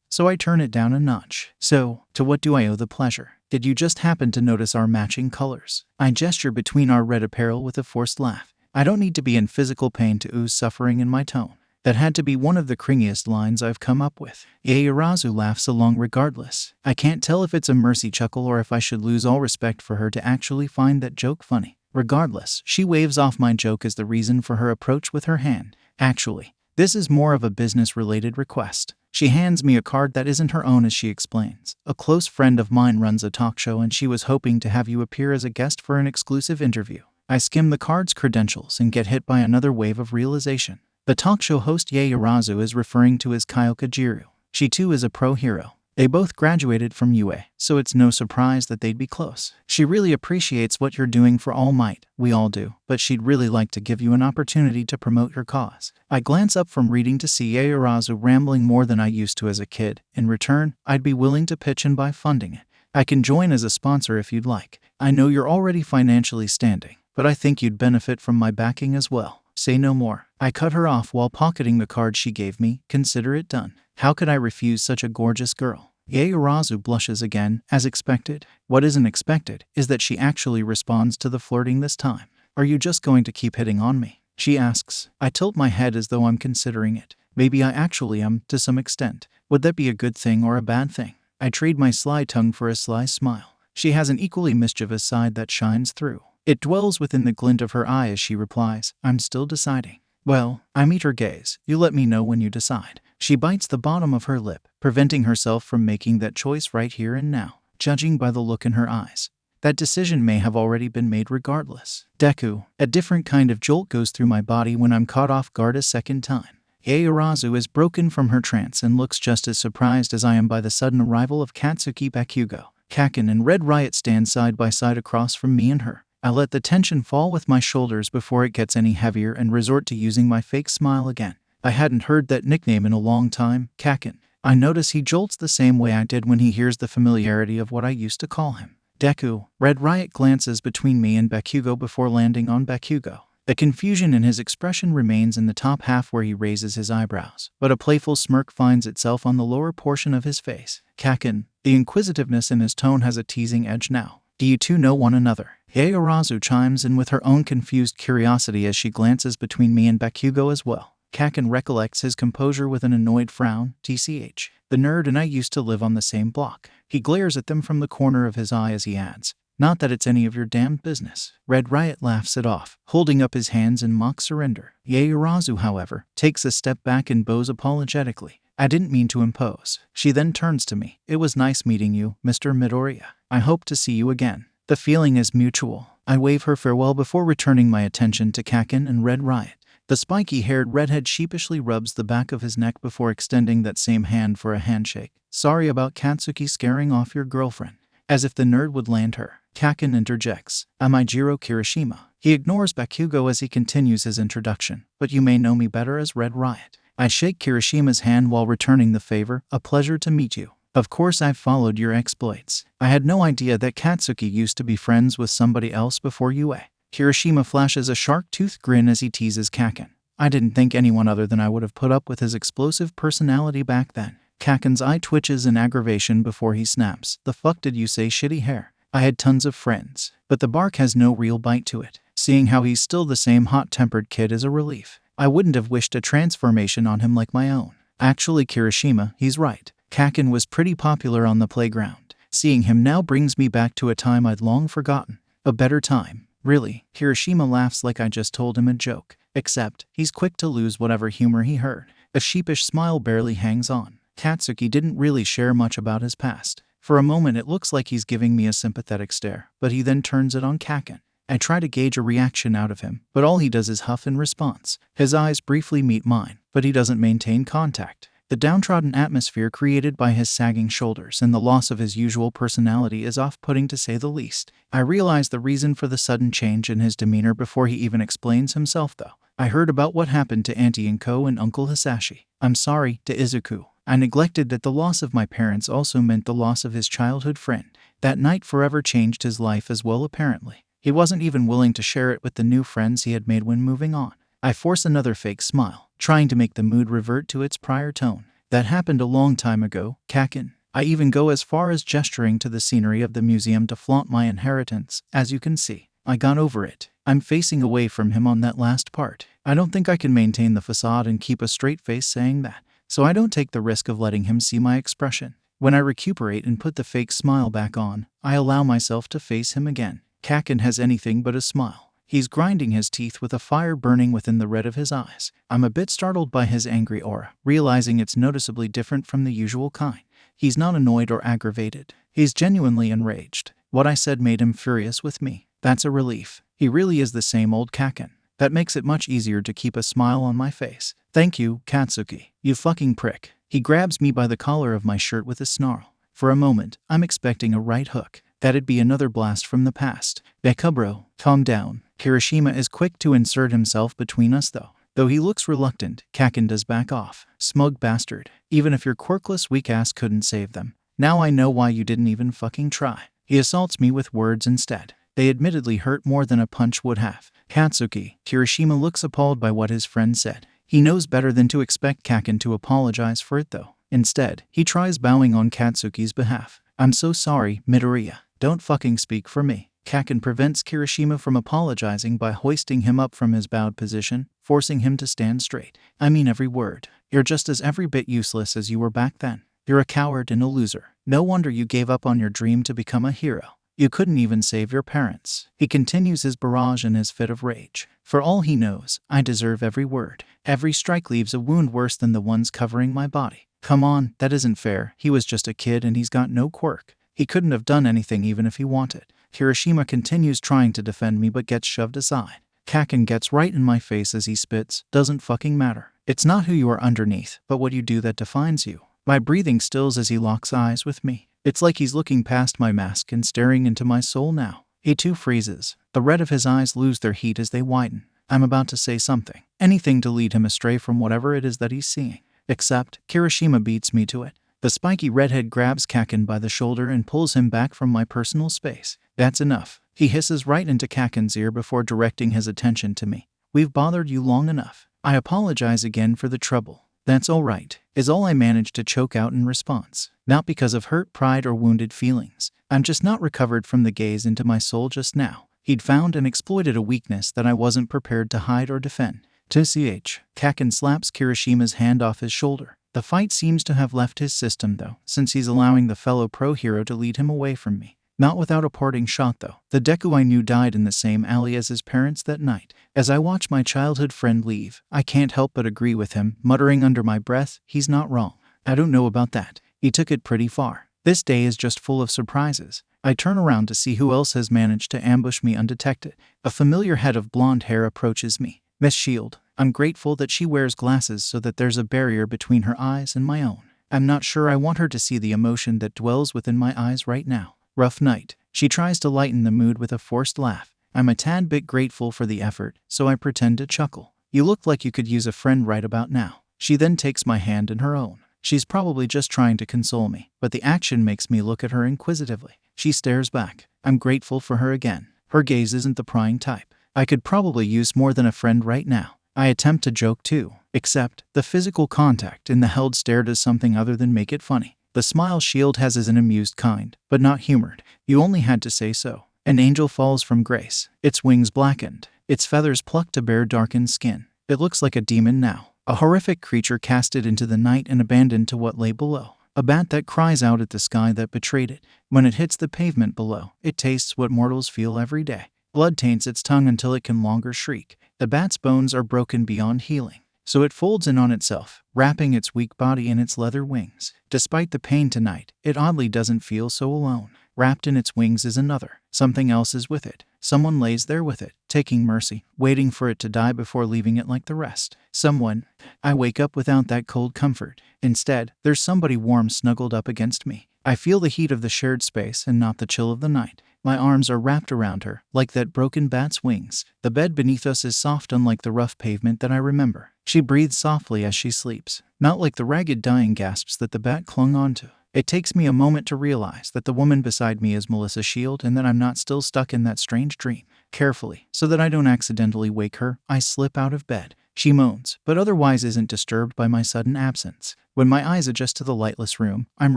So I turn it down a notch. So, to what do I owe the pleasure? Did you just happen to notice our matching colors? I gesture between our red apparel with a forced laugh. I don't need to be in physical pain to ooze suffering in my tone. That had to be one of the cringiest lines I've come up with. Yaoyorozu laughs along regardless. I can't tell if it's a mercy chuckle or if I should lose all respect for her to actually find that joke funny. Regardless, she waves off my joke as the reason for her approach with her hand. Actually, this is more of a business-related request. She hands me a card that isn't her own as she explains. A close friend of mine runs a talk show and she was hoping to have you appear as a guest for an exclusive interview. I skim the card's credentials and get hit by another wave of realization. The talk show host Yaoyorozu is referring to as Kyoka Jiru. She too is a pro hero. They both graduated from UA, so it's no surprise that they'd be close. She really appreciates what you're doing for All Might. We all do, but she'd really like to give you an opportunity to promote your cause. I glance up from reading to see Yaoyorozu rambling more than I used to as a kid. In return, I'd be willing to pitch in by funding it. I can join as a sponsor if you'd like. I know you're already financially standing, but I think you'd benefit from my backing as well. Say no more. I cut her off while pocketing the card she gave me. Consider it done. How could I refuse such a gorgeous girl? Yaoyorozu blushes again, as expected. What isn't expected is that she actually responds to the flirting this time. Are you just going to keep hitting on me? She asks. I tilt my head as though I'm considering it. Maybe I actually am, to some extent. Would that be a good thing or a bad thing? I trade my sly tongue for a sly smile. She has an equally mischievous side that shines through. It dwells within the glint of her eye as she replies, I'm still deciding. Well, I meet her gaze. You let me know when you decide. She bites the bottom of her lip, preventing herself from making that choice right here and now, judging by the look in her eyes. That decision may have already been made regardless. Deku, a different kind of jolt goes through my body when I'm caught off guard a second time. Yaoyorozu is broken from her trance and looks just as surprised as I am by the sudden arrival of Katsuki Bakugo. Kaken and Red Riot stand side by side across from me and her. I let the tension fall with my shoulders before it gets any heavier and resort to using my fake smile again. I hadn't heard that nickname in a long time, Kaken. I notice he jolts the same way I did when he hears the familiarity of what I used to call him. Deku. Red Riot glances between me and Bakugo before landing on Bakugo. The confusion in his expression remains in the top half where he raises his eyebrows, but a playful smirk finds itself on the lower portion of his face. Kaken. The inquisitiveness in his tone has a teasing edge now. Do you two know one another? Yaoyorozu chimes in with her own confused curiosity as she glances between me and Bakugo as well. Kaken recollects his composure with an annoyed frown. TCH. The nerd and I used to live on the same block. He glares at them from the corner of his eye as he adds, not that it's any of your damned business. Red Riot laughs it off, holding up his hands in mock surrender. Yaoyorozu, however, takes a step back and bows apologetically. I didn't mean to impose. She then turns to me. It was nice meeting you, Mr. Midoriya. I hope to see you again. The feeling is mutual. I wave her farewell before returning my attention to Kaken and Red Riot. The spiky-haired redhead sheepishly rubs the back of his neck before extending that same hand for a handshake. Sorry about Katsuki scaring off your girlfriend. As if the nerd would land her. Kaken interjects. Am I Jiro Kirishima? He ignores Bakugo as he continues his introduction. But you may know me better as Red Riot. I shake Kirishima's hand while returning the favor. A pleasure to meet you. Of course I've followed your exploits. I had no idea that Katsuki used to be friends with somebody else before UA. Kirishima flashes a shark-toothed grin as he teases Kaken. I didn't think anyone other than I would have put up with his explosive personality back then. Kaken's eye twitches in aggravation before he snaps. The fuck did you say, shitty hair? I had tons of friends, but the bark has no real bite to it. Seeing how he's still the same hot-tempered kid is a relief. I wouldn't have wished a transformation on him like my own. Actually, Kirishima, he's right. Kaken was pretty popular on the playground. Seeing him now brings me back to a time I'd long forgotten. A better time. Really, Kirishima laughs like I just told him a joke. Except, he's quick to lose whatever humor he heard. A sheepish smile barely hangs on. Katsuki didn't really share much about his past. For a moment it looks like he's giving me a sympathetic stare, but he then turns it on Kaken. I try to gauge a reaction out of him, but all he does is huff in response. His eyes briefly meet mine, but he doesn't maintain contact. The downtrodden atmosphere created by his sagging shoulders and the loss of his usual personality is off-putting to say the least. I realize the reason for the sudden change in his demeanor before he even explains himself though. I heard about what happened to Auntie Inko and Uncle Hisashi. I'm sorry, to Izuku. I neglected that the loss of my parents also meant the loss of his childhood friend. That night forever changed his life as well apparently. He wasn't even willing to share it with the new friends he had made when moving on. I force another fake smile, trying to make the mood revert to its prior tone. That happened a long time ago, Kaken. I even go as far as gesturing to the scenery of the museum to flaunt my inheritance. As you can see, I got over it. I'm facing away from him on that last part. I don't think I can maintain the facade and keep a straight face saying that, so I don't take the risk of letting him see my expression. When I recuperate and put the fake smile back on, I allow myself to face him again. Kaken has anything but a smile. He's grinding his teeth with a fire burning within the red of his eyes. I'm a bit startled by his angry aura, realizing it's noticeably different from the usual kind. He's not annoyed or aggravated. He's genuinely enraged. What I said made him furious with me. That's a relief. He really is the same old Kaken. That makes it much easier to keep a smile on my face. Thank you, Katsuki. You fucking prick. He grabs me by the collar of my shirt with a snarl. For a moment, I'm expecting a right hook. That'd be another blast from the past. Deku bro, calm down. Kirishima is quick to insert himself between us though. Though he looks reluctant, Kaken does back off. Smug bastard. Even if your quirkless weak ass couldn't save them. Now I know why you didn't even fucking try. He assaults me with words instead. They admittedly hurt more than a punch would have. Katsuki. Kirishima looks appalled by what his friend said. He knows better than to expect Kaken to apologize for it though. Instead, he tries bowing on Katsuki's behalf. I'm so sorry, Midoriya. Don't fucking speak for me. Kaken prevents Kirishima from apologizing by hoisting him up from his bowed position, forcing him to stand straight. I mean every word. You're just as every bit useless as you were back then. You're a coward and a loser. No wonder you gave up on your dream to become a hero. You couldn't even save your parents. He continues his barrage in his fit of rage. For all he knows, I deserve every word. Every strike leaves a wound worse than the ones covering my body. Come on, that isn't fair. He was just a kid and he's got no quirk. He couldn't have done anything even if he wanted. Kirishima continues trying to defend me but gets shoved aside. Kaken gets right in my face as he spits. Doesn't fucking matter. It's not who you are underneath, but what you do that defines you. My breathing stills as he locks eyes with me. It's like he's looking past my mask and staring into my soul now. He too freezes. The red of his eyes lose their heat as they widen. I'm about to say something. Anything to lead him astray from whatever it is that he's seeing. Except, Kirishima beats me to it. The spiky redhead grabs Kaken by the shoulder and pulls him back from my personal space. That's enough. He hisses right into Kaken's ear before directing his attention to me. We've bothered you long enough. I apologize again for the trouble. That's all right, is all I managed to choke out in response. Not because of hurt pride or wounded feelings. I'm just not recovered from the gaze into my soul just now. He'd found and exploited a weakness that I wasn't prepared to hide or defend. TCH. Kaken slaps Kirishima's hand off his shoulder. The fight seems to have left his system though, since he's allowing the fellow pro hero to lead him away from me. Not without a parting shot though. The Deku I knew died in the same alley as his parents that night. As I watch my childhood friend leave, I can't help but agree with him, muttering under my breath, he's not wrong. I don't know about that. He took it pretty far. This day is just full of surprises. I turn around to see who else has managed to ambush me undetected. A familiar head of blonde hair approaches me. Miss Shield. I'm grateful that she wears glasses so that there's a barrier between her eyes and my own. I'm not sure I want her to see the emotion that dwells within my eyes right now. Rough night. She tries to lighten the mood with a forced laugh. I'm a tad bit grateful for the effort, so I pretend to chuckle. You look like you could use a friend right about now. She then takes my hand in her own. She's probably just trying to console me, but the action makes me look at her inquisitively. She stares back. I'm grateful for her again. Her gaze isn't the prying type. I could probably use more than a friend right now. I attempt to joke too, except the physical contact in the held stare does something other than make it funny. The smile Shield has is an amused kind, but not humored. You only had to say so. An angel falls from grace. Its wings blackened. Its feathers plucked to bare darkened skin. It looks like a demon now. A horrific creature casted into the night and abandoned to what lay below. A bat that cries out at the sky that betrayed it. When it hits the pavement below, it tastes what mortals feel every day. Blood taints its tongue until it can longer shriek. The bat's bones are broken beyond healing. So it folds in on itself, wrapping its weak body in its leather wings. Despite the pain tonight, it oddly doesn't feel so alone. Wrapped in its wings is another. Something else is with it. Someone lays there with it, taking mercy, waiting for it to die before leaving it like the rest. Someone. I wake up without that cold comfort. Instead, there's somebody warm snuggled up against me. I feel the heat of the shared space and not the chill of the night. My arms are wrapped around her, like that broken bat's wings. The bed beneath us is soft, unlike the rough pavement that I remember. She breathes softly as she sleeps, not like the ragged dying gasps that the bat clung onto. It takes me a moment to realize that the woman beside me is Melissa Shield and that I'm not still stuck in that strange dream. Carefully, so that I don't accidentally wake her, I slip out of bed. She moans, but otherwise isn't disturbed by my sudden absence. When my eyes adjust to the lightless room, I'm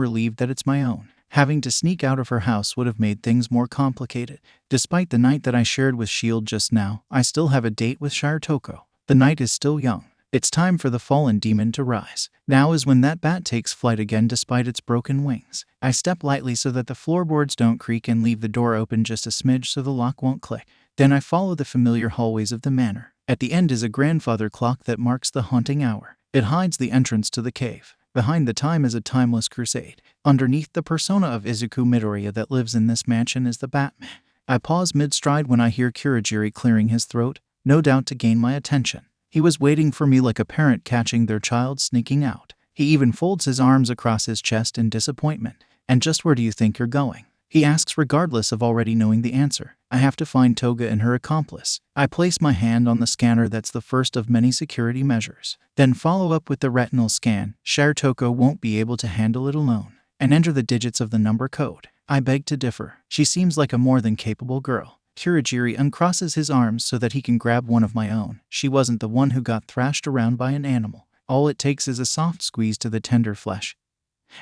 relieved that it's my own. Having to sneak out of her house would have made things more complicated. Despite the night that I shared with Shield just now, I still have a date with Shire Toko. The night is still young. It's time for the fallen demon to rise. Now is when that bat takes flight again despite its broken wings. I step lightly so that the floorboards don't creak and leave the door open just a smidge so the lock won't click. Then I follow the familiar hallways of the manor. At the end is a grandfather clock that marks the haunting hour. It hides the entrance to the cave. Behind the time is a timeless crusade. Underneath the persona of Izuku Midoriya that lives in this mansion is the Batman. I pause mid-stride when I hear Kurogiri clearing his throat, no doubt to gain my attention. He was waiting for me like a parent catching their child sneaking out. He even folds his arms across his chest in disappointment. And just where do you think you're going? He asks regardless of already knowing the answer. I have to find Toga and her accomplice. I place my hand on the scanner. That's the first of many security measures. Then follow up with the retinal scan. Shoko won't be able to handle it alone. And enter the digits of the number code. I beg to differ. She seems like a more than capable girl. Kurogiri uncrosses his arms so that he can grab one of my own. She wasn't the one who got thrashed around by an animal. All it takes is a soft squeeze to the tender flesh.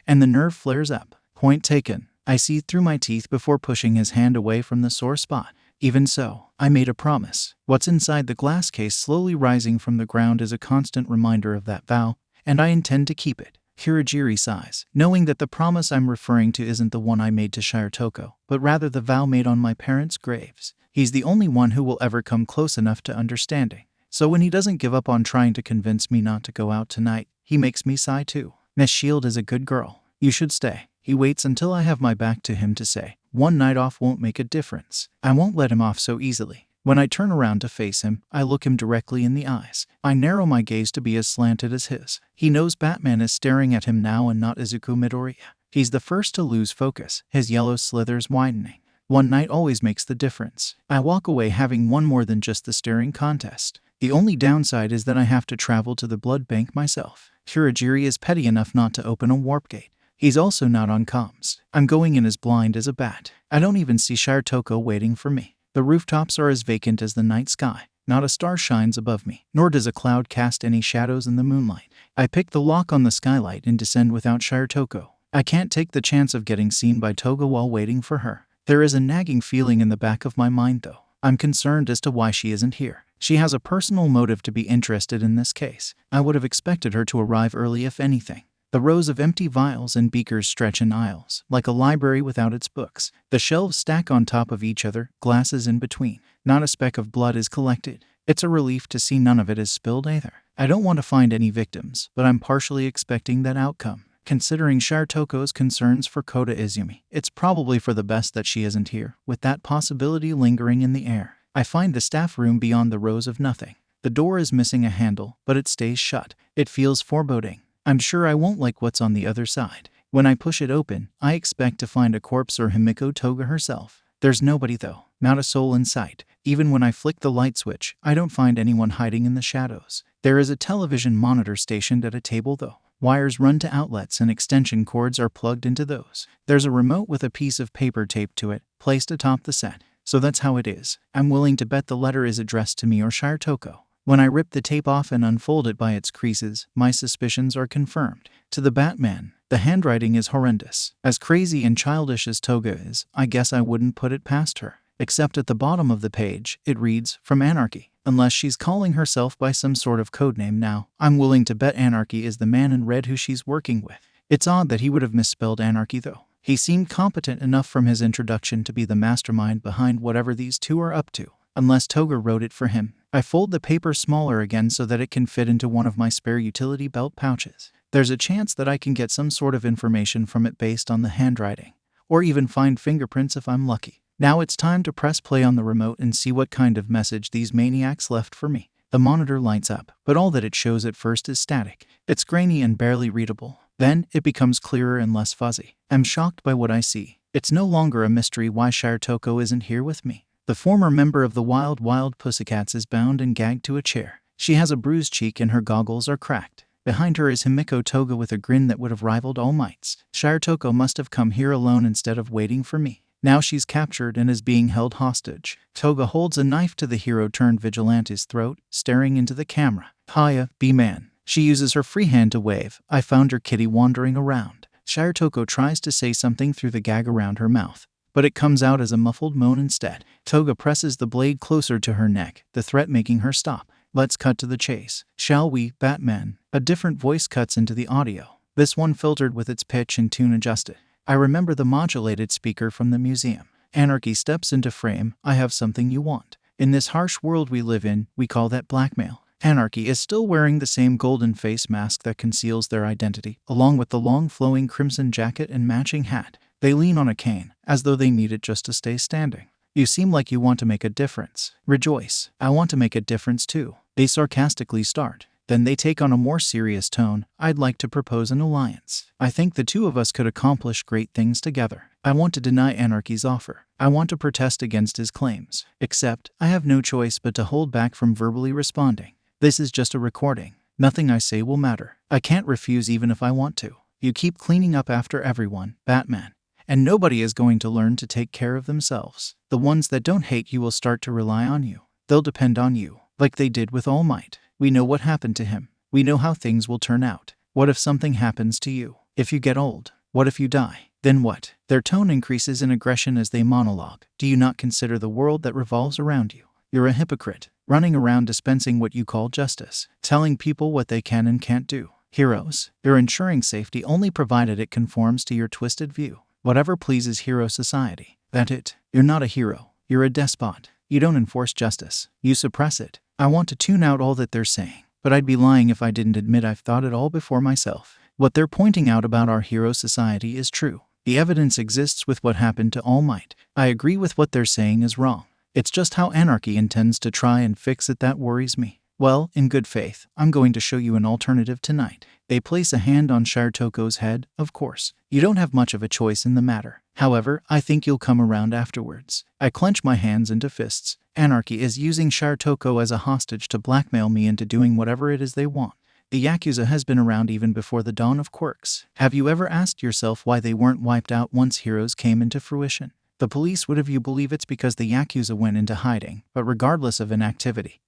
And the nerve flares up. Point taken. I see through my teeth before pushing his hand away from the sore spot. Even so, I made a promise. What's inside the glass case slowly rising from the ground is a constant reminder of that vow, and I intend to keep it. Kurogiri sighs, knowing that the promise I'm referring to isn't the one I made to Shoko, but rather the vow made on my parents' graves. He's the only one who will ever come close enough to understanding. So when he doesn't give up on trying to convince me not to go out tonight, he makes me sigh too. Miss Shield is a good girl. You should stay. He waits until I have my back to him to say, one night off won't make a difference. I won't let him off so easily. When I turn around to face him, I look him directly in the eyes. I narrow my gaze to be as slanted as his. He knows Batman is staring at him now and not Izuku Midoriya. He's the first to lose focus, his yellow slithers widening. One night always makes the difference. I walk away having won more than just the staring contest. The only downside is that I have to travel to the blood bank myself. Kurogiri is petty enough not to open a warp gate. He's also not on comms. I'm going in as blind as a bat. I don't even see Shoko waiting for me. The rooftops are as vacant as the night sky. Not a star shines above me, nor does a cloud cast any shadows in the moonlight. I pick the lock on the skylight and descend without Shoko. I can't take the chance of getting seen by Toga while waiting for her. There is a nagging feeling in the back of my mind though. I'm concerned as to why she isn't here. She has a personal motive to be interested in this case. I would have expected her to arrive early if anything. The rows of empty vials and beakers stretch in aisles, like a library without its books. The shelves stack on top of each other, glasses in between. Not a speck of blood is collected. It's a relief to see none of it is spilled either. I don't want to find any victims, but I'm partially expecting that outcome. Considering Shoko's concerns for Kota Izumi, it's probably for the best that she isn't here, with that possibility lingering in the air. I find the staff room beyond the rows of nothing. The door is missing a handle, but it stays shut. It feels foreboding. I'm sure I won't like what's on the other side. When I push it open, I expect to find a corpse or Himiko Toga herself. There's nobody though, not a soul in sight. Even when I flick the light switch, I don't find anyone hiding in the shadows. There is a television monitor stationed at a table though. Wires run to outlets and extension cords are plugged into those. There's a remote with a piece of paper taped to it, placed atop the set. So that's how it is. I'm willing to bet the letter is addressed to me or Shoko. When I rip the tape off and unfold it by its creases, my suspicions are confirmed. To the Batman, the handwriting is horrendous. As crazy and childish as Toga is, I guess I wouldn't put it past her. Except at the bottom of the page, it reads, from Anarchy. Unless she's calling herself by some sort of codename now, I'm willing to bet Anarchy is the man in red who she's working with. It's odd that he would have misspelled Anarchy though. He seemed competent enough from his introduction to be the mastermind behind whatever these two are up to. Unless Toga wrote it for him. I fold the paper smaller again so that it can fit into one of my spare utility belt pouches. There's a chance that I can get some sort of information from it based on the handwriting, or even find fingerprints if I'm lucky. Now it's time to press play on the remote and see what kind of message these maniacs left for me. The monitor lights up, but all that it shows at first is static. It's grainy and barely readable. Then, it becomes clearer and less fuzzy. I'm shocked by what I see. It's no longer a mystery why Shoko isn't here with me. The former member of the Wild Pussycats is bound and gagged to a chair. She has a bruised cheek and her goggles are cracked. Behind her is Himiko Toga with a grin that would have rivaled All Might's. Shoko must have come here alone instead of waiting for me. Now she's captured and is being held hostage. Toga holds a knife to the hero-turned-vigilante's throat, staring into the camera. Hiya, B-man. She uses her free hand to wave. I found her kitty wandering around. Shoko tries to say something through the gag around her mouth, but it comes out as a muffled moan instead. Toga presses the blade closer to her neck, the threat making her stop. Let's cut to the chase. Shall we, Batman? A different voice cuts into the audio, this one filtered with its pitch and tune adjusted. I remember the modulated speaker from the museum. Anarchy steps into frame. I have something you want. In this harsh world we live in, we call that blackmail. Anarchy is still wearing the same golden face mask that conceals their identity, along with the long flowing crimson jacket and matching hat. They lean on a cane, as though they need it just to stay standing. You seem like you want to make a difference. Rejoice. I want to make a difference too. They sarcastically start. Then they take on a more serious tone. I'd like to propose an alliance. I think the two of us could accomplish great things together. I want to deny Anarchy's offer. I want to protest against his claims. Except, I have no choice but to hold back from verbally responding. This is just a recording. Nothing I say will matter. I can't refuse even if I want to. You keep cleaning up after everyone, Batman. And nobody is going to learn to take care of themselves. The ones that don't hate you will start to rely on you. They'll depend on you, like they did with All Might. We know what happened to him. We know how things will turn out. What if something happens to you? If you get old? What if you die? Then what? Their tone increases in aggression as they monologue. Do you not consider the world that revolves around you? You're a hypocrite, running around dispensing what you call justice, telling people what they can and can't do. Heroes, you're ensuring safety only provided it conforms to your twisted view. Whatever pleases hero society. That's it. You're not a hero. You're a despot. You don't enforce justice. You suppress it. I want to tune out all that they're saying, but I'd be lying if I didn't admit I've thought it all before myself. What they're pointing out about our hero society is true. The evidence exists with what happened to All Might. I agree with what they're saying is wrong. It's just how Anarchy intends to try and fix it that worries me. Well, in good faith, I'm going to show you an alternative tonight. They place a hand on Shirtoko's head, of course. You don't have much of a choice in the matter. However, I think you'll come around afterwards. I clench my hands into fists. Anarchy is using Shirtoko as a hostage to blackmail me into doing whatever it is they want. The Yakuza has been around even before the dawn of quirks. Have you ever asked yourself why they weren't wiped out once heroes came into fruition? The police would have you believe it's because the Yakuza went into hiding, but regardless of inactivity,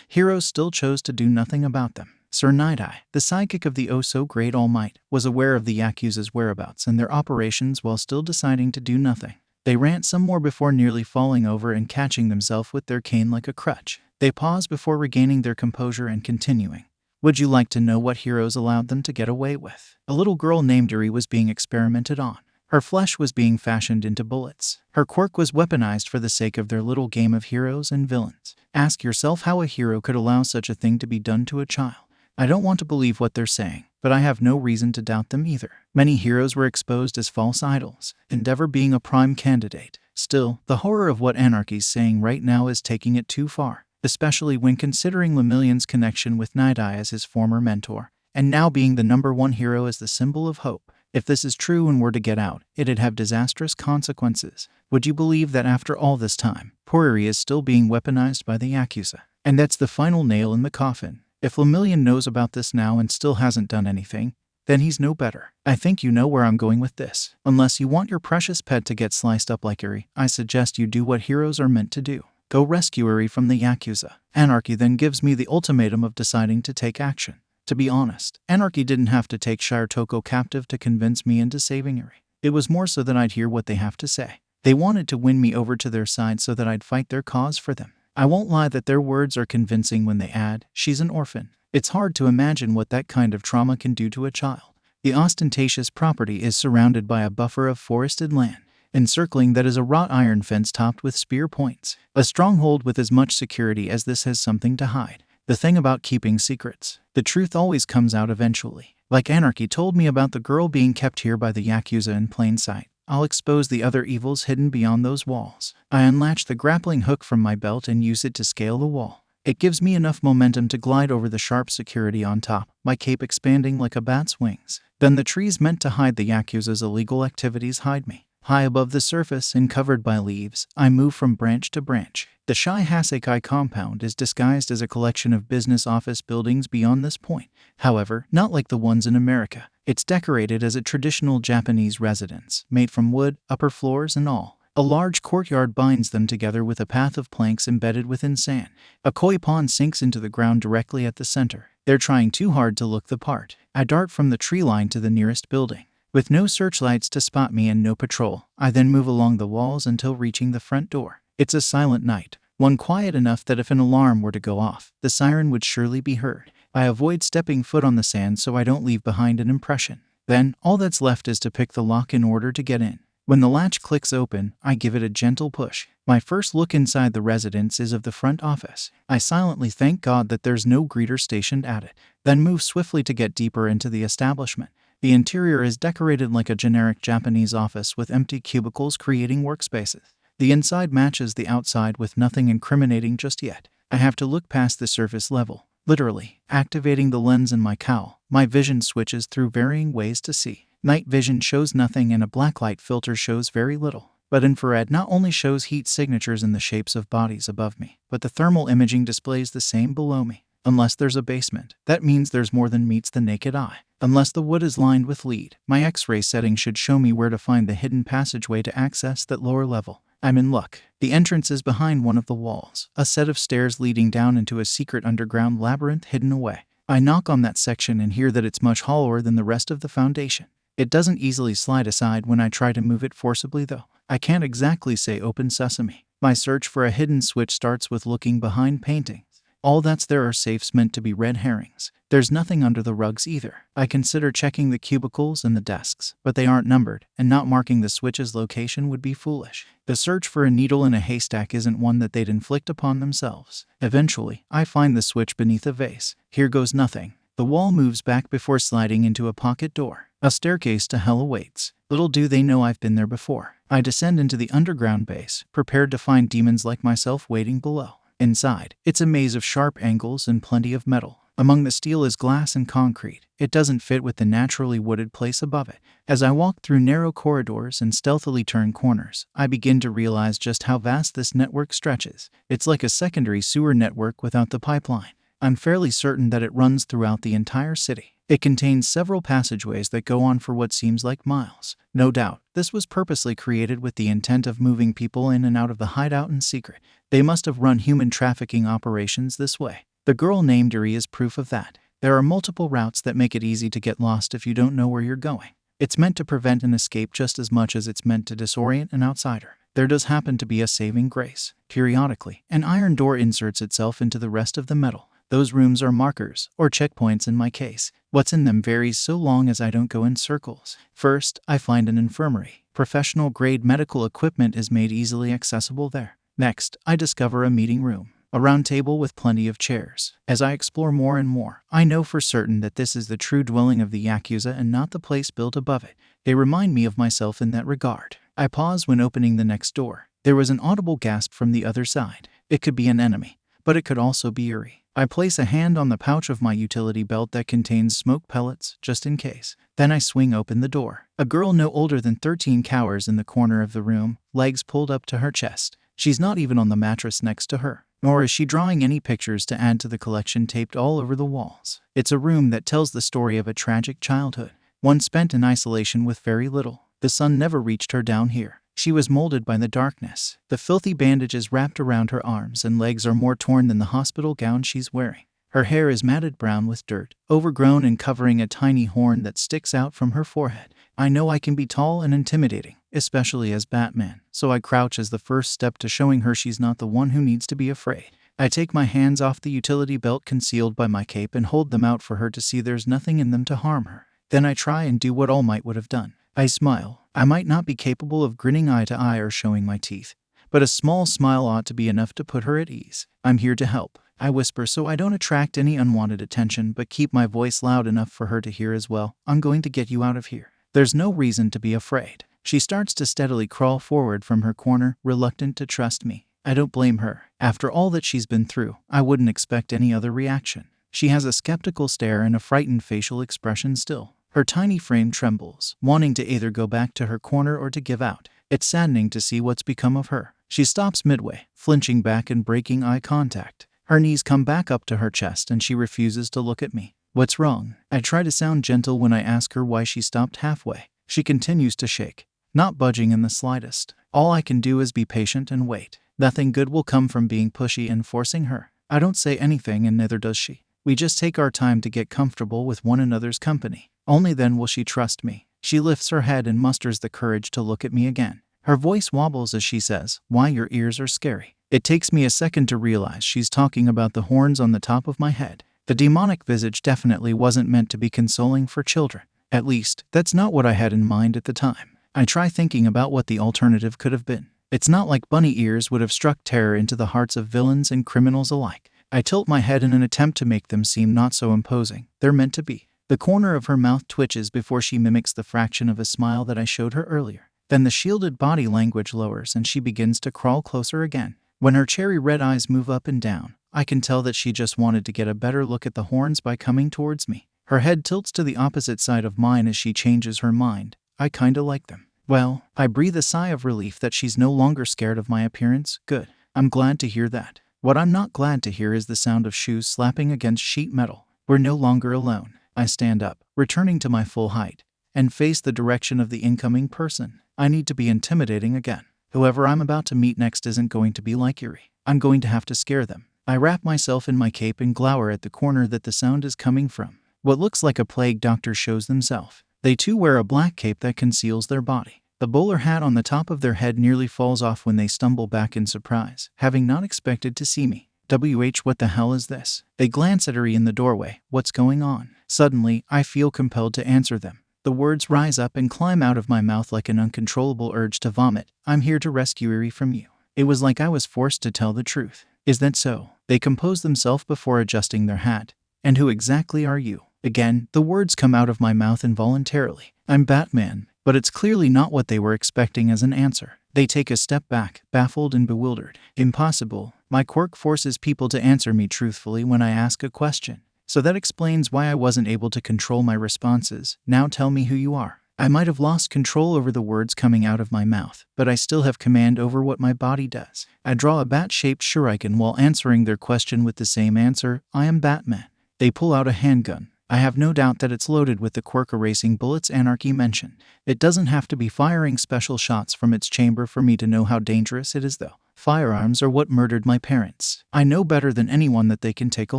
heroes still chose to do nothing about them. Sir Night-Eye, the sidekick of the oh-so-great All Might, was aware of the Yakuza's whereabouts and their operations while still deciding to do nothing. They ran some more before nearly falling over and catching themselves with their cane like a crutch. They paused before regaining their composure and continuing. Would you like to know what heroes allowed them to get away with? A little girl named Eri was being experimented on. Her flesh was being fashioned into bullets. Her quirk was weaponized for the sake of their little game of heroes and villains. Ask yourself how a hero could allow such a thing to be done to a child. I don't want to believe what they're saying, but I have no reason to doubt them either. Many heroes were exposed as false idols, Endeavor being a prime candidate. Still, the horror of what Anarchy's saying right now is taking it too far, especially when considering Lemillion's connection with Night-Eye as his former mentor, and now being the #1 hero as the symbol of hope. If this is true and were to get out, it'd have disastrous consequences. Would you believe that after all this time, poor Eri is still being weaponized by the Yakuza? And that's the final nail in the coffin. If Lemillion knows about this now and still hasn't done anything, then he's no better. I think you know where I'm going with this. Unless you want your precious pet to get sliced up like Eri, I suggest you do what heroes are meant to do. Go rescue Eri from the Yakuza. Anarchy then gives me the ultimatum of deciding to take action. To be honest, Anarchy didn't have to take Shirtoko captive to convince me into saving Eri. It was more so that I'd hear what they have to say. They wanted to win me over to their side so that I'd fight their cause for them. I won't lie that their words are convincing when they add, she's an orphan. It's hard to imagine what that kind of trauma can do to a child. The ostentatious property is surrounded by a buffer of forested land. Encircling that is a wrought iron fence topped with spear points. A stronghold with as much security as this has something to hide. The thing about keeping secrets, the truth always comes out eventually. Like Anarchy told me about the girl being kept here by the Yakuza in plain sight. I'll expose the other evils hidden beyond those walls. I unlatch the grappling hook from my belt and use it to scale the wall. It gives me enough momentum to glide over the sharp security on top, my cape expanding like a bat's wings. Then the trees meant to hide the Yakuza's illegal activities hide me. High above the surface and covered by leaves, I move from branch to branch. The Shai Hasekai compound is disguised as a collection of business office buildings beyond this point. However, not like the ones in America. It's decorated as a traditional Japanese residence, made from wood, upper floors and all. A large courtyard binds them together with a path of planks embedded within sand. A koi pond sinks into the ground directly at the center. They're trying too hard to look the part. I dart from the tree line to the nearest building. With no searchlights to spot me and no patrol, I then move along the walls until reaching the front door. It's a silent night, one quiet enough that if an alarm were to go off, the siren would surely be heard. I avoid stepping foot on the sand so I don't leave behind an impression. Then, all that's left is to pick the lock in order to get in. When the latch clicks open, I give it a gentle push. My first look inside the residence is of the front office. I silently thank God that there's no greeter stationed at it, then move swiftly to get deeper into the establishment. The interior is decorated like a generic Japanese office with empty cubicles creating workspaces. The inside matches the outside with nothing incriminating just yet. I have to look past the surface level. literally, activating the lens in my cowl. My vision switches through varying ways to see. Night vision shows nothing and a blacklight filter shows very little. But infrared not only shows heat signatures in the shapes of bodies above me, but the thermal imaging displays the same below me. Unless there's a basement, that means there's more than meets the naked eye. Unless the wood is lined with lead, my X-ray setting should show me where to find the hidden passageway to access that lower level. I'm in luck. The entrance is behind one of the walls, a set of stairs leading down into a secret underground labyrinth hidden away. I knock on that section and hear that it's much hollower than the rest of the foundation. It doesn't easily slide aside when I try to move it forcibly though. I can't exactly say open sesame. My search for a hidden switch starts with looking behind paintings. All that's there are safes meant to be red herrings. There's nothing under the rugs either. I consider checking the cubicles and the desks, but they aren't numbered, and not marking the switch's location would be foolish. The search for a needle in a haystack isn't one that they'd inflict upon themselves. Eventually, I find the switch beneath a vase. Here goes nothing. The wall moves back before sliding into a pocket door. A staircase to hell awaits. Little do they know I've been there before. I descend into the underground base, prepared to find demons like myself waiting below. Inside, it's a maze of sharp angles and plenty of metal. Among the steel is glass and concrete. It doesn't fit with the naturally wooded place above it. As I walk through narrow corridors and stealthily turn corners, I begin to realize just how vast this network stretches. It's like a secondary sewer network without the pipeline. I'm fairly certain that it runs throughout the entire city. It contains several passageways that go on for what seems like miles. No doubt, this was purposely created with the intent of moving people in and out of the hideout in secret. They must have run human trafficking operations this way. The girl named Eri is proof of that. There are multiple routes that make it easy to get lost if you don't know where you're going. It's meant to prevent an escape just as much as it's meant to disorient an outsider. There does happen to be a saving grace. Periodically, an iron door inserts itself into the rest of the metal. Those rooms are markers, or checkpoints in my case. What's in them varies so long as I don't go in circles. First, I find an infirmary. Professional-grade medical equipment is made easily accessible there. Next, I discover a meeting room. A round table with plenty of chairs. As I explore more and more, I know for certain that this is the true dwelling of the Yakuza and not the place built above it. They remind me of myself in that regard. I pause when opening the next door. There was an audible gasp from the other side. It could be an enemy, but it could also be Eri. I place a hand on the pouch of my utility belt that contains smoke pellets, just in case. Then I swing open the door. A girl no older than 13 cowers in the corner of the room, legs pulled up to her chest. She's not even on the mattress next to her, nor is she drawing any pictures to add to the collection taped all over the walls. It's a room that tells the story of a tragic childhood, one spent in isolation with very little. The sun never reached her down here. She was molded by the darkness. The filthy bandages wrapped around her arms and legs are more torn than the hospital gown she's wearing. Her hair is matted brown with dirt, overgrown and covering a tiny horn that sticks out from her forehead. I know I can be tall and intimidating, especially as Batman, so I crouch as the first step to showing her she's not the one who needs to be afraid. I take my hands off the utility belt concealed by my cape and hold them out for her to see there's nothing in them to harm her. Then I try and do what All Might would have done. I smile. I might not be capable of grinning eye to eye or showing my teeth, but a small smile ought to be enough to put her at ease. I'm here to help. I whisper so I don't attract any unwanted attention but keep my voice loud enough for her to hear as well. I'm going to get you out of here. There's no reason to be afraid. She starts to steadily crawl forward from her corner, reluctant to trust me. I don't blame her. After all that she's been through, I wouldn't expect any other reaction. She has a skeptical stare and a frightened facial expression still. Her tiny frame trembles, wanting to either go back to her corner or to give out. It's saddening to see what's become of her. She stops midway, flinching back and breaking eye contact. Her knees come back up to her chest and she refuses to look at me. What's wrong? I try to sound gentle when I ask her why she stopped halfway. She continues to shake, not budging in the slightest. All I can do is be patient and wait. Nothing good will come from being pushy and forcing her. I don't say anything and neither does she. We just take our time to get comfortable with one another's company. Only then will she trust me. She lifts her head and musters the courage to look at me again. Her voice wobbles as she says, "Why, your ears are scary." It takes me a second to realize she's talking about the horns on the top of my head. The demonic visage definitely wasn't meant to be consoling for children. At least, that's not what I had in mind at the time. I try thinking about what the alternative could have been. It's not like bunny ears would have struck terror into the hearts of villains and criminals alike. I tilt my head in an attempt to make them seem not so imposing. They're meant to be. The corner of her mouth twitches before she mimics the fraction of a smile that I showed her earlier. Then the shielded body language lowers and she begins to crawl closer again. When her cherry red eyes move up and down, I can tell that she just wanted to get a better look at the horns by coming towards me. Her head tilts to the opposite side of mine as she changes her mind. I kinda like them. Well, I breathe a sigh of relief that she's no longer scared of my appearance. Good. I'm glad to hear that. What I'm not glad to hear is the sound of shoes slapping against sheet metal. We're no longer alone. I stand up, returning to my full height, and face the direction of the incoming person. I need to be intimidating again. Whoever I'm about to meet next isn't going to be like Yuri. I'm going to have to scare them. I wrap myself in my cape and glower at the corner that the sound is coming from. What looks like a plague doctor shows themselves. They too wear a black cape that conceals their body. The bowler hat on the top of their head nearly falls off when they stumble back in surprise, having not expected to see me. What the hell is this? They glance at Yuri in the doorway. What's going on? Suddenly, I feel compelled to answer them. The words rise up and climb out of my mouth like an uncontrollable urge to vomit. I'm here to rescue Yuri from you. It was like I was forced to tell the truth. Is that so? They compose themselves before adjusting their hat. And who exactly are you? Again, the words come out of my mouth involuntarily. I'm Batman, but it's clearly not what they were expecting as an answer. They take a step back, baffled and bewildered. Impossible. My quirk forces people to answer me truthfully when I ask a question. So that explains why I wasn't able to control my responses. Now tell me who you are. I might have lost control over the words coming out of my mouth, but I still have command over what my body does. I draw a bat-shaped shuriken while answering their question with the same answer. I am Batman. They pull out a handgun. I have no doubt that it's loaded with the quirk-erasing bullets Anarchy mentioned. It doesn't have to be firing special shots from its chamber for me to know how dangerous it is, though. Firearms are what murdered my parents. I know better than anyone that they can take a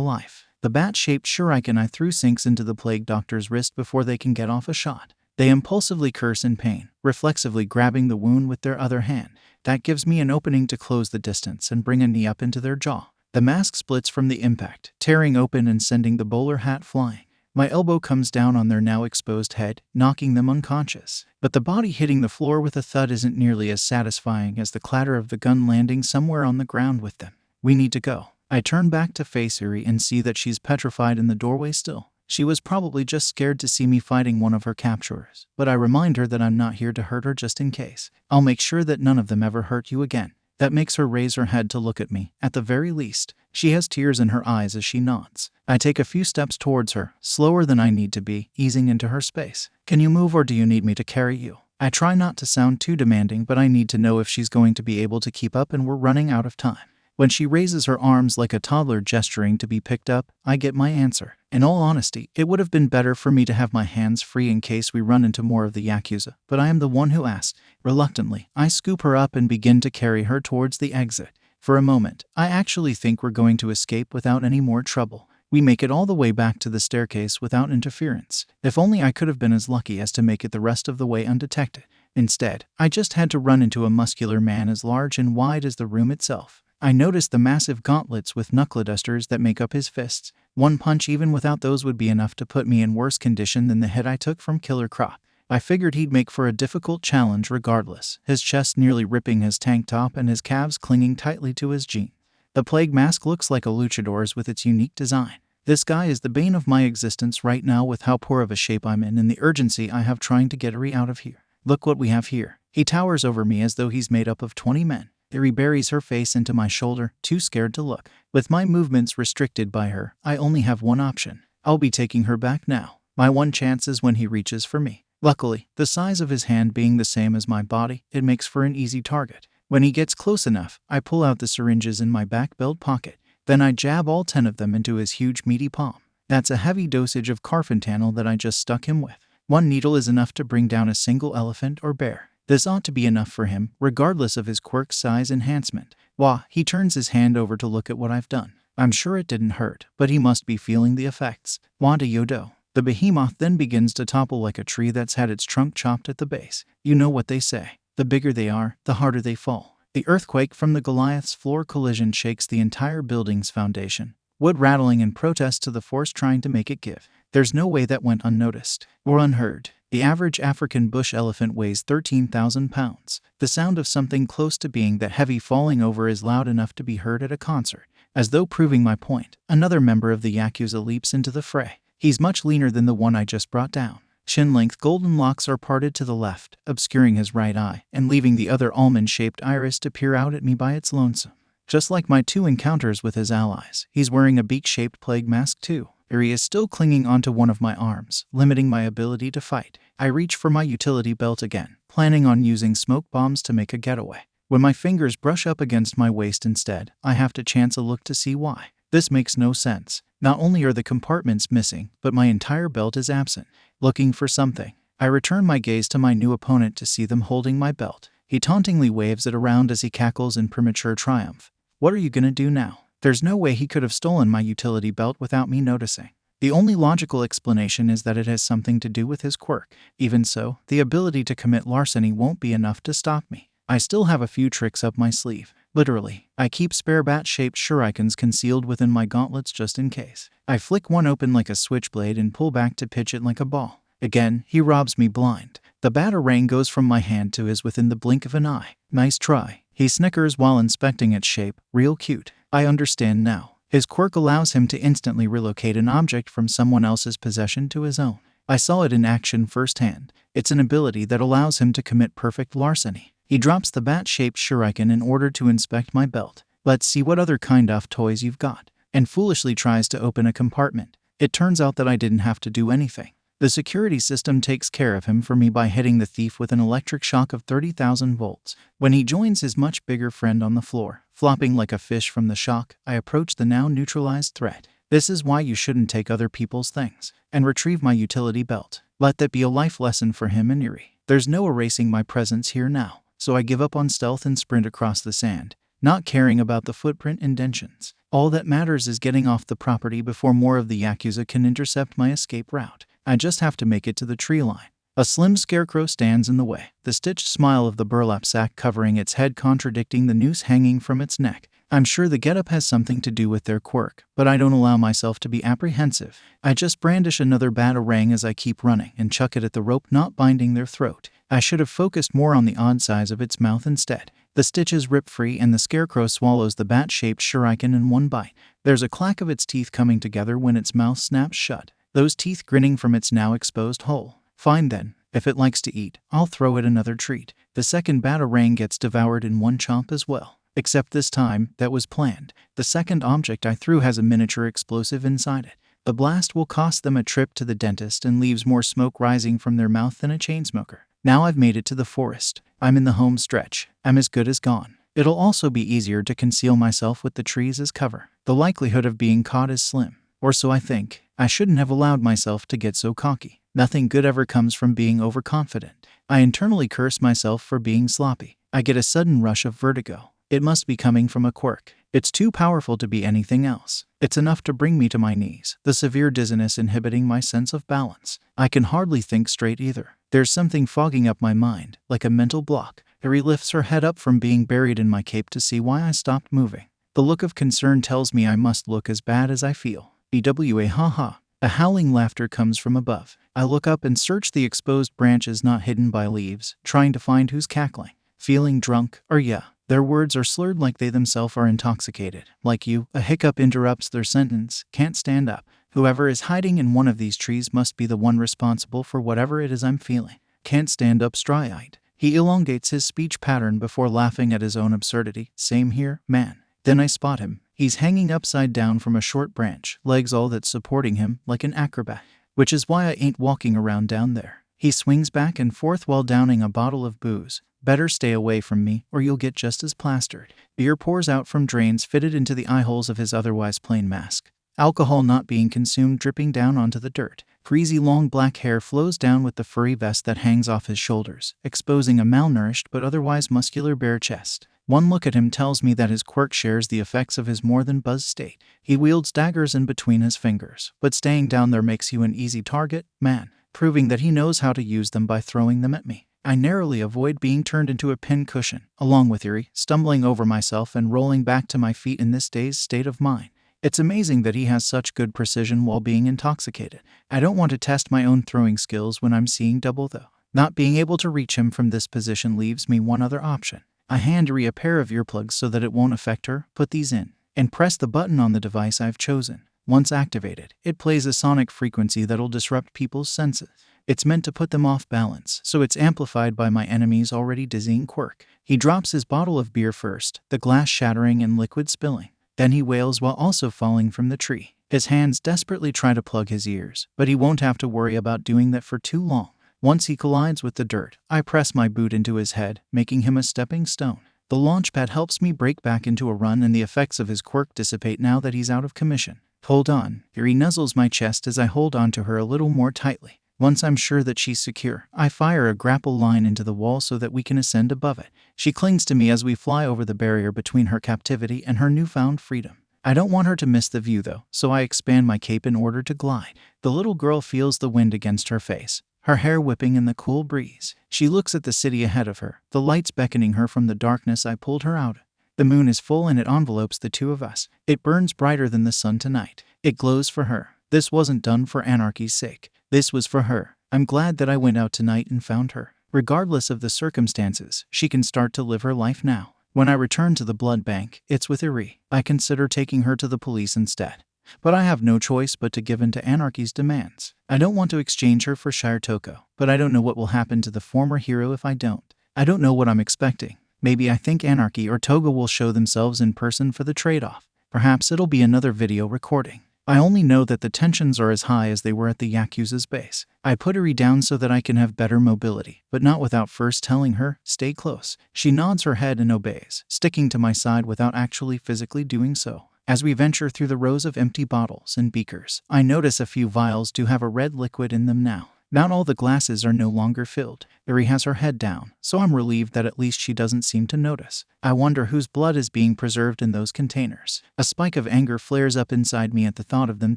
life. The bat-shaped shuriken I threw sinks into the plague doctor's wrist before they can get off a shot. They impulsively curse in pain, reflexively grabbing the wound with their other hand. That gives me an opening to close the distance and bring a knee up into their jaw. The mask splits from the impact, tearing open and sending the bowler hat flying. My elbow comes down on their now exposed head, knocking them unconscious. But the body hitting the floor with a thud isn't nearly as satisfying as the clatter of the gun landing somewhere on the ground with them. We need to go. I turn back to face Yuri and see that she's petrified in the doorway still. She was probably just scared to see me fighting one of her capturers, but I remind her that I'm not here to hurt her just in case. I'll make sure that none of them ever hurt you again. That makes her raise her head to look at me, at the very least. She has tears in her eyes as she nods. I take a few steps towards her, slower than I need to be, easing into her space. Can you move or do you need me to carry you? I try not to sound too demanding, but I need to know if she's going to be able to keep up and we're running out of time. When she raises her arms like a toddler gesturing to be picked up, I get my answer. In all honesty, it would have been better for me to have my hands free in case we run into more of the Yakuza, but I am the one who asked. Reluctantly, I scoop her up and begin to carry her towards the exit. For a moment, I actually think we're going to escape without any more trouble. We make it all the way back to the staircase without interference. If only I could have been as lucky as to make it the rest of the way undetected. Instead, I just had to run into a muscular man as large and wide as the room itself. I noticed the massive gauntlets with knuckle dusters that make up his fists. One punch even without those would be enough to put me in worse condition than the hit I took from Killer Croc. I figured he'd make for a difficult challenge regardless, his chest nearly ripping his tank top and his calves clinging tightly to his jeans. The plague mask looks like a luchador's with its unique design. This guy is the bane of my existence right now with how poor of a shape I'm in and the urgency I have trying to get Yuri out of here. Look what we have here. He towers over me as though he's made up of 20 men. Yuri buries her face into my shoulder, too scared to look. With my movements restricted by her, I only have one option. I'll be taking her back now. My one chance is when he reaches for me. Luckily, the size of his hand being the same as my body, it makes for an easy target. When he gets close enough, I pull out the syringes in my back belt pocket. Then I jab all 10 of them into his huge meaty palm. That's a heavy dosage of carfentanil that I just stuck him with. One needle is enough to bring down a single elephant or bear. This ought to be enough for him, regardless of his quirk size enhancement. Wah, he turns his hand over to look at what I've done. I'm sure it didn't hurt, but he must be feeling the effects. Wada yodo. The behemoth then begins to topple like a tree that's had its trunk chopped at the base. You know what they say. The bigger they are, the harder they fall. The earthquake from the Goliath's floor collision shakes the entire building's foundation. Wood rattling in protest to the force trying to make it give. There's no way that went unnoticed or unheard. The average African bush elephant weighs 13,000 pounds. The sound of something close to being that heavy falling over is loud enough to be heard at a concert. As though proving my point, another member of the Yakuza leaps into the fray. He's much leaner than the one I just brought down. Chin-length golden locks are parted to the left, obscuring his right eye, and leaving the other almond-shaped iris to peer out at me by its lonesome. Just like my 2 encounters with his allies, he's wearing a beak-shaped plague mask too. Eri is still clinging onto one of my arms, limiting my ability to fight. I reach for my utility belt again, planning on using smoke bombs to make a getaway. When my fingers brush up against my waist instead, I have to chance a look to see why. This makes no sense. Not only are the compartments missing, but my entire belt is absent. Looking for something, I return my gaze to my new opponent to see them holding my belt. He tauntingly waves it around as he cackles in premature triumph. What are you gonna do now? There's no way he could have stolen my utility belt without me noticing. The only logical explanation is that it has something to do with his quirk. Even so, the ability to commit larceny won't be enough to stop me. I still have a few tricks up my sleeve. Literally, I keep spare bat-shaped shurikens concealed within my gauntlets just in case. I flick one open like a switchblade and pull back to pitch it like a ball. Again, he robs me blind. The batarang goes from my hand to his within the blink of an eye. Nice try. He snickers while inspecting its shape. Real cute. I understand now. His quirk allows him to instantly relocate an object from someone else's possession to his own. I saw it in action firsthand. It's an ability that allows him to commit perfect larceny. He drops the bat-shaped shuriken in order to inspect my belt. Let's see what other kind of toys you've got. And foolishly tries to open a compartment. It turns out that I didn't have to do anything. The security system takes care of him for me by hitting the thief with an electric shock of 30,000 volts. When he joins his much bigger friend on the floor, flopping like a fish from the shock, I approach the now neutralized threat. This is why you shouldn't take other people's things. And retrieve my utility belt. Let that be a life lesson for him and Eri. There's no erasing my presence here now. So I give up on stealth and sprint across the sand, not caring about the footprint indentions. All that matters is getting off the property before more of the Yakuza can intercept my escape route. I just have to make it to the tree line. A slim scarecrow stands in the way, the stitched smile of the burlap sack covering its head contradicting the noose hanging from its neck. I'm sure the getup has something to do with their quirk, but I don't allow myself to be apprehensive. I just brandish another batarang as I keep running and chuck it at the rope not binding their throat. I should have focused more on the odd size of its mouth instead. The stitches rip free and the scarecrow swallows the bat-shaped shuriken in one bite. There's a clack of its teeth coming together when its mouth snaps shut, those teeth grinning from its now exposed hole. Fine then, if it likes to eat, I'll throw it another treat. The second batarang gets devoured in one chomp as well. Except this time, that was planned. The second object I threw has a miniature explosive inside it. The blast will cost them a trip to the dentist and leaves more smoke rising from their mouth than a chain smoker. Now I've made it to the forest. I'm in the home stretch. I'm as good as gone. It'll also be easier to conceal myself with the trees as cover. The likelihood of being caught is slim. Or so I think. I shouldn't have allowed myself to get so cocky. Nothing good ever comes from being overconfident. I internally curse myself for being sloppy. I get a sudden rush of vertigo. It must be coming from a quirk. It's too powerful to be anything else. It's enough to bring me to my knees, the severe dizziness inhibiting my sense of balance. I can hardly think straight either. There's something fogging up my mind, like a mental block. Eri lifts her head up from being buried in my cape to see why I stopped moving. The look of concern tells me I must look as bad as I feel. BWA haha. A howling laughter comes from above. I look up and search the exposed branches not hidden by leaves, trying to find who's cackling. Feeling drunk, or yeah. Their words are slurred like they themselves are intoxicated. Like you, a hiccup interrupts their sentence. Can't stand up. Whoever is hiding in one of these trees must be the one responsible for whatever it is I'm feeling. Can't stand up stry-eyed. He elongates his speech pattern before laughing at his own absurdity. Same here, man. Then I spot him. He's hanging upside down from a short branch, legs all that's supporting him, like an acrobat. Which is why I ain't walking around down there. He swings back and forth while downing a bottle of booze. Better stay away from me, or you'll get just as plastered. Beer pours out from drains fitted into the eye holes of his otherwise plain mask. Alcohol not being consumed dripping down onto the dirt. Greasy long black hair flows down with the furry vest that hangs off his shoulders, exposing a malnourished but otherwise muscular bare chest. One look at him tells me that his quirk shares the effects of his more than buzzed state. He wields daggers in between his fingers, but staying down there makes you an easy target, man, proving that he knows how to use them by throwing them at me. I narrowly avoid being turned into a pin cushion, along with Eri, stumbling over myself and rolling back to my feet in this dazed state of mind. It's amazing that he has such good precision while being intoxicated. I don't want to test my own throwing skills when I'm seeing double though. Not being able to reach him from this position leaves me one other option. I hand Eri a pair of earplugs so that it won't affect her, put these in, and press the button on the device I've chosen. Once activated, it plays a sonic frequency that'll disrupt people's senses. It's meant to put them off balance, so it's amplified by my enemy's already dizzying quirk. He drops his bottle of beer first, the glass shattering and liquid spilling. Then he wails while also falling from the tree. His hands desperately try to plug his ears, but he won't have to worry about doing that for too long. Once he collides with the dirt, I press my boot into his head, making him a stepping stone. The launchpad helps me break back into a run, and the effects of his quirk dissipate now that he's out of commission. Hold on. Here he nuzzles my chest as I hold onto her a little more tightly. Once I'm sure that she's secure, I fire a grapple line into the wall so that we can ascend above it. She clings to me as we fly over the barrier between her captivity and her newfound freedom. I don't want her to miss the view though, so I expand my cape in order to glide. The little girl feels the wind against her face, her hair whipping in the cool breeze. She looks at the city ahead of her, the lights beckoning her from the darkness I pulled her out. The moon is full and it envelopes the two of us. It burns brighter than the sun tonight. It glows for her. This wasn't done for Anarchy's sake. This was for her. I'm glad that I went out tonight and found her. Regardless of the circumstances, she can start to live her life now. When I return to the blood bank, it's with Iri. I consider taking her to the police instead. But I have no choice but to give in to Anarchy's demands. I don't want to exchange her for Shoko, but I don't know what will happen to the former hero if I don't. I don't know what I'm expecting. Maybe I think Anarchy or Toga will show themselves in person for the trade-off. Perhaps it'll be another video recording. I only know that the tensions are as high as they were at the Yakuza's base. I put Iri down so that I can have better mobility, but not without first telling her, stay close. She nods her head and obeys, sticking to my side without actually physically doing so. As we venture through the rows of empty bottles and beakers, I notice a few vials do have a red liquid in them now. Not all the glasses are no longer filled. Iri has her head down, so I'm relieved that at least she doesn't seem to notice. I wonder whose blood is being preserved in those containers. A spike of anger flares up inside me at the thought of them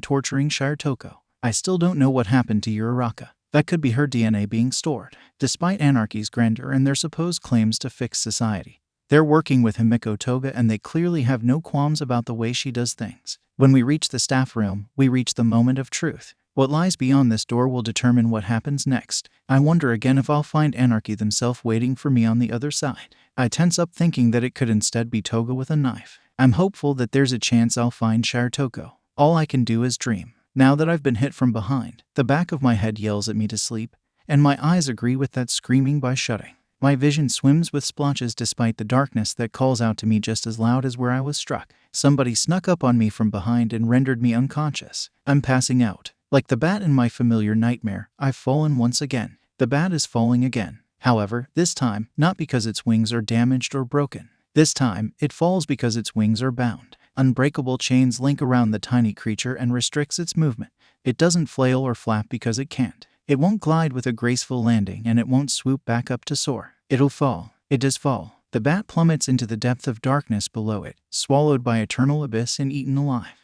torturing Shoko. I still don't know what happened to Uraraka. That could be her DNA being stored. Despite Anarchy's grandeur and their supposed claims to fix society, they're working with Himiko Toga and they clearly have no qualms about the way she does things. When we reach the staff room, we reach the moment of truth. What lies beyond this door will determine what happens next. I wonder again if I'll find Anarchy themselves waiting for me on the other side. I tense up thinking that it could instead be Toga with a knife. I'm hopeful that there's a chance I'll find Shoko. All I can do is dream. Now that I've been hit from behind, the back of my head yells at me to sleep, and my eyes agree with that screaming by shutting. My vision swims with splotches despite the darkness that calls out to me just as loud as where I was struck. Somebody snuck up on me from behind and rendered me unconscious. I'm passing out. Like the bat in my familiar nightmare, I've fallen once again. The bat is falling again. However, this time, not because its wings are damaged or broken. This time, it falls because its wings are bound. Unbreakable chains link around the tiny creature and restricts its movement. It doesn't flail or flap because it can't. It won't glide with a graceful landing, and it won't swoop back up to soar. It'll fall. It does fall. The bat plummets into the depth of darkness below it, swallowed by eternal abyss and eaten alive.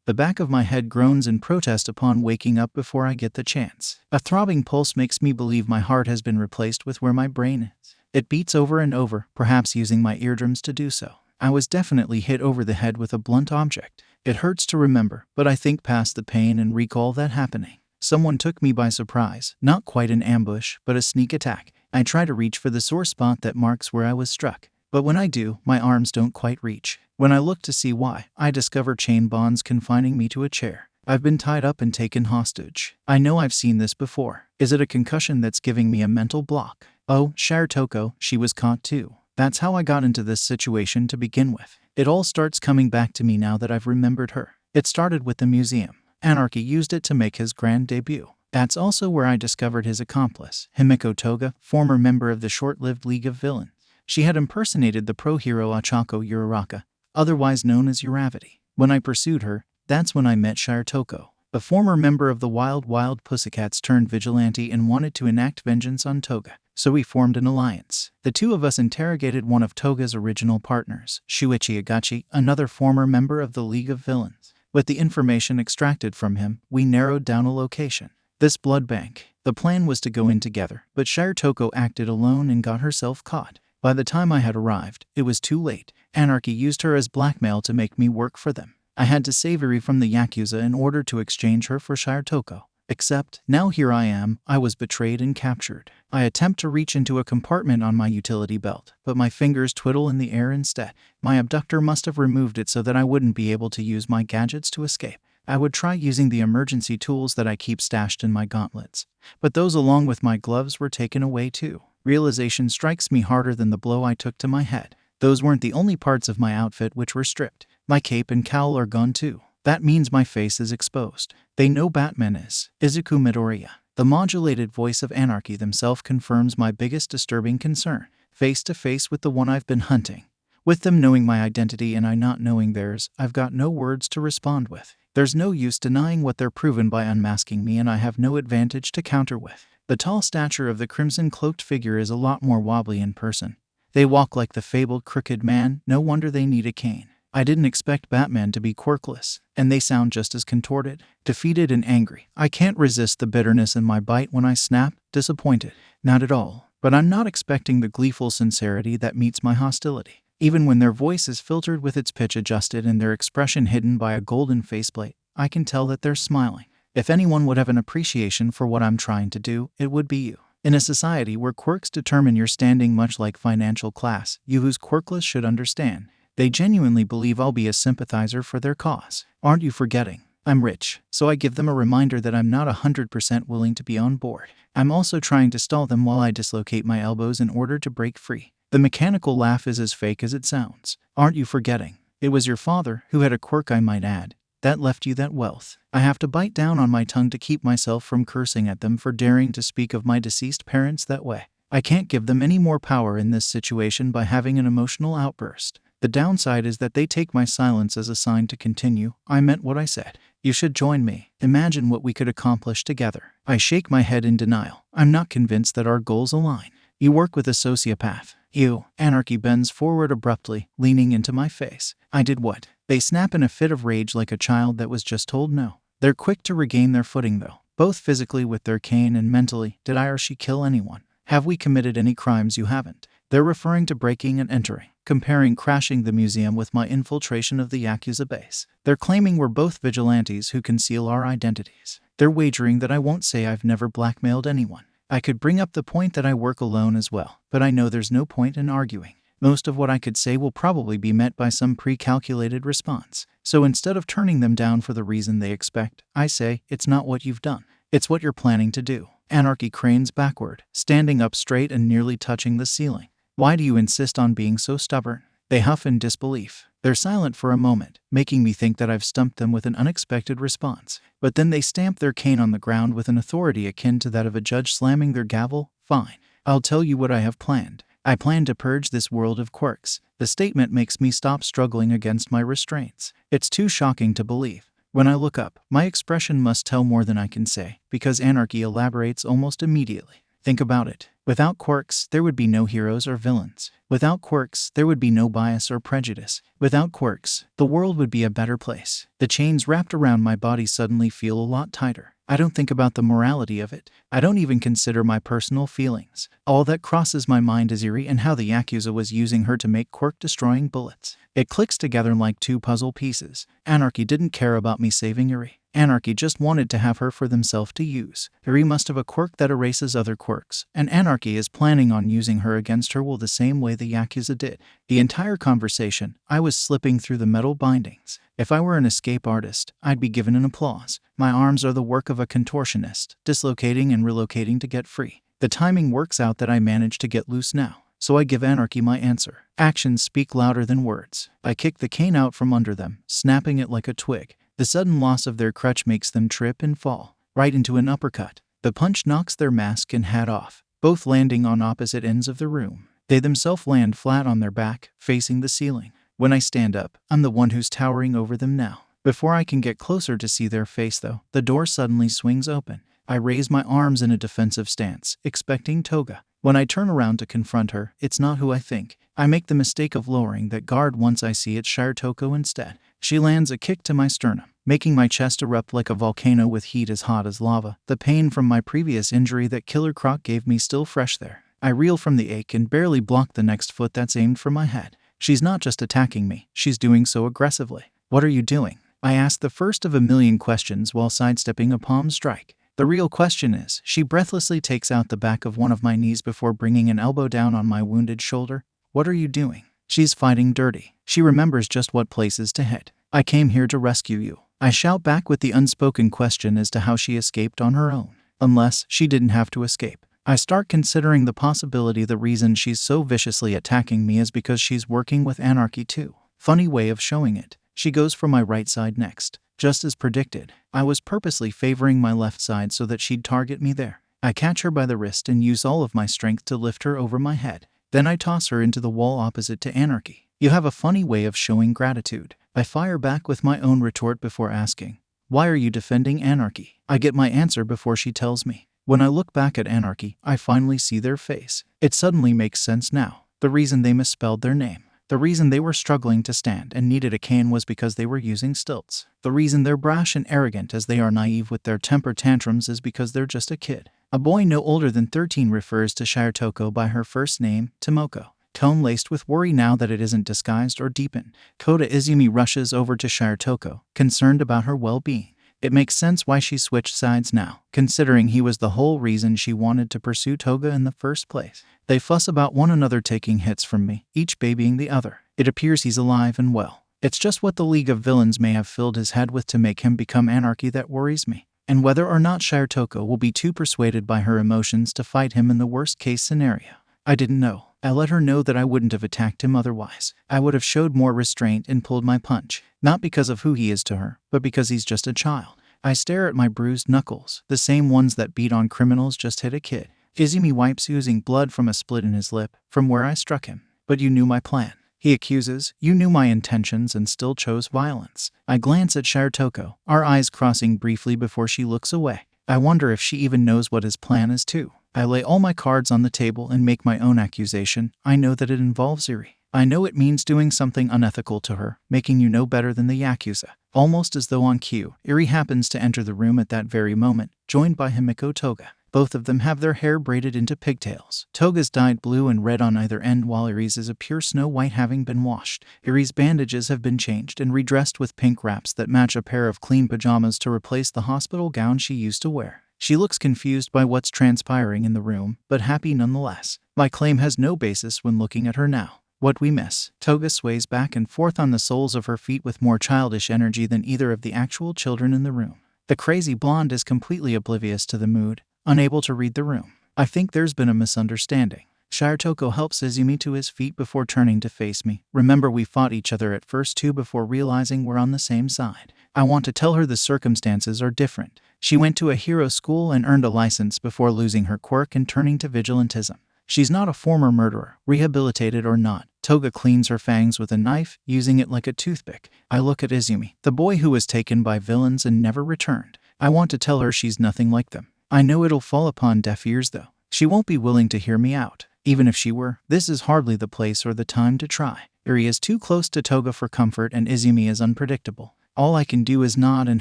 The back of my head groans in protest upon waking up before I get the chance. A throbbing pulse makes me believe my heart has been replaced with where my brain is. It beats over and over, perhaps using my eardrums to do so. I was definitely hit over the head with a blunt object. It hurts to remember, but I think past the pain and recall that happening. Someone took me by surprise, not quite an ambush, but a sneak attack. I try to reach for the sore spot that marks where I was struck. But when I do, my arms don't quite reach. When I look to see why, I discover chain bonds confining me to a chair. I've been tied up and taken hostage. I know I've seen this before. Is it a concussion that's giving me a mental block? Oh, Shoko, she was caught too. That's how I got into this situation to begin with. It all starts coming back to me now that I've remembered her. It started with the museum. Anarchy used it to make his grand debut. That's also where I discovered his accomplice, Himiko Toga, former member of the short-lived League of Villains. She had impersonated the pro-hero Achako Uraraka, otherwise known as Uravity. When I pursued her, that's when I met Shoko, a former member of the Wild Pussycats turned vigilante and wanted to enact vengeance on Toga. So we formed an alliance. The two of us interrogated one of Toga's original partners, Shuichi Agachi, another former member of the League of Villains. With the information extracted from him, we narrowed down a location. This blood bank. The plan was to go in together, but Shoko acted alone and got herself caught. By the time I had arrived, it was too late. Anarchy used her as blackmail to make me work for them. I had to save Iri from the Yakuza in order to exchange her for Shoko. Except, now here I am, I was betrayed and captured. I attempt to reach into a compartment on my utility belt, but my fingers twiddle in the air instead. My abductor must have removed it so that I wouldn't be able to use my gadgets to escape. I would try using the emergency tools that I keep stashed in my gauntlets. But those along with my gloves were taken away too. Realization strikes me harder than the blow I took to my head. Those weren't the only parts of my outfit which were stripped. My cape and cowl are gone too. That means my face is exposed. They know Batman is Izuku Midoriya. The modulated voice of Anarchy themselves confirms my biggest disturbing concern. Face to face with the one I've been hunting. With them knowing my identity and I not knowing theirs, I've got no words to respond with. There's no use denying what they're proven by unmasking me, and I have no advantage to counter with. The tall stature of the crimson-cloaked figure is a lot more wobbly in person. They walk like the fabled crooked man, no wonder they need a cane. I didn't expect Batman to be quirkless, and they sound just as contorted, defeated and angry. I can't resist the bitterness in my bite when I snap, disappointed. Not at all, but I'm not expecting the gleeful sincerity that meets my hostility. Even when their voice is filtered with its pitch adjusted and their expression hidden by a golden faceplate, I can tell that they're smiling. If anyone would have an appreciation for what I'm trying to do, it would be you. In a society where quirks determine your standing much like financial class, you who's quirkless should understand. They genuinely believe I'll be a sympathizer for their cause. Aren't you forgetting? I'm rich, so I give them a reminder that I'm not 100% willing to be on board. I'm also trying to stall them while I dislocate my elbows in order to break free. The mechanical laugh is as fake as it sounds. Aren't you forgetting? It was your father, who had a quirk I might add, that left you that wealth. I have to bite down on my tongue to keep myself from cursing at them for daring to speak of my deceased parents that way. I can't give them any more power in this situation by having an emotional outburst. The downside is that they take my silence as a sign to continue. I meant what I said. You should join me. Imagine what we could accomplish together. I shake my head in denial. I'm not convinced that our goals align. You work with a sociopath. You. Anarchy bends forward abruptly, leaning into my face. I did what? They snap in a fit of rage like a child that was just told no. They're quick to regain their footing though, both physically with their cane and mentally. Did I or she kill anyone? Have we committed any crimes you haven't? They're referring to breaking and entering, comparing crashing the museum with my infiltration of the Yakuza base. They're claiming we're both vigilantes who conceal our identities. They're wagering that I won't say I've never blackmailed anyone. I could bring up the point that I work alone as well, but I know there's no point in arguing. Most of what I could say will probably be met by some pre-calculated response. So instead of turning them down for the reason they expect, I say, it's not what you've done. It's what you're planning to do. Anarchy cranes backward, standing up straight and nearly touching the ceiling. Why do you insist on being so stubborn? They huff in disbelief. They're silent for a moment, making me think that I've stumped them with an unexpected response. But then they stamp their cane on the ground with an authority akin to that of a judge slamming their gavel. Fine. I'll tell you what I have planned. I plan to purge this world of quirks. The statement makes me stop struggling against my restraints. It's too shocking to believe. When I look up, my expression must tell more than I can say, because Anarchy elaborates almost immediately. Think about it. Without quirks, there would be no heroes or villains. Without quirks, there would be no bias or prejudice. Without quirks, the world would be a better place. The chains wrapped around my body suddenly feel a lot tighter. I don't think about the morality of it. I don't even consider my personal feelings. All that crosses my mind is Eri and how the Yakuza was using her to make quirk-destroying bullets. It clicks together like two puzzle pieces. Anarchy didn't care about me saving Eri. Anarchy just wanted to have her for themselves to use. Eri must have a quirk that erases other quirks, and Anarchy is planning on using her against her will the same way the Yakuza did. The entire conversation, I was slipping through the metal bindings. If I were an escape artist, I'd be given an applause. My arms are the work of a contortionist, dislocating and relocating to get free. The timing works out that I manage to get loose now, so I give Anarchy my answer. Actions speak louder than words. I kick the cane out from under them, snapping it like a twig. The sudden loss of their crutch makes them trip and fall, right into an uppercut. The punch knocks their mask and hat off, both landing on opposite ends of the room. They themselves land flat on their back, facing the ceiling. When I stand up, I'm the one who's towering over them now. Before I can get closer to see their face though, the door suddenly swings open. I raise my arms in a defensive stance, expecting Toga. When I turn around to confront her, it's not who I think. I make the mistake of lowering that guard once I see it's Shirotoko instead. She lands a kick to my sternum, making my chest erupt like a volcano with heat as hot as lava. The pain from my previous injury that Killer Croc gave me still fresh there. I reel from the ache and barely block the next foot that's aimed for my head. She's not just attacking me, she's doing so aggressively. What are you doing? I ask the first of a million questions while sidestepping a palm strike. The real question is, she breathlessly takes out the back of one of my knees before bringing an elbow down on my wounded shoulder. What are you doing? She's fighting dirty. She remembers just what places to hit. I came here to rescue you. I shout back with the unspoken question as to how she escaped on her own. Unless she didn't have to escape. I start considering the possibility the reason she's so viciously attacking me is because she's working with Anarchy too. Funny way of showing it. She goes for my right side next. Just as predicted, I was purposely favoring my left side so that she'd target me there. I catch her by the wrist and use all of my strength to lift her over my head. Then I toss her into the wall opposite to Anarchy. You have a funny way of showing gratitude. I fire back with my own retort before asking, why are you defending Anarchy? I get my answer before she tells me. When I look back at Anarchy, I finally see their face. It suddenly makes sense now. The reason they misspelled their name. The reason they were struggling to stand and needed a cane was because they were using stilts. The reason they're brash and arrogant as they are naive with their temper tantrums is because they're just a kid. A boy no older than 13 refers to Shirotoko by her first name, Tomoko. Tone laced with worry now that it isn't disguised or deepened. Kota Izumi rushes over to Shirotoko, concerned about her well-being. It makes sense why she switched sides now, considering he was the whole reason she wanted to pursue Toga in the first place. They fuss about one another taking hits from me, each babying the other. It appears he's alive and well. It's just what the League of Villains may have filled his head with to make him become Anarchy that worries me. And whether or not Shirotoko will be too persuaded by her emotions to fight him in the worst-case scenario. I didn't know. I let her know that I wouldn't have attacked him otherwise. I would have showed more restraint and pulled my punch. Not because of who he is to her, but because he's just a child. I stare at my bruised knuckles, the same ones that beat on criminals just hit a kid. Izumi wipes oozing blood from a split in his lip, from where I struck him. But you knew my plan. He accuses, you knew my intentions and still chose violence. I glance at Shirotoko, our eyes crossing briefly before she looks away. I wonder if she even knows what his plan is too. I lay all my cards on the table and make my own accusation. I know that it involves Iri. I know it means doing something unethical to her, making you no better than the Yakuza. Almost as though on cue, Iri happens to enter the room at that very moment, joined by Himiko Toga. Both of them have their hair braided into pigtails. Toga's dyed blue and red on either end while Iri's is a pure snow white having been washed. Iri's bandages have been changed and redressed with pink wraps that match a pair of clean pajamas to replace the hospital gown she used to wear. She looks confused by what's transpiring in the room, but happy nonetheless. My claim has no basis when looking at her now. What we miss. Toga sways back and forth on the soles of her feet with more childish energy than either of the actual children in the room. The crazy blonde is completely oblivious to the mood, unable to read the room. I think there's been a misunderstanding. Shirotoko helps Izumi to his feet before turning to face me. Remember, we fought each other at first too before realizing we're on the same side. I want to tell her the circumstances are different. She went to a hero school and earned a license before losing her quirk and turning to vigilantism. She's not a former murderer, rehabilitated or not. Toga cleans her fangs with a knife, using it like a toothpick. I look at Izumi, the boy who was taken by villains and never returned. I want to tell her she's nothing like them. I know it'll fall upon deaf ears though. She won't be willing to hear me out. Even if she were, this is hardly the place or the time to try. Iri is too close to Toga for comfort and Izumi is unpredictable. All I can do is nod and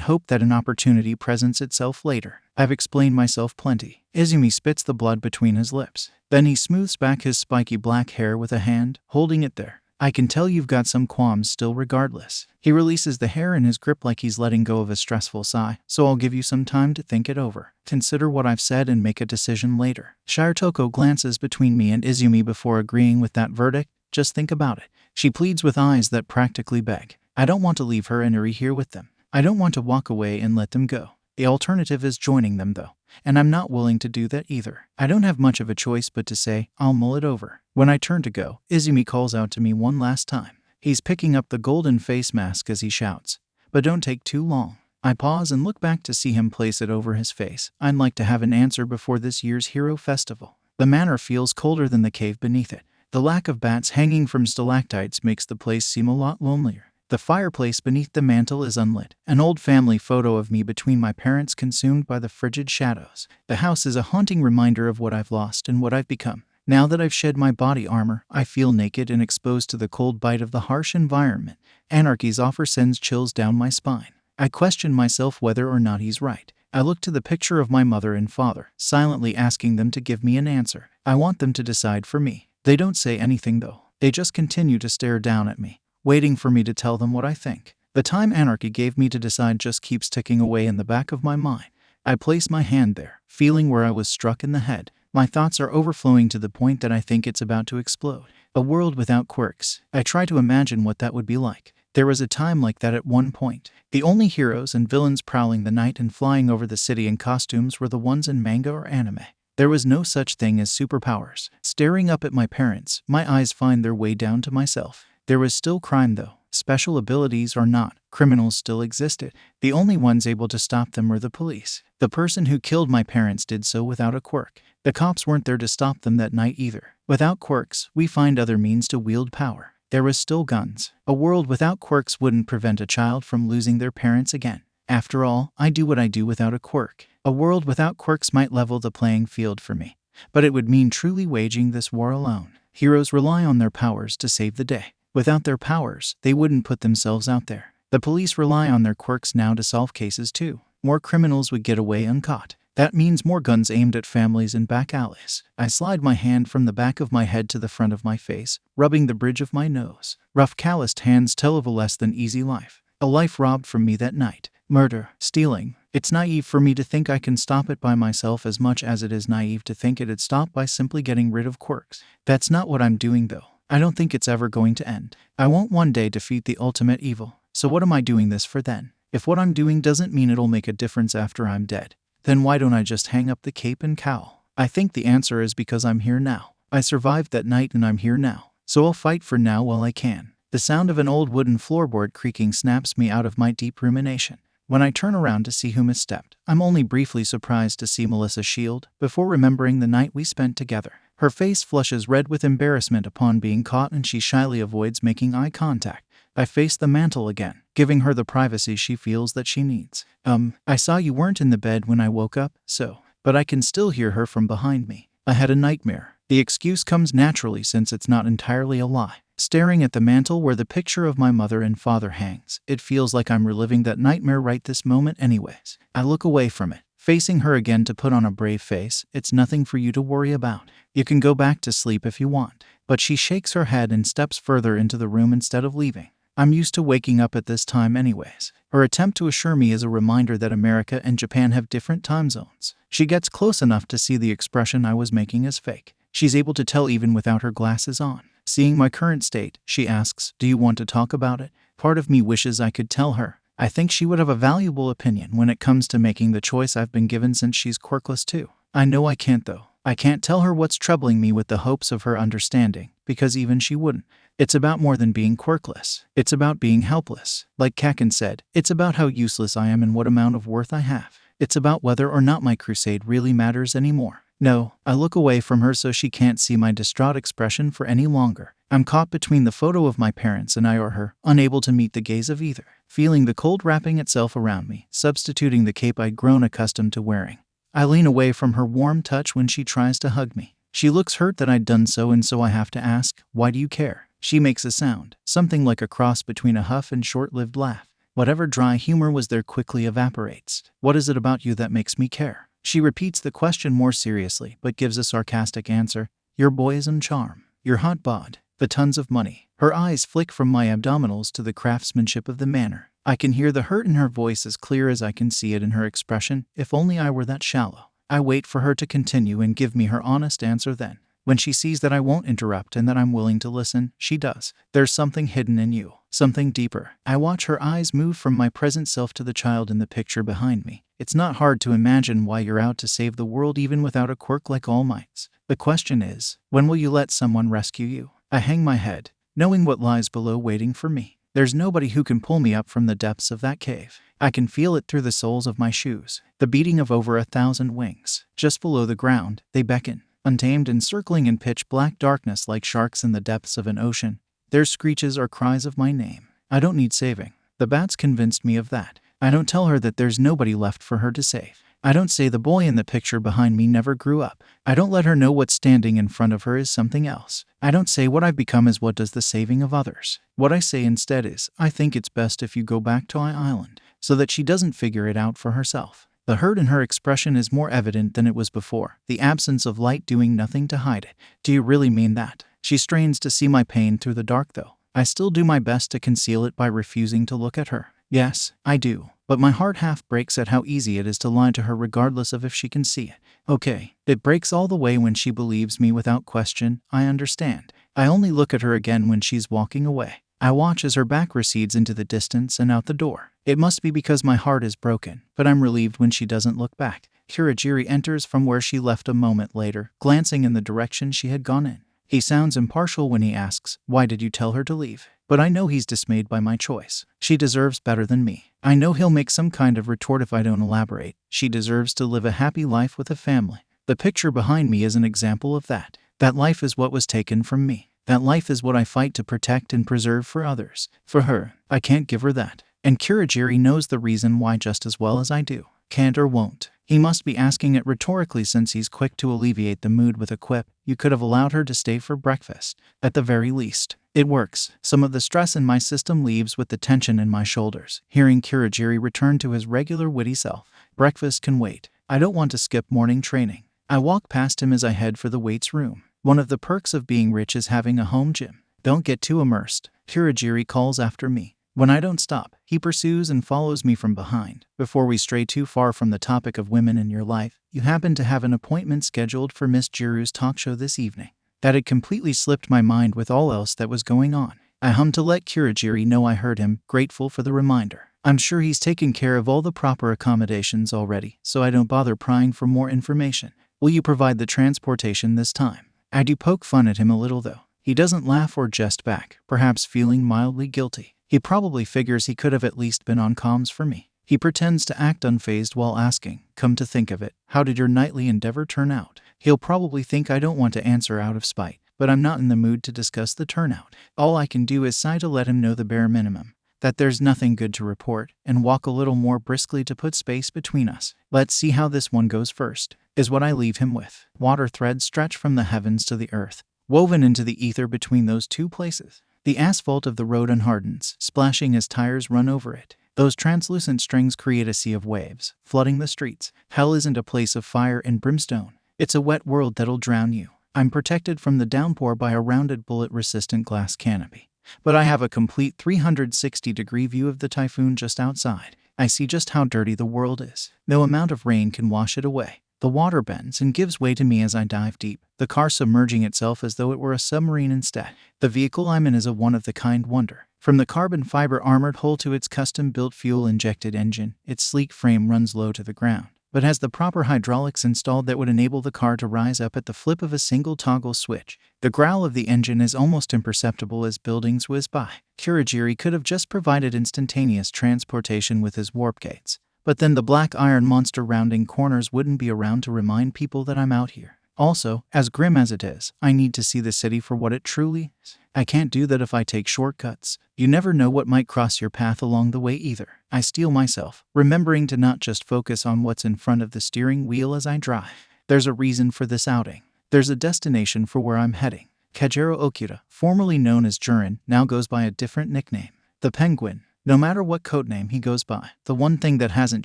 hope that an opportunity presents itself later. I've explained myself plenty. Izumi spits the blood between his lips. Then he smooths back his spiky black hair with a hand, holding it there. I can tell you've got some qualms still regardless. He releases the hair in his grip like he's letting go of a stressful sigh, so I'll give you some time to think it over. Consider what I've said and make a decision later. Shirotoko glances between me and Izumi before agreeing with that verdict. Just think about it. She pleads with eyes that practically beg. I don't want to leave her and Iri here with them. I don't want to walk away and let them go. The alternative is joining them though, and I'm not willing to do that either. I don't have much of a choice but to say, I'll mull it over. When I turn to go, Izumi calls out to me one last time. He's picking up the golden face mask as he shouts, but don't take too long. I pause and look back to see him place it over his face. I'd like to have an answer before this year's Hero Festival. The manor feels colder than the cave beneath it. The lack of bats hanging from stalactites makes the place seem a lot lonelier. The fireplace beneath the mantel is unlit, an old family photo of me between my parents consumed by the frigid shadows. The house is a haunting reminder of what I've lost and what I've become. Now that I've shed my body armor, I feel naked and exposed to the cold bite of the harsh environment. Anarchy's offer sends chills down my spine. I question myself whether or not he's right. I look to the picture of my mother and father, silently asking them to give me an answer. I want them to decide for me. They don't say anything though. They just continue to stare down at me, waiting for me to tell them what I think. The time Anarchy gave me to decide just keeps ticking away in the back of my mind. I place my hand there, feeling where I was struck in the head. My thoughts are overflowing to the point that I think it's about to explode. A world without quirks. I try to imagine what that would be like. There was a time like that at one point. The only heroes and villains prowling the night and flying over the city in costumes were the ones in manga or anime. There was no such thing as superpowers. Staring up at my parents, my eyes find their way down to myself. There was still crime though. Special abilities or not, criminals still existed. The only ones able to stop them were the police. The person who killed my parents did so without a quirk. The cops weren't there to stop them that night either. Without quirks, we find other means to wield power. There was still guns. A world without quirks wouldn't prevent a child from losing their parents again. After all, I do what I do without a quirk. A world without quirks might level the playing field for me. But it would mean truly waging this war alone. Heroes rely on their powers to save the day. Without their powers, they wouldn't put themselves out there. The police rely on their quirks now to solve cases too. More criminals would get away uncaught. That means more guns aimed at families in back alleys. I slide my hand from the back of my head to the front of my face, rubbing the bridge of my nose. Rough, calloused hands tell of a less than easy life. A life robbed from me that night. Murder, stealing. It's naive for me to think I can stop it by myself as much as it is naive to think it'd stop by simply getting rid of quirks. That's not what I'm doing though. I don't think it's ever going to end. I won't one day defeat the ultimate evil. So what am I doing this for then? If what I'm doing doesn't mean it'll make a difference after I'm dead, then why don't I just hang up the cape and cowl? I think the answer is because I'm here now. I survived that night and I'm here now. So I'll fight for now while I can. The sound of an old wooden floorboard creaking snaps me out of my deep rumination. When I turn around to see who misstepped, I'm only briefly surprised to see Melissa Shield before remembering the night we spent together. Her face flushes red with embarrassment upon being caught and she shyly avoids making eye contact. I face the mantle again, giving her the privacy she feels that she needs. I saw you weren't in the bed when I woke up, so. But I can still hear her from behind me. I had a nightmare. The excuse comes naturally since it's not entirely a lie. Staring at the mantle where the picture of my mother and father hangs, it feels like I'm reliving that nightmare right this moment anyways. I look away from it, facing her again to put on a brave face. It's nothing for you to worry about. You can go back to sleep if you want. But she shakes her head and steps further into the room instead of leaving. I'm used to waking up at this time anyways. Her attempt to assure me is a reminder that America and Japan have different time zones. She gets close enough to see the expression I was making is fake. She's able to tell even without her glasses on. Seeing my current state, she asks, "Do you want to talk about it?" Part of me wishes I could tell her. I think she would have a valuable opinion when it comes to making the choice I've been given since she's quirkless too. I know I can't though. I can't tell her what's troubling me with the hopes of her understanding, because even she wouldn't. It's about more than being quirkless. It's about being helpless. Like Kaken said, it's about how useless I am and what amount of worth I have. It's about whether or not my crusade really matters anymore. No, I look away from her so she can't see my distraught expression for any longer. I'm caught between the photo of my parents and I or her, unable to meet the gaze of either. Feeling the cold wrapping itself around me, substituting the cape I'd grown accustomed to wearing. I lean away from her warm touch when she tries to hug me. She looks hurt that I'd done so and so I have to ask, "Why do you care?" She makes a sound, something like a cross between a huff and short-lived laugh. Whatever dry humor was there quickly evaporates. "What is it about you that makes me care?" She repeats the question more seriously, but gives a sarcastic answer. "Your boys and charm. Your hot bod. The tons of money." Her eyes flick from my abdominals to the craftsmanship of the manor. I can hear the hurt in her voice as clear as I can see it in her expression. If only I were that shallow. I wait for her to continue and give me her honest answer then. When she sees that I won't interrupt and that I'm willing to listen, she does. "There's something hidden in you. Something deeper." I watch her eyes move from my present self to the child in the picture behind me. It's not hard to imagine why you're out to save the world even without a quirk like All Might's. The question is, when will you let someone rescue you? I hang my head, knowing what lies below waiting for me. There's nobody who can pull me up from the depths of that cave. I can feel it through the soles of my shoes, the beating of over 1,000 wings. Just below the ground, they beckon, untamed and circling in pitch black darkness like sharks in the depths of an ocean. Their screeches are cries of my name. I don't need saving. The bats convinced me of that. I don't tell her that there's nobody left for her to save. I don't say the boy in the picture behind me never grew up. I don't let her know what's standing in front of her is something else. I don't say what I've become is what does the saving of others. What I say instead is, I think it's best if you go back to I Island, so that she doesn't figure it out for herself. The hurt in her expression is more evident than it was before, the absence of light doing nothing to hide it. "Do you really mean that?" She strains to see my pain through the dark though. I still do my best to conceal it by refusing to look at her. Yes, I do. But my heart half breaks at how easy it is to lie to her regardless of if she can see it. Okay, it breaks all the way when she believes me without question. I understand. I only look at her again when she's walking away. I watch as her back recedes into the distance and out the door. It must be because my heart is broken, but I'm relieved when she doesn't look back. Kurogiri enters from where she left a moment later, glancing in the direction she had gone in. He sounds impartial when he asks, "Why did you tell her to leave?" But I know he's dismayed by my choice. She deserves better than me. I know he'll make some kind of retort if I don't elaborate. She deserves to live a happy life with a family. The picture behind me is an example of that. That life is what was taken from me. That life is what I fight to protect and preserve for others. For her, I can't give her that. And Kurogiri knows the reason why just as well as I do. Can't or won't. He must be asking it rhetorically since he's quick to alleviate the mood with a quip. You could have allowed her to stay for breakfast. At the very least. It works. Some of the stress in my system leaves with the tension in my shoulders. Hearing Kurogiri return to his regular witty self. Breakfast can wait. I don't want to skip morning training. I walk past him as I head for the weights room. One of the perks of being rich is having a home gym. Don't get too immersed. Kurogiri calls after me. When I don't stop, he pursues and follows me from behind. Before we stray too far from the topic of women in your life, you happen to have an appointment scheduled for Miss Jiru's talk show this evening. That had completely slipped my mind with all else that was going on. I hummed to let Kurogiri know I heard him, grateful for the reminder. I'm sure he's taken care of all the proper accommodations already, so I don't bother prying for more information. Will you provide the transportation this time? I do poke fun at him a little though. He doesn't laugh or jest back, perhaps feeling mildly guilty. He probably figures he could have at least been on comms for me. He pretends to act unfazed while asking, "Come to think of it, how did your nightly endeavor turn out?" He'll probably think I don't want to answer out of spite, but I'm not in the mood to discuss the turnout. All I can do is sigh to let him know the bare minimum, that there's nothing good to report, and walk a little more briskly to put space between us. Let's see how this one goes first, is what I leave him with. Water threads stretch from the heavens to the earth, woven into the ether between those two places. The asphalt of the road unhardens, splashing as tires run over it. Those translucent strings create a sea of waves, flooding the streets. Hell isn't a place of fire and brimstone. It's a wet world that'll drown you. I'm protected from the downpour by a rounded bullet-resistant glass canopy. But I have a complete 360-degree view of the typhoon just outside. I see just how dirty the world is. No amount of rain can wash it away. The water bends and gives way to me as I dive deep, the car submerging itself as though it were a submarine instead. The vehicle I'm in is a one-of-the-kind wonder. From the carbon fiber armored hull to its custom-built fuel-injected engine, its sleek frame runs low to the ground, but has the proper hydraulics installed that would enable the car to rise up at the flip of a single toggle switch. The growl of the engine is almost imperceptible as buildings whiz by. Kurogiri could have just provided instantaneous transportation with his warp gates. But then the black iron monster rounding corners wouldn't be around to remind people that I'm out here. Also, as grim as it is, I need to see the city for what it truly is. I can't do that if I take shortcuts. You never know what might cross your path along the way either. I steel myself, remembering to not just focus on what's in front of the steering wheel as I drive. There's a reason for this outing. There's a destination for where I'm heading. Kajiro Okura, formerly known as Jurin, now goes by a different nickname, the Penguin. No matter what codename he goes by, the one thing that hasn't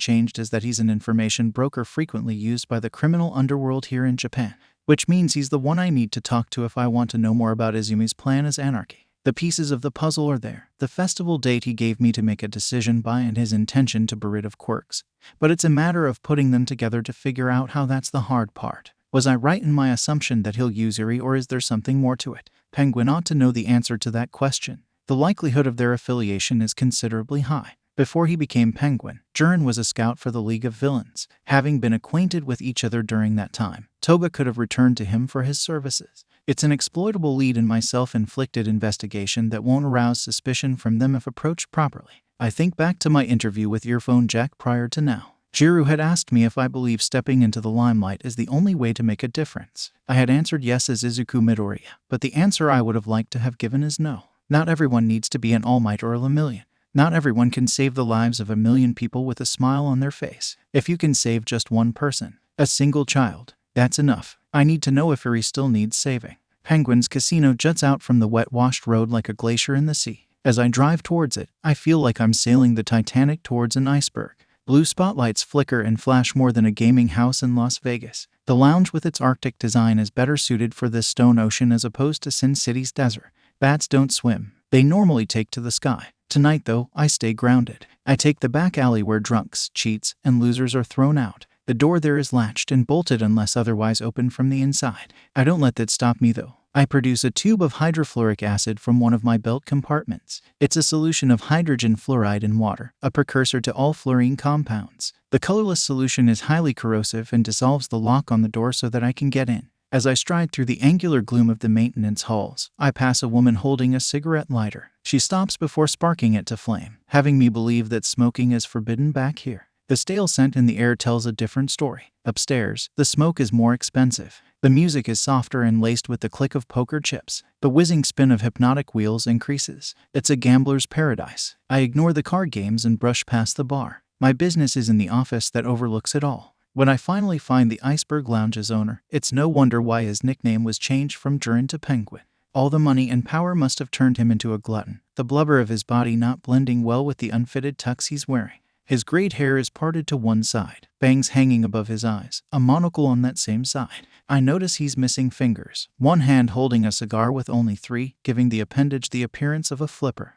changed is that he's an information broker frequently used by the criminal underworld here in Japan, which means he's the one I need to talk to if I want to know more about Izumi's plan as Anarchy. The pieces of the puzzle are there, the festival date he gave me to make a decision by and his intention to be rid of quirks, but it's a matter of putting them together to figure out how. That's the hard part. Was I right in my assumption that he'll use Iri, or is there something more to it? Penguin ought to know the answer to that question. The likelihood of their affiliation is considerably high. Before he became Penguin, Jurin was a scout for the League of Villains. Having been acquainted with each other during that time, Toga could have returned to him for his services. It's an exploitable lead in my self-inflicted investigation that won't arouse suspicion from them if approached properly. I think back to my interview with Earphone Jack prior to now. Jiru had asked me if I believe stepping into the limelight is the only way to make a difference. I had answered yes as Izuku Midoriya, but the answer I would have liked to have given is no. Not everyone needs to be an All Might or a Lemillion. Not everyone can save the lives of 1,000,000 people with a smile on their face. If you can save just one person, a single child, that's enough. I need to know if Iri still needs saving. Penguin's casino juts out from the wet-washed road like a glacier in the sea. As I drive towards it, I feel like I'm sailing the Titanic towards an iceberg. Blue spotlights flicker and flash more than a gaming house in Las Vegas. The lounge with its Arctic design is better suited for this stone ocean as opposed to Sin City's desert. Bats don't swim. They normally take to the sky. Tonight, though, I stay grounded. I take the back alley where drunks, cheats, and losers are thrown out. The door there is latched and bolted unless otherwise open from the inside. I don't let that stop me, though. I produce a tube of hydrofluoric acid from one of my belt compartments. It's a solution of hydrogen fluoride in water, a precursor to all fluorine compounds. The colorless solution is highly corrosive and dissolves the lock on the door so that I can get in. As I stride through the angular gloom of the maintenance halls, I pass a woman holding a cigarette lighter. She stops before sparking it to flame, having me believe that smoking is forbidden back here. The stale scent in the air tells a different story. Upstairs, the smoke is more expensive. The music is softer and laced with the click of poker chips. The whizzing spin of hypnotic wheels increases. It's a gambler's paradise. I ignore the card games and brush past the bar. My business is in the office that overlooks it all. When I finally find the Iceberg Lounge's owner, it's no wonder why his nickname was changed from Durin to Penguin. All the money and power must have turned him into a glutton, the blubber of his body not blending well with the unfitted tux he's wearing. His great hair is parted to one side, bangs hanging above his eyes, a monocle on that same side. I notice he's missing fingers, one hand holding a cigar with only 3, giving the appendage the appearance of a flipper.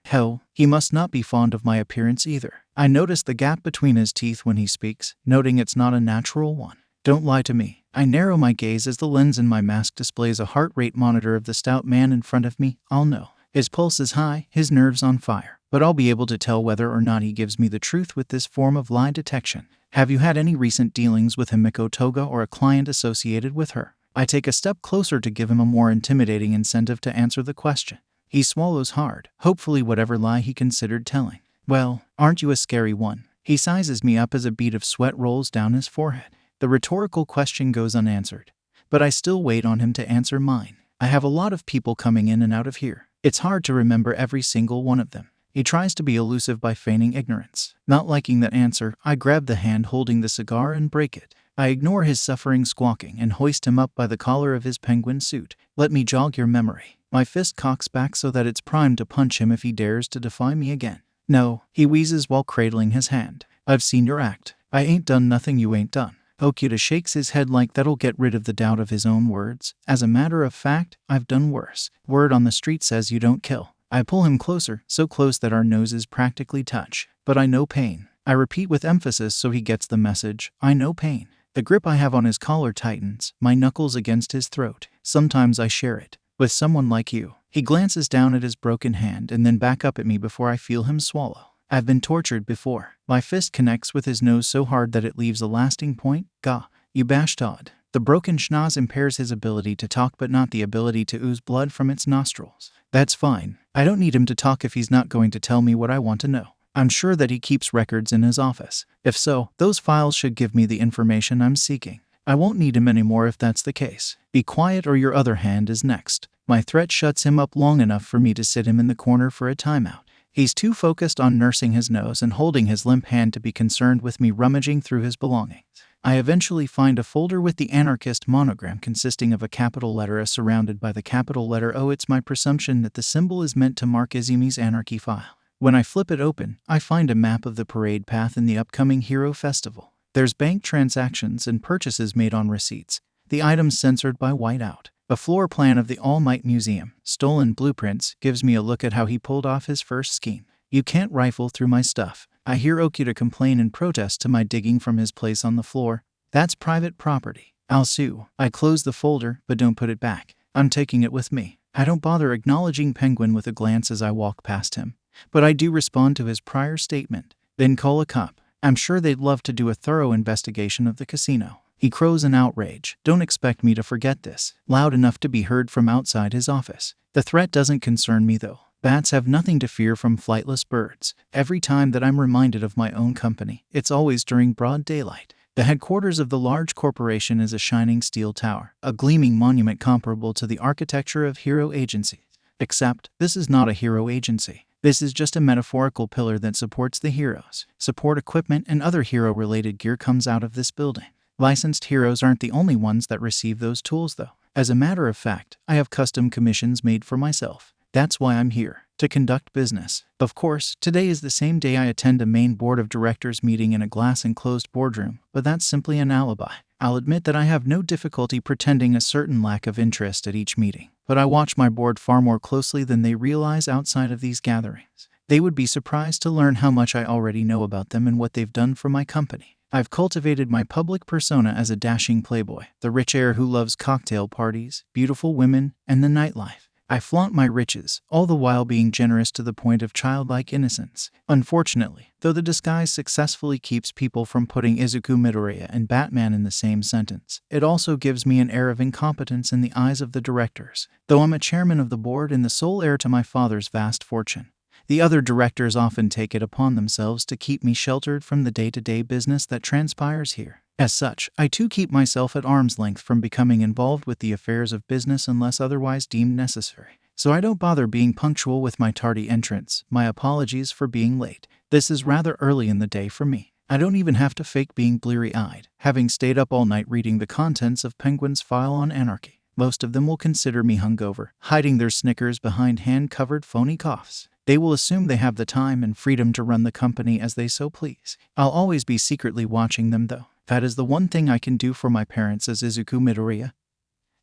Hell, he must not be fond of my appearance either. I notice the gap between his teeth when he speaks, noting it's not a natural one. Don't lie to me. I narrow my gaze as the lens in my mask displays a heart rate monitor of the stout man in front of me. I'll know. His pulse is high, his nerves on fire. But I'll be able to tell whether or not he gives me the truth with this form of lie detection. Have you had any recent dealings with Himiko Toga or a client associated with her? I take a step closer to give him a more intimidating incentive to answer the question. He swallows hard, hopefully whatever lie he considered telling. Well, aren't you a scary one? He sizes me up as a bead of sweat rolls down his forehead. The rhetorical question goes unanswered, but I still wait on him to answer mine. I have a lot of people coming in and out of here. It's hard to remember every single one of them. He tries to be elusive by feigning ignorance. Not liking that answer, I grab the hand holding the cigar and break it. I ignore his suffering squawking and hoist him up by the collar of his penguin suit. Let me jog your memory. My fist cocks back so that it's primed to punch him if he dares to defy me again. No, he wheezes while cradling his hand. I've seen your act. I ain't done nothing you ain't done. Okuda shakes his head like that'll get rid of the doubt of his own words. As a matter of fact, I've done worse. Word on the street says you don't kill. I pull him closer, so close that our noses practically touch. But I know pain. I repeat with emphasis so he gets the message. I know pain. The grip I have on his collar tightens, my knuckles against his throat. Sometimes I share it. With someone like you. He glances down at his broken hand and then back up at me before I feel him swallow. I've been tortured before. My fist connects with his nose so hard that it leaves a lasting point. Gah, you bastard. The broken schnoz impairs his ability to talk but not the ability to ooze blood from its nostrils. That's fine. I don't need him to talk if he's not going to tell me what I want to know. I'm sure that he keeps records in his office. If so, those files should give me the information I'm seeking. I won't need him anymore if that's the case. Be quiet or your other hand is next. My threat shuts him up long enough for me to sit him in the corner for a timeout. He's too focused on nursing his nose and holding his limp hand to be concerned with me rummaging through his belongings. I eventually find a folder with the anarchist monogram consisting of a capital letter S surrounded by the capital letter O. It's my presumption that the symbol is meant to mark Izumi's Anarchy file. When I flip it open, I find a map of the parade path in the upcoming Hero Festival. There's bank transactions and purchases made on receipts, the items censored by whiteout. A floor plan of the All Might Museum, stolen blueprints, gives me a look at how he pulled off his first scheme. You can't rifle through my stuff. I hear Okuda complain and protest to my digging from his place on the floor. That's private property. I'll sue. I close the folder, but don't put it back. I'm taking it with me. I don't bother acknowledging Penguin with a glance as I walk past him, but I do respond to his prior statement. Then call a cop. I'm sure they'd love to do a thorough investigation of the casino. He crows in outrage. Don't expect me to forget this. Loud enough to be heard from outside his office. The threat doesn't concern me though. Bats have nothing to fear from flightless birds. Every time that I'm reminded of my own company, it's always during broad daylight. The headquarters of the large corporation is a shining steel tower, a gleaming monument comparable to the architecture of hero agencies. Except, this is not a hero agency. This is just a metaphorical pillar that supports the heroes. Support equipment and other hero-related gear comes out of this building. Licensed heroes aren't the only ones that receive those tools though. As a matter of fact, I have custom commissions made for myself. That's why I'm here, to conduct business. Of course, today is the same day I attend a main board of directors meeting in a glass-enclosed boardroom, but that's simply an alibi. I'll admit that I have no difficulty pretending a certain lack of interest at each meeting, but I watch my board far more closely than they realize outside of these gatherings. They would be surprised to learn how much I already know about them and what they've done for my company. I've cultivated my public persona as a dashing playboy, the rich heir who loves cocktail parties, beautiful women, and the nightlife. I flaunt my riches, all the while being generous to the point of childlike innocence. Unfortunately, though the disguise successfully keeps people from putting Izuku Midoriya and Batman in the same sentence, it also gives me an air of incompetence in the eyes of the directors. Though I'm a chairman of the board and the sole heir to my father's vast fortune, the other directors often take it upon themselves to keep me sheltered from the day-to-day business that transpires here. As such, I too keep myself at arm's length from becoming involved with the affairs of business unless otherwise deemed necessary. So I don't bother being punctual with my tardy entrance. My apologies for being late. This is rather early in the day for me. I don't even have to fake being bleary-eyed, having stayed up all night reading the contents of Penguin's file on Anarchy. Most of them will consider me hungover, hiding their snickers behind hand-covered phony coughs. They will assume they have the time and freedom to run the company as they so please. I'll always be secretly watching them though. That is the one thing I can do for my parents as Izuku Midoriya,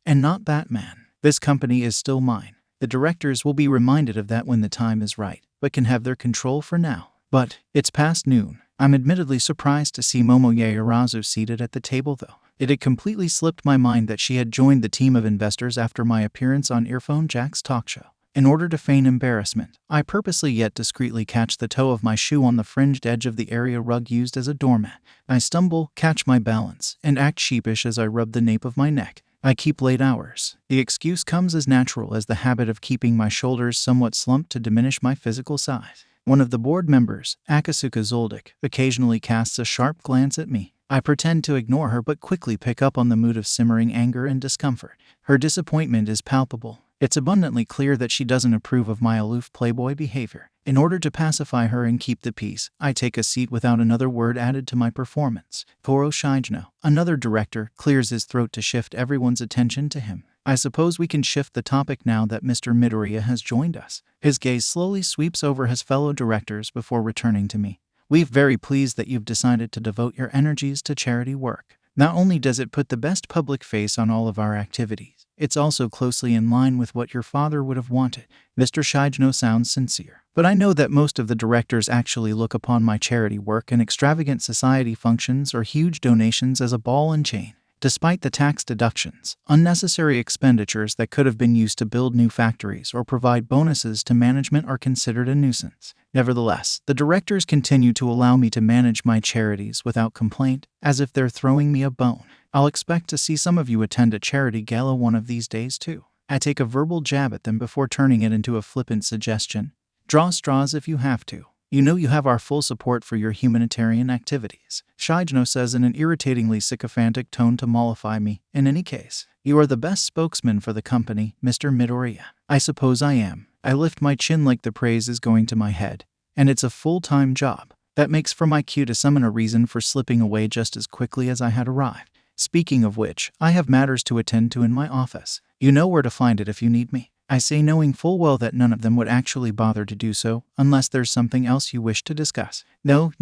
and not Batman. This company is still mine. The directors will be reminded of that when the time is right, but can have their control for now. But it's past noon. I'm admittedly surprised to see Momo Yaoyorozu seated at the table though. It had completely slipped my mind that she had joined the team of investors after my appearance on Earphone Jack's talk show. In order to feign embarrassment, I purposely yet discreetly catch the toe of my shoe on the fringed edge of the area rug used as a doormat. I stumble, catch my balance, and act sheepish as I rub the nape of my neck. I keep late hours. The excuse comes as natural as the habit of keeping my shoulders somewhat slumped to diminish my physical size. One of the board members, Akasuka Zoldyck, occasionally casts a sharp glance at me. I pretend to ignore her but quickly pick up on the mood of simmering anger and discomfort. Her disappointment is palpable. It's abundantly clear that she doesn't approve of my aloof playboy behavior. In order to pacify her and keep the peace, I take a seat without another word added to my performance. Koro Shijno, another director, clears his throat to shift everyone's attention to him. I suppose we can shift the topic now that Mr. Midoriya has joined us. His gaze slowly sweeps over his fellow directors before returning to me. We're very pleased that you've decided to devote your energies to charity work. Not only does it put the best public face on all of our activities, it's also closely in line with what your father would have wanted. Mr. Shijno sounds sincere, but I know that most of the directors actually look upon my charity work and extravagant society functions or huge donations as a ball and chain. Despite the tax deductions, unnecessary expenditures that could have been used to build new factories or provide bonuses to management are considered a nuisance. Nevertheless, the directors continue to allow me to manage my charities without complaint, as if they're throwing me a bone. I'll expect to see some of you attend a charity gala one of these days too. I take a verbal jab at them before turning it into a flippant suggestion. Draw straws if you have to. You know you have our full support for your humanitarian activities. Shijno says in an irritatingly sycophantic tone to mollify me. In any case, you are the best spokesman for the company, Mr. Midoriya. I suppose I am. I lift my chin like the praise is going to my head. And it's a full-time job. That makes for my cue to summon a reason for slipping away just as quickly as I had arrived. Speaking of which, I have matters to attend to in my office. You know where to find it if you need me. I say, knowing full well that none of them would actually bother to do so, unless there's something else you wish to discuss. No,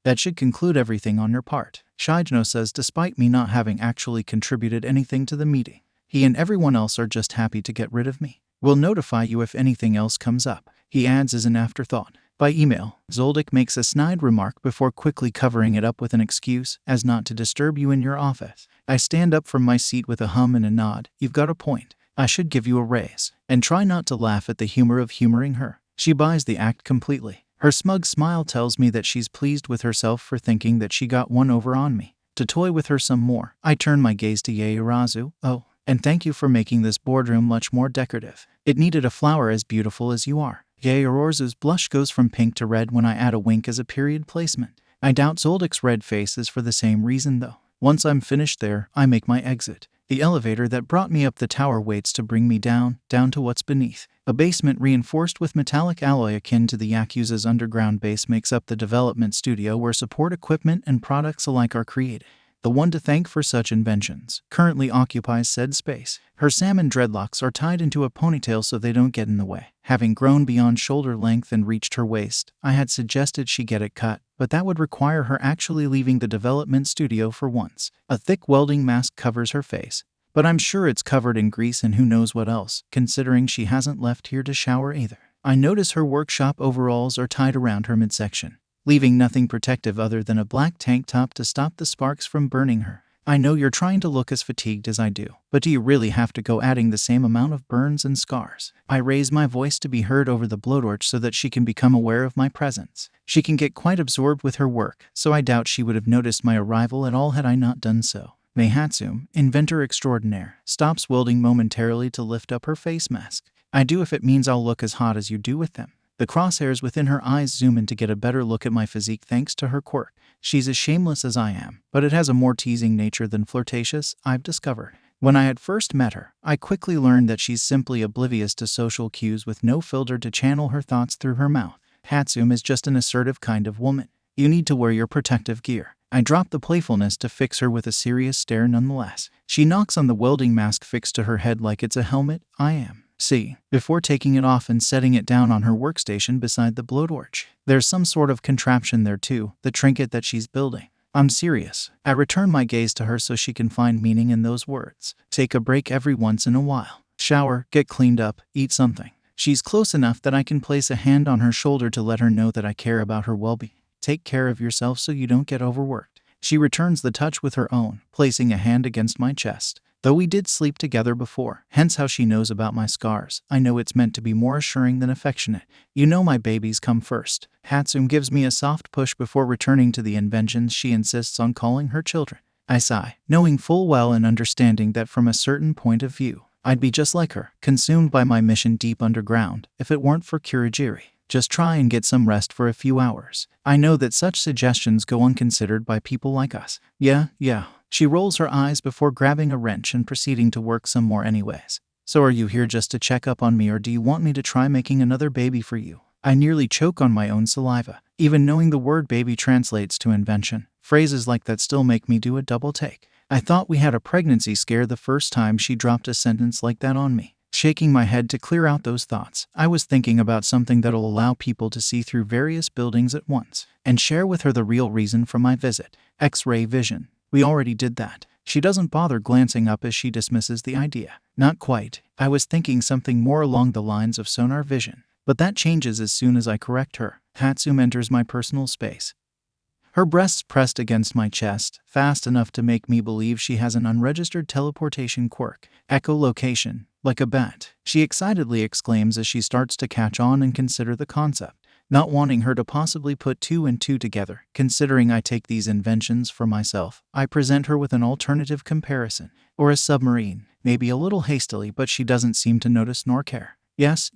that should conclude everything on your part, Shijno says despite me not having actually contributed anything to the meeting. He and everyone else are just happy to get rid of me. We'll notify you if anything else comes up, he adds as an afterthought. By email, Zoldyck makes a snide remark before quickly covering it up with an excuse as not to disturb you in your office. I stand up from my seat with a hum and a nod. You've got a point. I should give you a raise. And try not to laugh at the humor of humoring her. She buys the act completely. Her smug smile tells me that she's pleased with herself for thinking that she got one over on me. To toy with her some more, I turn my gaze to Yaoyorozu. Oh, and thank you for making this boardroom much more decorative. It needed a flower as beautiful as you are. Yaoyorozu's blush goes from pink to red when I add a wink as a period placement. I doubt Zoldyck's red face is for the same reason though. Once I'm finished there, I make my exit. The elevator that brought me up the tower waits to bring me down to what's beneath. A basement reinforced with metallic alloy akin to the Yakuza's underground base makes up the development studio where support equipment and products alike are created. The one to thank for such inventions currently occupies said space. Her salmon dreadlocks are tied into a ponytail so they don't get in the way. Having grown beyond shoulder length and reached her waist, I had suggested she get it cut, but that would require her actually leaving the development studio for once. A thick welding mask covers her face, but I'm sure it's covered in grease and who knows what else, considering she hasn't left here to shower either. I notice her workshop overalls are tied around her midsection. leaving nothing protective other than a black tank top to stop the sparks from burning her. I know you're trying to look as fatigued as I do, but do you really have to go adding the same amount of burns and scars? I raise my voice to be heard over the blowtorch so that she can become aware of my presence. She can get quite absorbed with her work, so I doubt she would have noticed my arrival at all had I not done so. May Hatsume, inventor extraordinaire, stops welding momentarily to lift up her face mask. I do if it means I'll look as hot as you do with them. The crosshairs within her eyes zoom in to get a better look at my physique thanks to her quirk. She's as shameless as I am, but it has a more teasing nature than flirtatious, I've discovered. When I had first met her, I quickly learned that she's simply oblivious to social cues with no filter to channel her thoughts through her mouth. Hatsume is just an assertive kind of woman. You need to wear your protective gear. I drop the playfulness to fix her with a serious stare nonetheless. She knocks on the welding mask fixed to her head like it's a helmet. I am. See, before taking it off and setting it down on her workstation beside the blowtorch. There's some sort of contraption there too, the trinket that she's building. I'm serious. I return my gaze to her so she can find meaning in those words. Take a break every once in a while. Shower, get cleaned up, eat something. She's close enough that I can place a hand on her shoulder to let her know that I care about her well-being. Take care of yourself so you don't get overworked. She returns the touch with her own, placing a hand against my chest. Though we did sleep together before, hence how she knows about my scars, I know it's meant to be more assuring than affectionate. You know my babies come first. Hatsume gives me a soft push before returning to the inventions she insists on calling her children. I sigh, knowing full well and understanding that from a certain point of view, I'd be just like her, consumed by my mission deep underground, if it weren't for Kurogiri. Just try and get some rest for a few hours. I know that such suggestions go unconsidered by people like us. Yeah. She rolls her eyes before grabbing a wrench and proceeding to work some more anyways. So are you here just to check up on me, or do you want me to try making another baby for you? I nearly choke on my own saliva. Even knowing the word baby translates to invention, phrases like that still make me do a double take. I thought we had a pregnancy scare the first time she dropped a sentence like that on me. Shaking my head to clear out those thoughts, I was thinking about something that'll allow people to see through various buildings at once, and share with her the real reason for my visit. X-ray vision. We already did that. She doesn't bother glancing up as she dismisses the idea. Not quite. I was thinking something more along the lines of sonar vision. But that changes as soon as I correct her. Hatsume enters my personal space. Her breasts pressed against my chest, fast enough to make me believe she has an unregistered teleportation quirk. Echolocation. Like a bat, she excitedly exclaims as she starts to catch on and consider the concept. Not wanting her to possibly put two and two together, considering I take these inventions for myself, I present her with an alternative comparison. Or a submarine, maybe a little hastily, but she doesn't seem to notice nor care. Yes,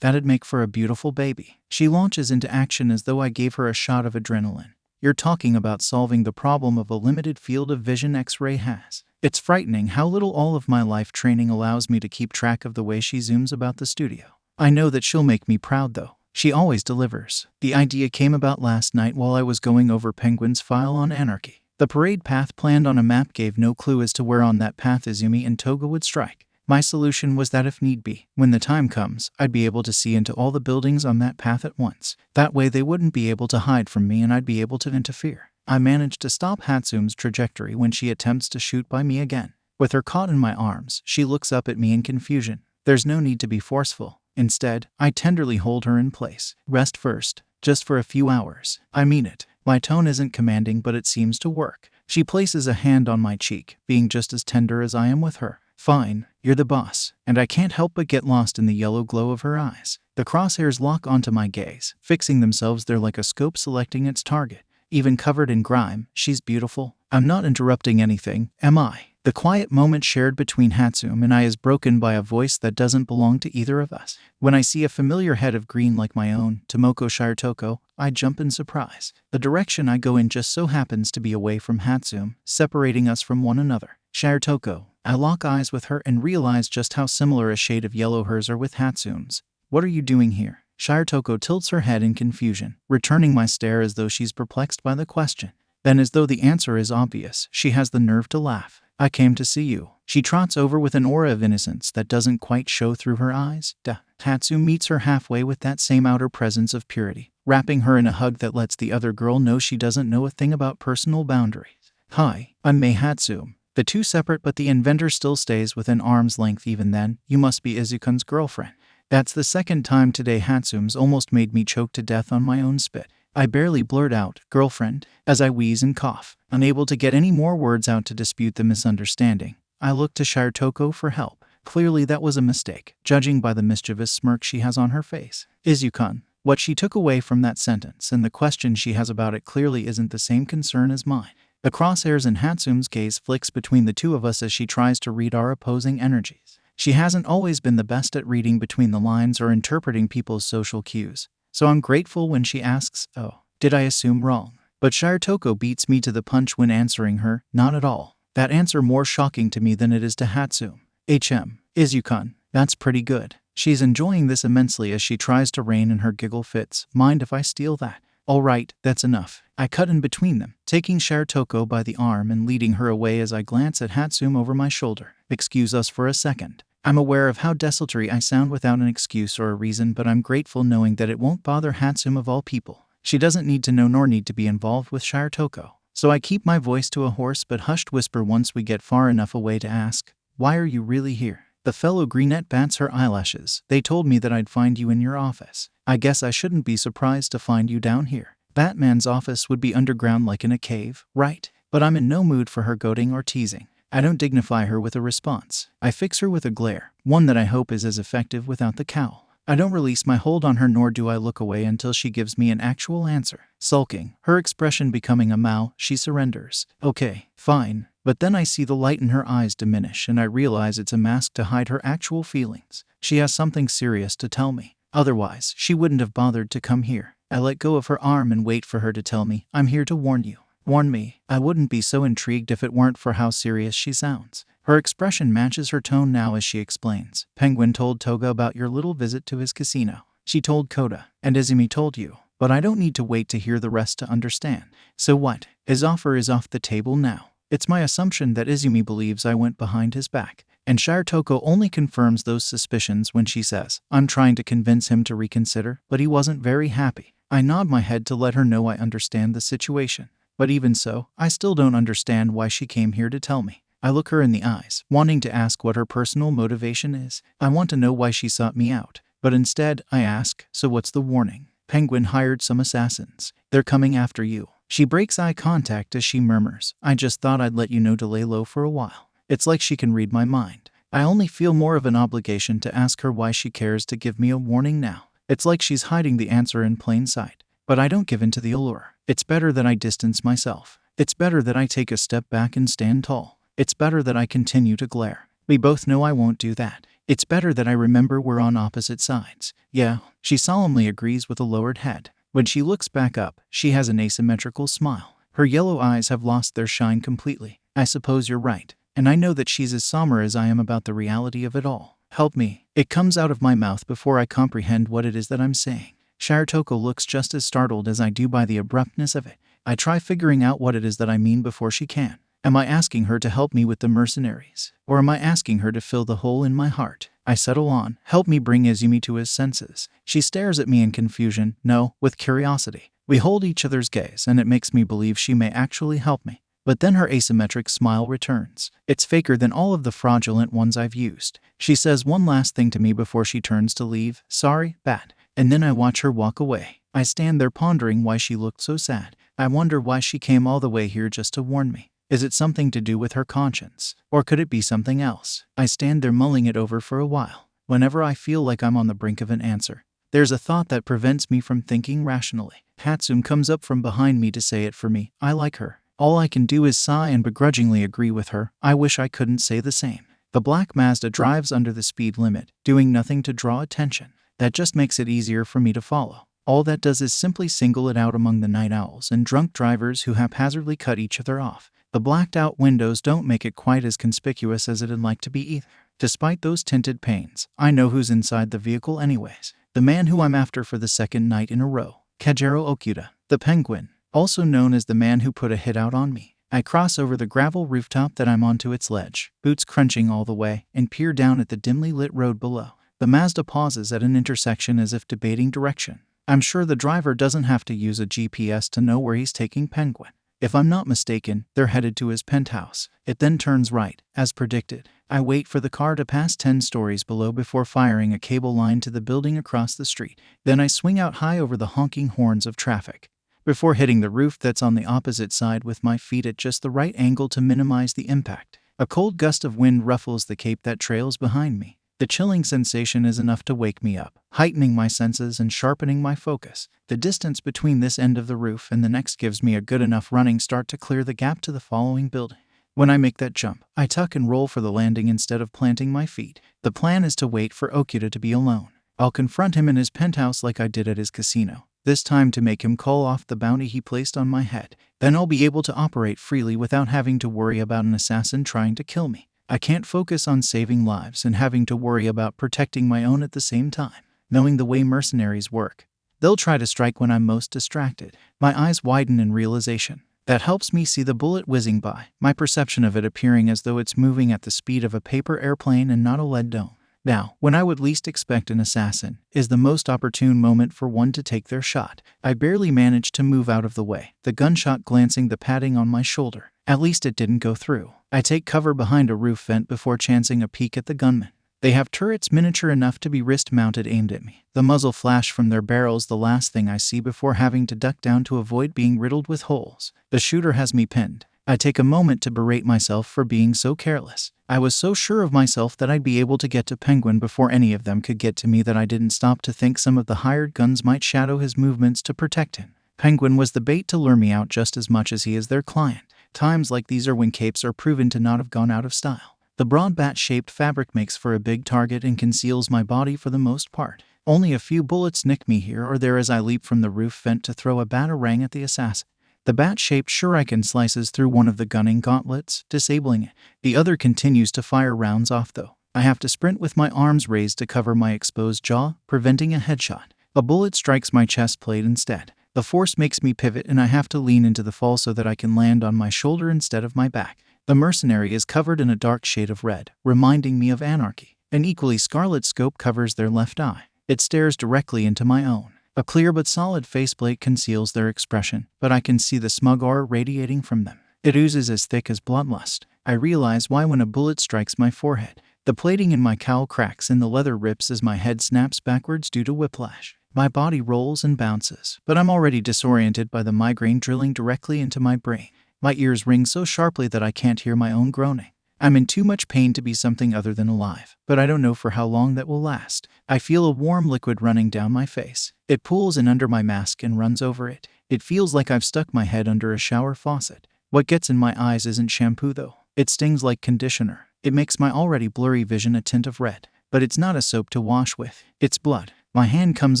that'd make for a beautiful baby. She launches into action as though I gave her a shot of adrenaline. You're talking about solving the problem of a limited field of vision X-ray has. It's frightening how little all of my life training allows me to keep track of the way she zooms about the studio. I know that she'll make me proud though. She always delivers. The idea came about last night while I was going over Penguin's file on Anarchy. The parade path planned on a map gave no clue as to where on that path Izumi and Toga would strike. My solution was that if need be, when the time comes, I'd be able to see into all the buildings on that path at once. That way they wouldn't be able to hide from me and I'd be able to interfere. I managed to stop Hatsume's trajectory when she attempts to shoot by me again. With her caught in my arms, she looks up at me in confusion. There's no need to be forceful. Instead, I tenderly hold her in place. Rest first, just for a few hours. I mean it. My tone isn't commanding, but it seems to work. She places a hand on my cheek, being just as tender as I am with her. Fine, you're the boss, and I can't help but get lost in the yellow glow of her eyes. The crosshairs lock onto my gaze, fixing themselves there like a scope selecting its target. Even covered in grime, she's beautiful. I'm not interrupting anything, am I? The quiet moment shared between Hatsume and I is broken by a voice that doesn't belong to either of us. When I see a familiar head of green like my own, Tomoko Shirotoko, I jump in surprise. The direction I go in just so happens to be away from Hatsume, separating us from one another. Shirotoko. I lock eyes with her and realize just how similar a shade of yellow hers are with Hatsume's. What are you doing here? Shirotoko tilts her head in confusion, returning my stare as though she's perplexed by the question. Then, as though the answer is obvious, she has the nerve to laugh. I came to see you. She trots over with an aura of innocence that doesn't quite show through her eyes. Hatsume meets her halfway with that same outer presence of purity, wrapping her in a hug that lets the other girl know she doesn't know a thing about personal boundaries. Hi, I'm Mei Hatsume. The two separate, but the inventor still stays within arm's length even then. You must be Izuku's girlfriend. That's the second time today Hatsume's almost made me choke to death on my own spit. I barely blurt out, girlfriend, as I wheeze and cough, unable to get any more words out to dispute the misunderstanding. I look to Shirotoko for help. Clearly that was a mistake, judging by the mischievous smirk she has on her face. Izuku-kun, what she took away from that sentence and the question she has about it clearly isn't the same concern as mine. The crosshairs in Hatsume's gaze flicks between the two of us as she tries to read our opposing energies. She hasn't always been the best at reading between the lines or interpreting people's social cues, so I'm grateful when she asks, oh, did I assume wrong? But Shirotoko beats me to the punch when answering her, not at all. That answer more shocking to me than it is to Hatsume. Izuku-kun, that's pretty good. She's enjoying this immensely as she tries to rein in her giggle fits. Mind if I steal that? All right, that's enough. I cut in between them, taking Shirotoko by the arm and leading her away as I glance at Hatsume over my shoulder. Excuse us for a second. I'm aware of how desultory I sound without an excuse or a reason, but I'm grateful knowing that it won't bother Hatsume of all people. She doesn't need to know nor need to be involved with Shirotoko. So I keep my voice to a hoarse but hushed whisper once we get far enough away to ask, why are you really here? The fellow brunette bats her eyelashes. They told me that I'd find you in your office. I guess I shouldn't be surprised to find you down here. Batman's office would be underground like in a cave, right? But I'm in no mood for her goading or teasing. I don't dignify her with a response. I fix her with a glare, one that I hope is as effective without the cowl. I don't release my hold on her nor do I look away until she gives me an actual answer. Sulking, her expression becoming a mow, she surrenders. Okay, fine. But then I see the light in her eyes diminish and I realize it's a mask to hide her actual feelings. She has something serious to tell me. Otherwise, she wouldn't have bothered to come here. I let go of her arm and wait for her to tell me, I'm here to warn you. Warn me. I wouldn't be so intrigued if it weren't for how serious she sounds. Her expression matches her tone now as she explains. Penguin told Toga about your little visit to his casino. She told Koda, and Izumi told you. But I don't need to wait to hear the rest to understand. So what? His offer is off the table now. It's my assumption that Izumi believes I went behind his back. And Shirotoko only confirms those suspicions when she says, I'm trying to convince him to reconsider, but he wasn't very happy. I nod my head to let her know I understand the situation. But even so, I still don't understand why she came here to tell me. I look her in the eyes, wanting to ask what her personal motivation is. I want to know why she sought me out. But instead, I ask, so what's the warning? Penguin hired some assassins. They're coming after you. She breaks eye contact as she murmurs, I just thought I'd let you know to lay low for a while. It's like she can read my mind. I only feel more of an obligation to ask her why she cares to give me a warning now. It's like she's hiding the answer in plain sight. But I don't give in to the allure. It's better that I distance myself. It's better that I take a step back and stand tall. It's better that I continue to glare. We both know I won't do that. It's better that I remember we're on opposite sides. Yeah, she solemnly agrees with a lowered head. When she looks back up, she has an asymmetrical smile. Her yellow eyes have lost their shine completely. I suppose you're right. And I know that she's as somber as I am about the reality of it all. Help me. It comes out of my mouth before I comprehend what it is that I'm saying. Shirotoko looks just as startled as I do by the abruptness of it. I try figuring out what it is that I mean before she can. Am I asking her to help me with the mercenaries? Or am I asking her to fill the hole in my heart? I settle on, help me bring Izumi to his senses. She stares at me in confusion, no, with curiosity. We hold each other's gaze and it makes me believe she may actually help me. But then her asymmetric smile returns. It's faker than all of the fraudulent ones I've used. She says one last thing to me before she turns to leave. Sorry, Bat. And then I watch her walk away. I stand there pondering why she looked so sad. I wonder why she came all the way here just to warn me. Is it something to do with her conscience? Or could it be something else? I stand there mulling it over for a while. Whenever I feel like I'm on the brink of an answer, there's a thought that prevents me from thinking rationally. Hatsume comes up from behind me to say it for me. I like her. All I can do is sigh and begrudgingly agree with her. I wish I couldn't say the same. The black Mazda drives under the speed limit, doing nothing to draw attention. That just makes it easier for me to follow. All that does is simply single it out among the night owls and drunk drivers who haphazardly cut each other off. The blacked-out windows don't make it quite as conspicuous as it'd like to be either. Despite those tinted panes, I know who's inside the vehicle anyways. The man who I'm after for the second night in a row. Kajiro Okuda, the Penguin, also known as the man who put a hit out on me. I cross over the gravel rooftop that I'm onto its ledge, boots crunching all the way, and peer down at the dimly lit road below. The Mazda pauses at an intersection as if debating direction. I'm sure the driver doesn't have to use a GPS to know where he's taking Penguin. If I'm not mistaken, they're headed to his penthouse. It then turns right, as predicted. I wait for the car to pass 10 stories below before firing a cable line to the building across the street. Then I swing out high over the honking horns of traffic. before hitting the roof that's on the opposite side with my feet at just the right angle to minimize the impact. A cold gust of wind ruffles the cape that trails behind me. The chilling sensation is enough to wake me up, heightening my senses and sharpening my focus. The distance between this end of the roof and the next gives me a good enough running start to clear the gap to the following building. When I make that jump, I tuck and roll for the landing instead of planting my feet. The plan is to wait for Okuda to be alone. I'll confront him in his penthouse like I did at his casino, this time to make him call off the bounty he placed on my head. Then I'll be able to operate freely without having to worry about an assassin trying to kill me. I can't focus on saving lives and having to worry about protecting my own at the same time. Knowing the way mercenaries work, they'll try to strike when I'm most distracted. My eyes widen in realization. That helps me see the bullet whizzing by, my perception of it appearing as though it's moving at the speed of a paper airplane and not a lead dome. Now, when I would least expect an assassin, is the most opportune moment for one to take their shot. I barely managed to move out of the way, the gunshot glancing the padding on my shoulder. At least it didn't go through. I take cover behind a roof vent before chancing a peek at the gunmen. They have turrets miniature enough to be wrist-mounted aimed at me. The muzzle flash from their barrels the last thing I see before having to duck down to avoid being riddled with holes. The shooter has me pinned. I take a moment to berate myself for being so careless. I was so sure of myself that I'd be able to get to Penguin before any of them could get to me that I didn't stop to think some of the hired guns might shadow his movements to protect him. Penguin was the bait to lure me out just as much as he is their client. Times like these are when capes are proven to not have gone out of style. The broad bat-shaped fabric makes for a big target and conceals my body for the most part. Only a few bullets nick me here or there as I leap from the roof vent to throw a batarang at the assassin. The bat-shaped shuriken slices through one of the gunning gauntlets, disabling it. The other continues to fire rounds off though. I have to sprint with my arms raised to cover my exposed jaw, preventing a headshot. A bullet strikes my chest plate instead. The force makes me pivot and I have to lean into the fall so that I can land on my shoulder instead of my back. The mercenary is covered in a dark shade of red, reminding me of Anarchy. An equally scarlet scope covers their left eye. It stares directly into my own. A clear but solid faceplate conceals their expression, but I can see the smug aura radiating from them. It oozes as thick as bloodlust. I realize why when a bullet strikes my forehead. The plating in my cowl cracks and the leather rips as my head snaps backwards due to whiplash. My body rolls and bounces, but I'm already disoriented by the migraine drilling directly into my brain. My ears ring so sharply that I can't hear my own groaning. I'm in too much pain to be something other than alive, but I don't know for how long that will last. I feel a warm liquid running down my face. It pools in under my mask and runs over it. It feels like I've stuck my head under a shower faucet. What gets in my eyes isn't shampoo though. It stings like conditioner. It makes my already blurry vision a tint of red. But it's not a soap to wash with. It's blood. My hand comes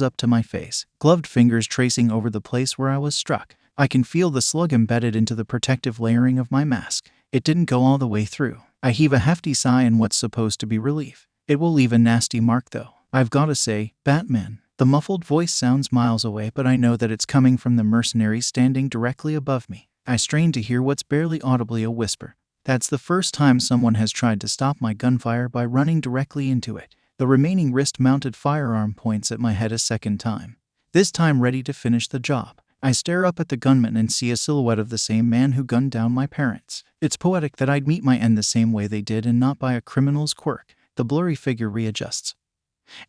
up to my face, gloved fingers tracing over the place where I was struck. I can feel the slug embedded into the protective layering of my mask. It didn't go all the way through. I heave a hefty sigh in what's supposed to be relief. It will leave a nasty mark though. I've got to say, Batman. The muffled voice sounds miles away, but I know that it's coming from the mercenary standing directly above me. I strain to hear what's barely audibly a whisper. That's the first time someone has tried to stop my gunfire by running directly into it. The remaining wrist-mounted firearm points at my head a second time, this time ready to finish the job. I stare up at the gunman and see a silhouette of the same man who gunned down my parents. It's poetic that I'd meet my end the same way they did and not by a criminal's quirk. The blurry figure readjusts,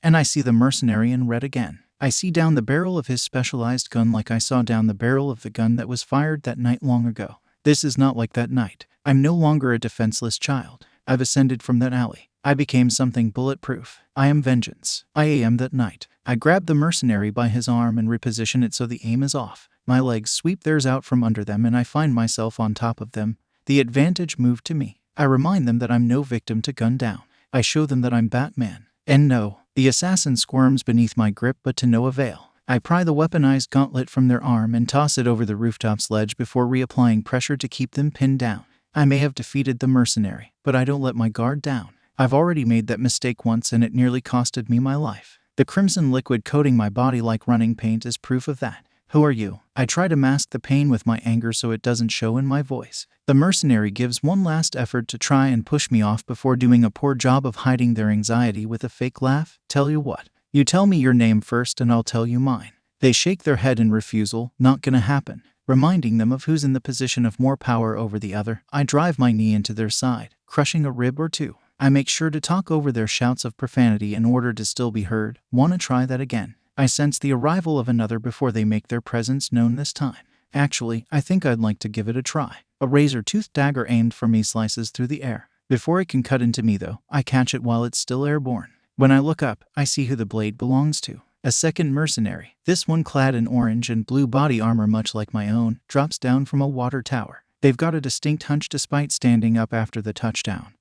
and I see the mercenary in red again. I see down the barrel of his specialized gun like I saw down the barrel of the gun that was fired that night long ago. This is not like that night. I'm no longer a defenseless child. I've ascended from that alley. I became something bulletproof. I am vengeance. I am that night. I grab the mercenary by his arm and reposition it so the aim is off. My legs sweep theirs out from under them and I find myself on top of them. The advantage moved to me. I remind them that I'm no victim to gun down. I show them that I'm Batman. And no, the assassin squirms beneath my grip but to no avail. I pry the weaponized gauntlet from their arm and toss it over the rooftop's ledge before reapplying pressure to keep them pinned down. I may have defeated the mercenary, but I don't let my guard down. I've already made that mistake once and it nearly costed me my life. The crimson liquid coating my body like running paint is proof of that. Who are you? I try to mask the pain with my anger so it doesn't show in my voice. The mercenary gives one last effort to try and push me off before doing a poor job of hiding their anxiety with a fake laugh. Tell you what, you tell me your name first and I'll tell you mine. They shake their head in refusal, not gonna happen. Reminding them of who's in the position of more power over the other, I drive my knee into their side, crushing a rib or two. I make sure to talk over their shouts of profanity in order to still be heard. Wanna try that again? I sense the arrival of another before they make their presence known this time. Actually, I think I'd like to give it a try. A razor-toothed dagger aimed for me slices through the air. Before it can cut into me though, I catch it while it's still airborne. When I look up, I see who the blade belongs to. A second mercenary, this one clad in orange and blue body armor much like my own, drops down from a water tower. They've got a distinct hunch despite standing up after the touchdown.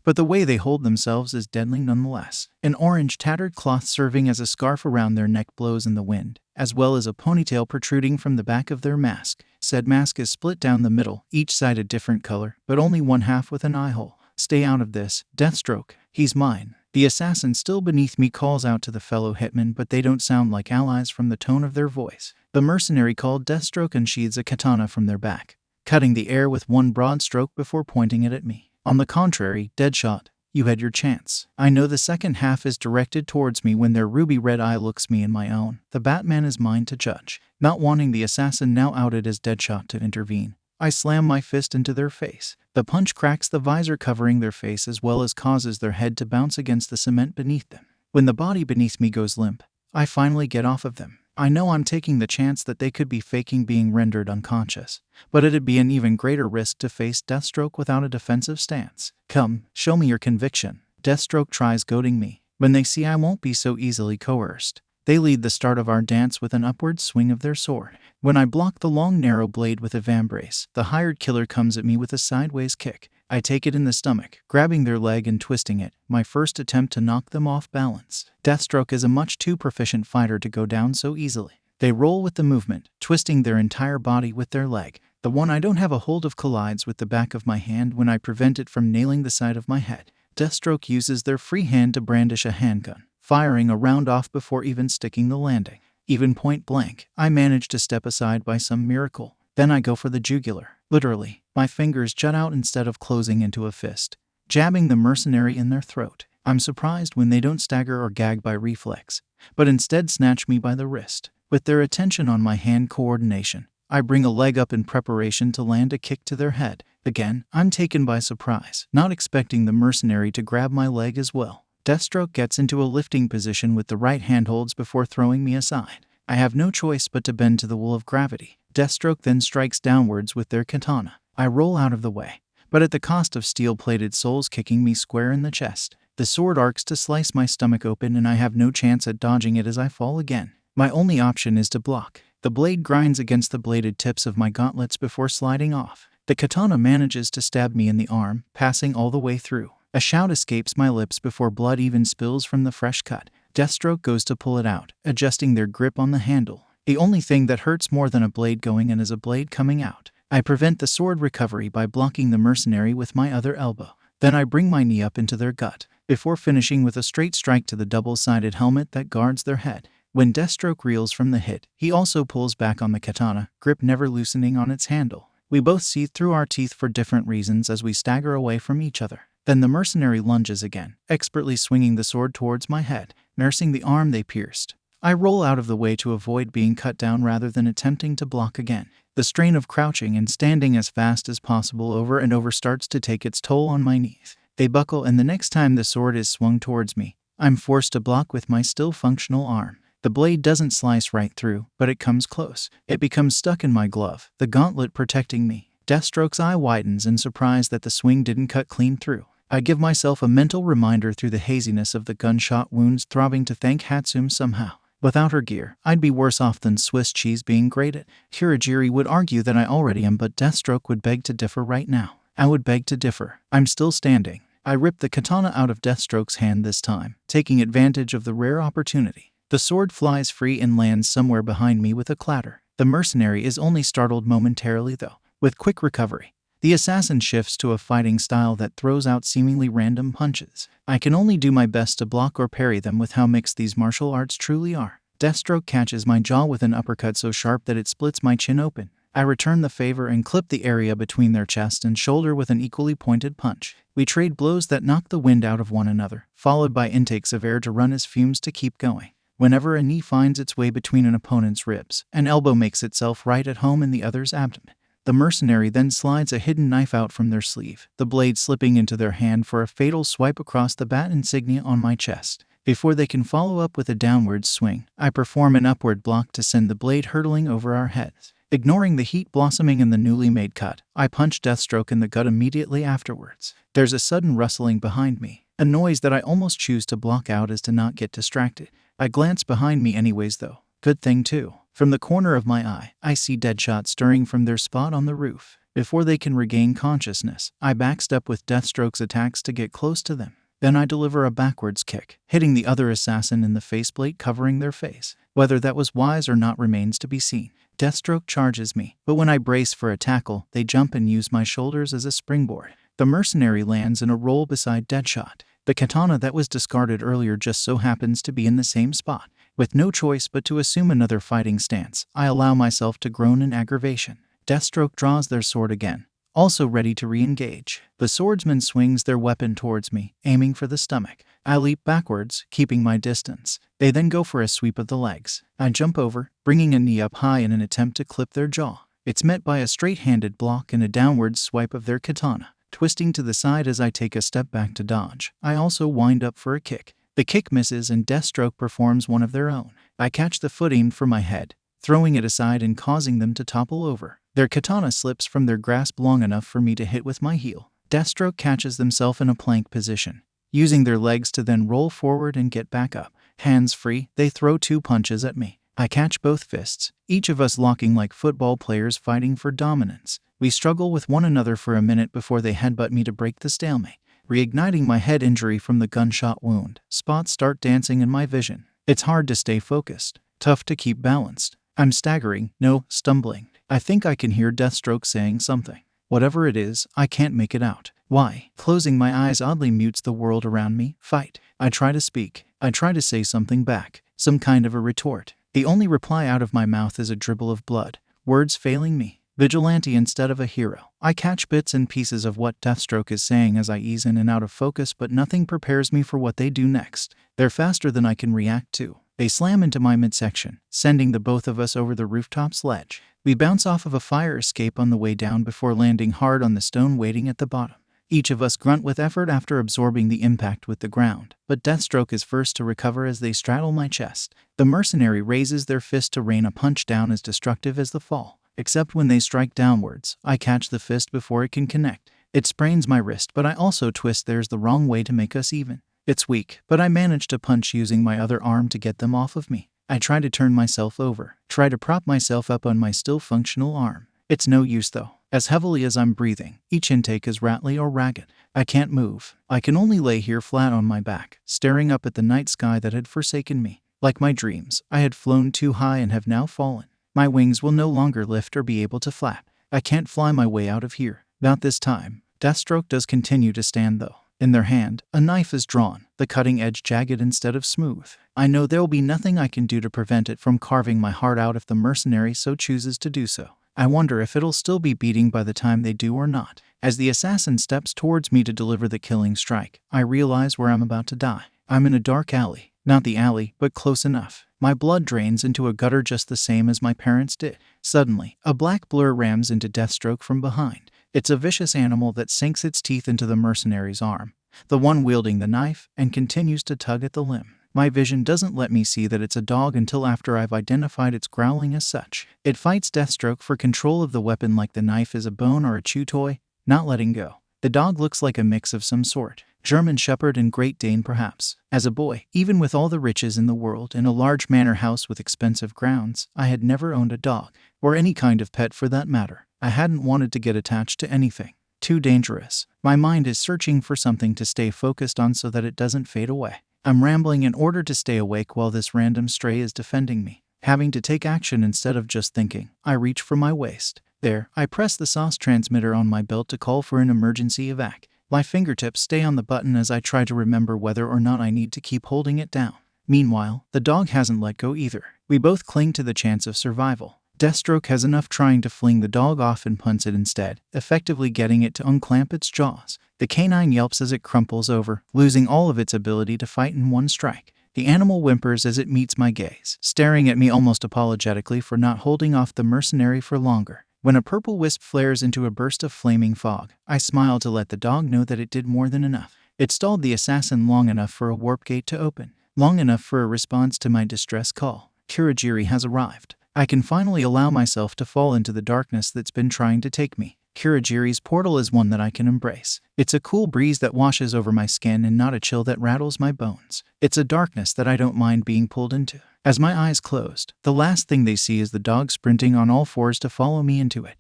But the way they hold themselves is deadly nonetheless. An orange tattered cloth serving as a scarf around their neck blows in the wind, as well as a ponytail protruding from the back of their mask. Said mask is split down the middle, each side a different color, but only one half with an eye hole. Stay out of this, Deathstroke. He's mine. The assassin still beneath me calls out to the fellow hitman, but they don't sound like allies from the tone of their voice. The mercenary called Deathstroke unsheathes a katana from their back, cutting the air with one broad stroke before pointing it at me. On the contrary, Deadshot, you had your chance. I know the second half is directed towards me when their ruby red eye looks me in my own. The Batman is mine to judge. Not wanting the assassin now outed as Deadshot to intervene, I slam my fist into their face. The punch cracks the visor covering their face as well as causes their head to bounce against the cement beneath them. When the body beneath me goes limp, I finally get off of them. I know I'm taking the chance that they could be faking being rendered unconscious, but it'd be an even greater risk to face Deathstroke without a defensive stance. Come, show me your conviction. Deathstroke tries goading me. When they see I won't be so easily coerced, they lead the start of our dance with an upward swing of their sword. When I block the long narrow blade with a vambrace, the hired killer comes at me with a sideways kick. I take it in the stomach, grabbing their leg and twisting it, my first attempt to knock them off balance. Deathstroke is a much too proficient fighter to go down so easily. They roll with the movement, twisting their entire body with their leg. The one I don't have a hold of collides with the back of my hand when I prevent it from nailing the side of my head. Deathstroke uses their free hand to brandish a handgun, firing a round off before even sticking the landing. Even point blank, I manage to step aside by some miracle. Then I go for the jugular. Literally, my fingers jut out instead of closing into a fist, jabbing the mercenary in their throat. I'm surprised when they don't stagger or gag by reflex, but instead snatch me by the wrist. With their attention on my hand coordination, I bring a leg up in preparation to land a kick to their head. Again, I'm taken by surprise, not expecting the mercenary to grab my leg as well. Deathstroke gets into a lifting position with the right hand holds before throwing me aside. I have no choice but to bend to the will of gravity. Deathstroke then strikes downwards with their katana. I roll out of the way, but at the cost of steel-plated soles kicking me square in the chest. The sword arcs to slice my stomach open and I have no chance at dodging it as I fall again. My only option is to block. The blade grinds against the bladed tips of my gauntlets before sliding off. The katana manages to stab me in the arm, passing all the way through. A shout escapes my lips before blood even spills from the fresh cut. Deathstroke goes to pull it out, adjusting their grip on the handle. The only thing that hurts more than a blade going in is a blade coming out. I prevent the sword recovery by blocking the mercenary with my other elbow. Then I bring my knee up into their gut, before finishing with a straight strike to the double-sided helmet that guards their head. When Deathstroke reels from the hit, he also pulls back on the katana, grip never loosening on its handle. We both seethe through our teeth for different reasons as we stagger away from each other. Then the mercenary lunges again, expertly swinging the sword towards my head, nursing the arm they pierced. I roll out of the way to avoid being cut down rather than attempting to block again. The strain of crouching and standing as fast as possible over and over starts to take its toll on my knees. They buckle, and the next time the sword is swung towards me, I'm forced to block with my still functional arm. The blade doesn't slice right through, but it comes close. It becomes stuck in my glove, the gauntlet protecting me. Deathstroke's eye widens in surprise that the swing didn't cut clean through. I give myself a mental reminder through the haziness of the gunshot wounds throbbing to thank Hatsume somehow. Without her gear, I'd be worse off than Swiss cheese being grated. Kurogiri would argue that I already am, but Deathstroke would beg to differ right now. I would beg to differ. I'm still standing. I rip the katana out of Deathstroke's hand this time, taking advantage of the rare opportunity. The sword flies free and lands somewhere behind me with a clatter. The mercenary is only startled momentarily though. With quick recovery, the assassin shifts to a fighting style that throws out seemingly random punches. I can only do my best to block or parry them with how mixed these martial arts truly are. Deathstroke catches my jaw with an uppercut so sharp that it splits my chin open. I return the favor and clip the area between their chest and shoulder with an equally pointed punch. We trade blows that knock the wind out of one another, followed by intakes of air to run as fumes to keep going. Whenever a knee finds its way between an opponent's ribs, an elbow makes itself right at home in the other's abdomen. The mercenary then slides a hidden knife out from their sleeve, the blade slipping into their hand for a fatal swipe across the bat insignia on my chest. Before they can follow up with a downward swing, I perform an upward block to send the blade hurtling over our heads. Ignoring the heat blossoming in the newly made cut, I punch Deathstroke in the gut immediately afterwards. There's a sudden rustling behind me, a noise that I almost choose to block out as to not get distracted. I glance behind me anyways though. Good thing too. From the corner of my eye, I see Deadshot stirring from their spot on the roof. Before they can regain consciousness, I backstep with Deathstroke's attacks to get close to them. Then I deliver a backwards kick, hitting the other assassin in the faceplate covering their face. Whether that was wise or not remains to be seen. Deathstroke charges me, but when I brace for a tackle, they jump and use my shoulders as a springboard. The mercenary lands in a roll beside Deadshot. The katana that was discarded earlier just so happens to be in the same spot. With no choice but to assume another fighting stance, I allow myself to groan in aggravation. Deathstroke draws their sword again, also ready to re-engage. The swordsman swings their weapon towards me, aiming for the stomach. I leap backwards, keeping my distance. They then go for a sweep of the legs. I jump over, bringing a knee up high in an attempt to clip their jaw. It's met by a straight-handed block and a downward swipe of their katana, twisting to the side as I take a step back to dodge. I also wind up for a kick. The kick misses and Deathstroke performs one of their own. I catch the foot aimed for my head, throwing it aside and causing them to topple over. Their katana slips from their grasp long enough for me to hit with my heel. Deathstroke catches themselves in a plank position, using their legs to then roll forward and get back up. Hands free, they throw 2 punches at me. I catch both fists, each of us locking like football players fighting for dominance. We struggle with one another for a minute before they headbutt me to break the stalemate. Reigniting my head injury from the gunshot wound, spots start dancing in my vision. It's hard to stay focused, tough to keep balanced. I'm staggering, no, stumbling. I think I can hear Deathstroke saying something. Whatever it is, I can't make it out. Why? Closing my eyes oddly mutes the world around me. Fight. I try to speak. I try to say something back, some kind of a retort. The only reply out of my mouth is a dribble of blood, words failing me. Vigilante instead of a hero. I catch bits and pieces of what Deathstroke is saying as I ease in and out of focus, but nothing prepares me for what they do next. They're faster than I can react to. They slam into my midsection, sending the both of us over the rooftop's ledge. We bounce off of a fire escape on the way down before landing hard on the stone waiting at the bottom. Each of us grunt with effort after absorbing the impact with the ground, but Deathstroke is first to recover as they straddle my chest. The mercenary raises their fist to rain a punch down as destructive as the fall. Except when they strike downwards, I catch the fist before it can connect. It sprains my wrist, but I also twist theirs the wrong way to make us even. It's weak, but I manage to punch using my other arm to get them off of me. I try to turn myself over, try to prop myself up on my still functional arm. It's no use though. As heavily as I'm breathing, each intake is rattly or ragged. I can't move. I can only lay here flat on my back, staring up at the night sky that had forsaken me. Like my dreams, I had flown too high and have now fallen. My wings will no longer lift or be able to flap. I can't fly my way out of here. Not this time. Deathstroke does continue to stand though. In their hand, a knife is drawn, the cutting edge jagged instead of smooth. I know there will be nothing I can do to prevent it from carving my heart out if the mercenary so chooses to do so. I wonder if it'll still be beating by the time they do or not. As the assassin steps towards me to deliver the killing strike, I realize where I'm about to die. I'm in a dark alley. Not the alley, but close enough. My blood drains into a gutter just the same as my parents did. Suddenly, a black blur rams into Deathstroke from behind. It's a vicious animal that sinks its teeth into the mercenary's arm, the one wielding the knife, and continues to tug at the limb. My vision doesn't let me see that it's a dog until after I've identified its growling as such. It fights Deathstroke for control of the weapon like the knife is a bone or a chew toy, not letting go. The dog looks like a mix of some sort. German Shepherd and Great Dane perhaps. As a boy, even with all the riches in the world and a large manor house with expensive grounds, I had never owned a dog, or any kind of pet for that matter. I hadn't wanted to get attached to anything. Too dangerous. My mind is searching for something to stay focused on so that it doesn't fade away. I'm rambling in order to stay awake while this random stray is defending me. Having to take action instead of just thinking, I reach for my waist. There, I press the SOS transmitter on my belt to call for an emergency evac. My fingertips stay on the button as I try to remember whether or not I need to keep holding it down. Meanwhile, the dog hasn't let go either. We both cling to the chance of survival. Deathstroke has enough trying to fling the dog off and punts it instead, effectively getting it to unclamp its jaws. The canine yelps as it crumples over, losing all of its ability to fight in one strike. The animal whimpers as it meets my gaze, staring at me almost apologetically for not holding off the mercenary for longer. When a purple wisp flares into a burst of flaming fog, I smile to let the dog know that it did more than enough. It stalled the assassin long enough for a warp gate to open. Long enough for a response to my distress call. Kurogiri has arrived. I can finally allow myself to fall into the darkness that's been trying to take me. Kurogiri's portal is one that I can embrace. It's a cool breeze that washes over my skin and not a chill that rattles my bones. It's a darkness that I don't mind being pulled into. As my eyes closed, the last thing they see is the dog sprinting on all fours to follow me into it.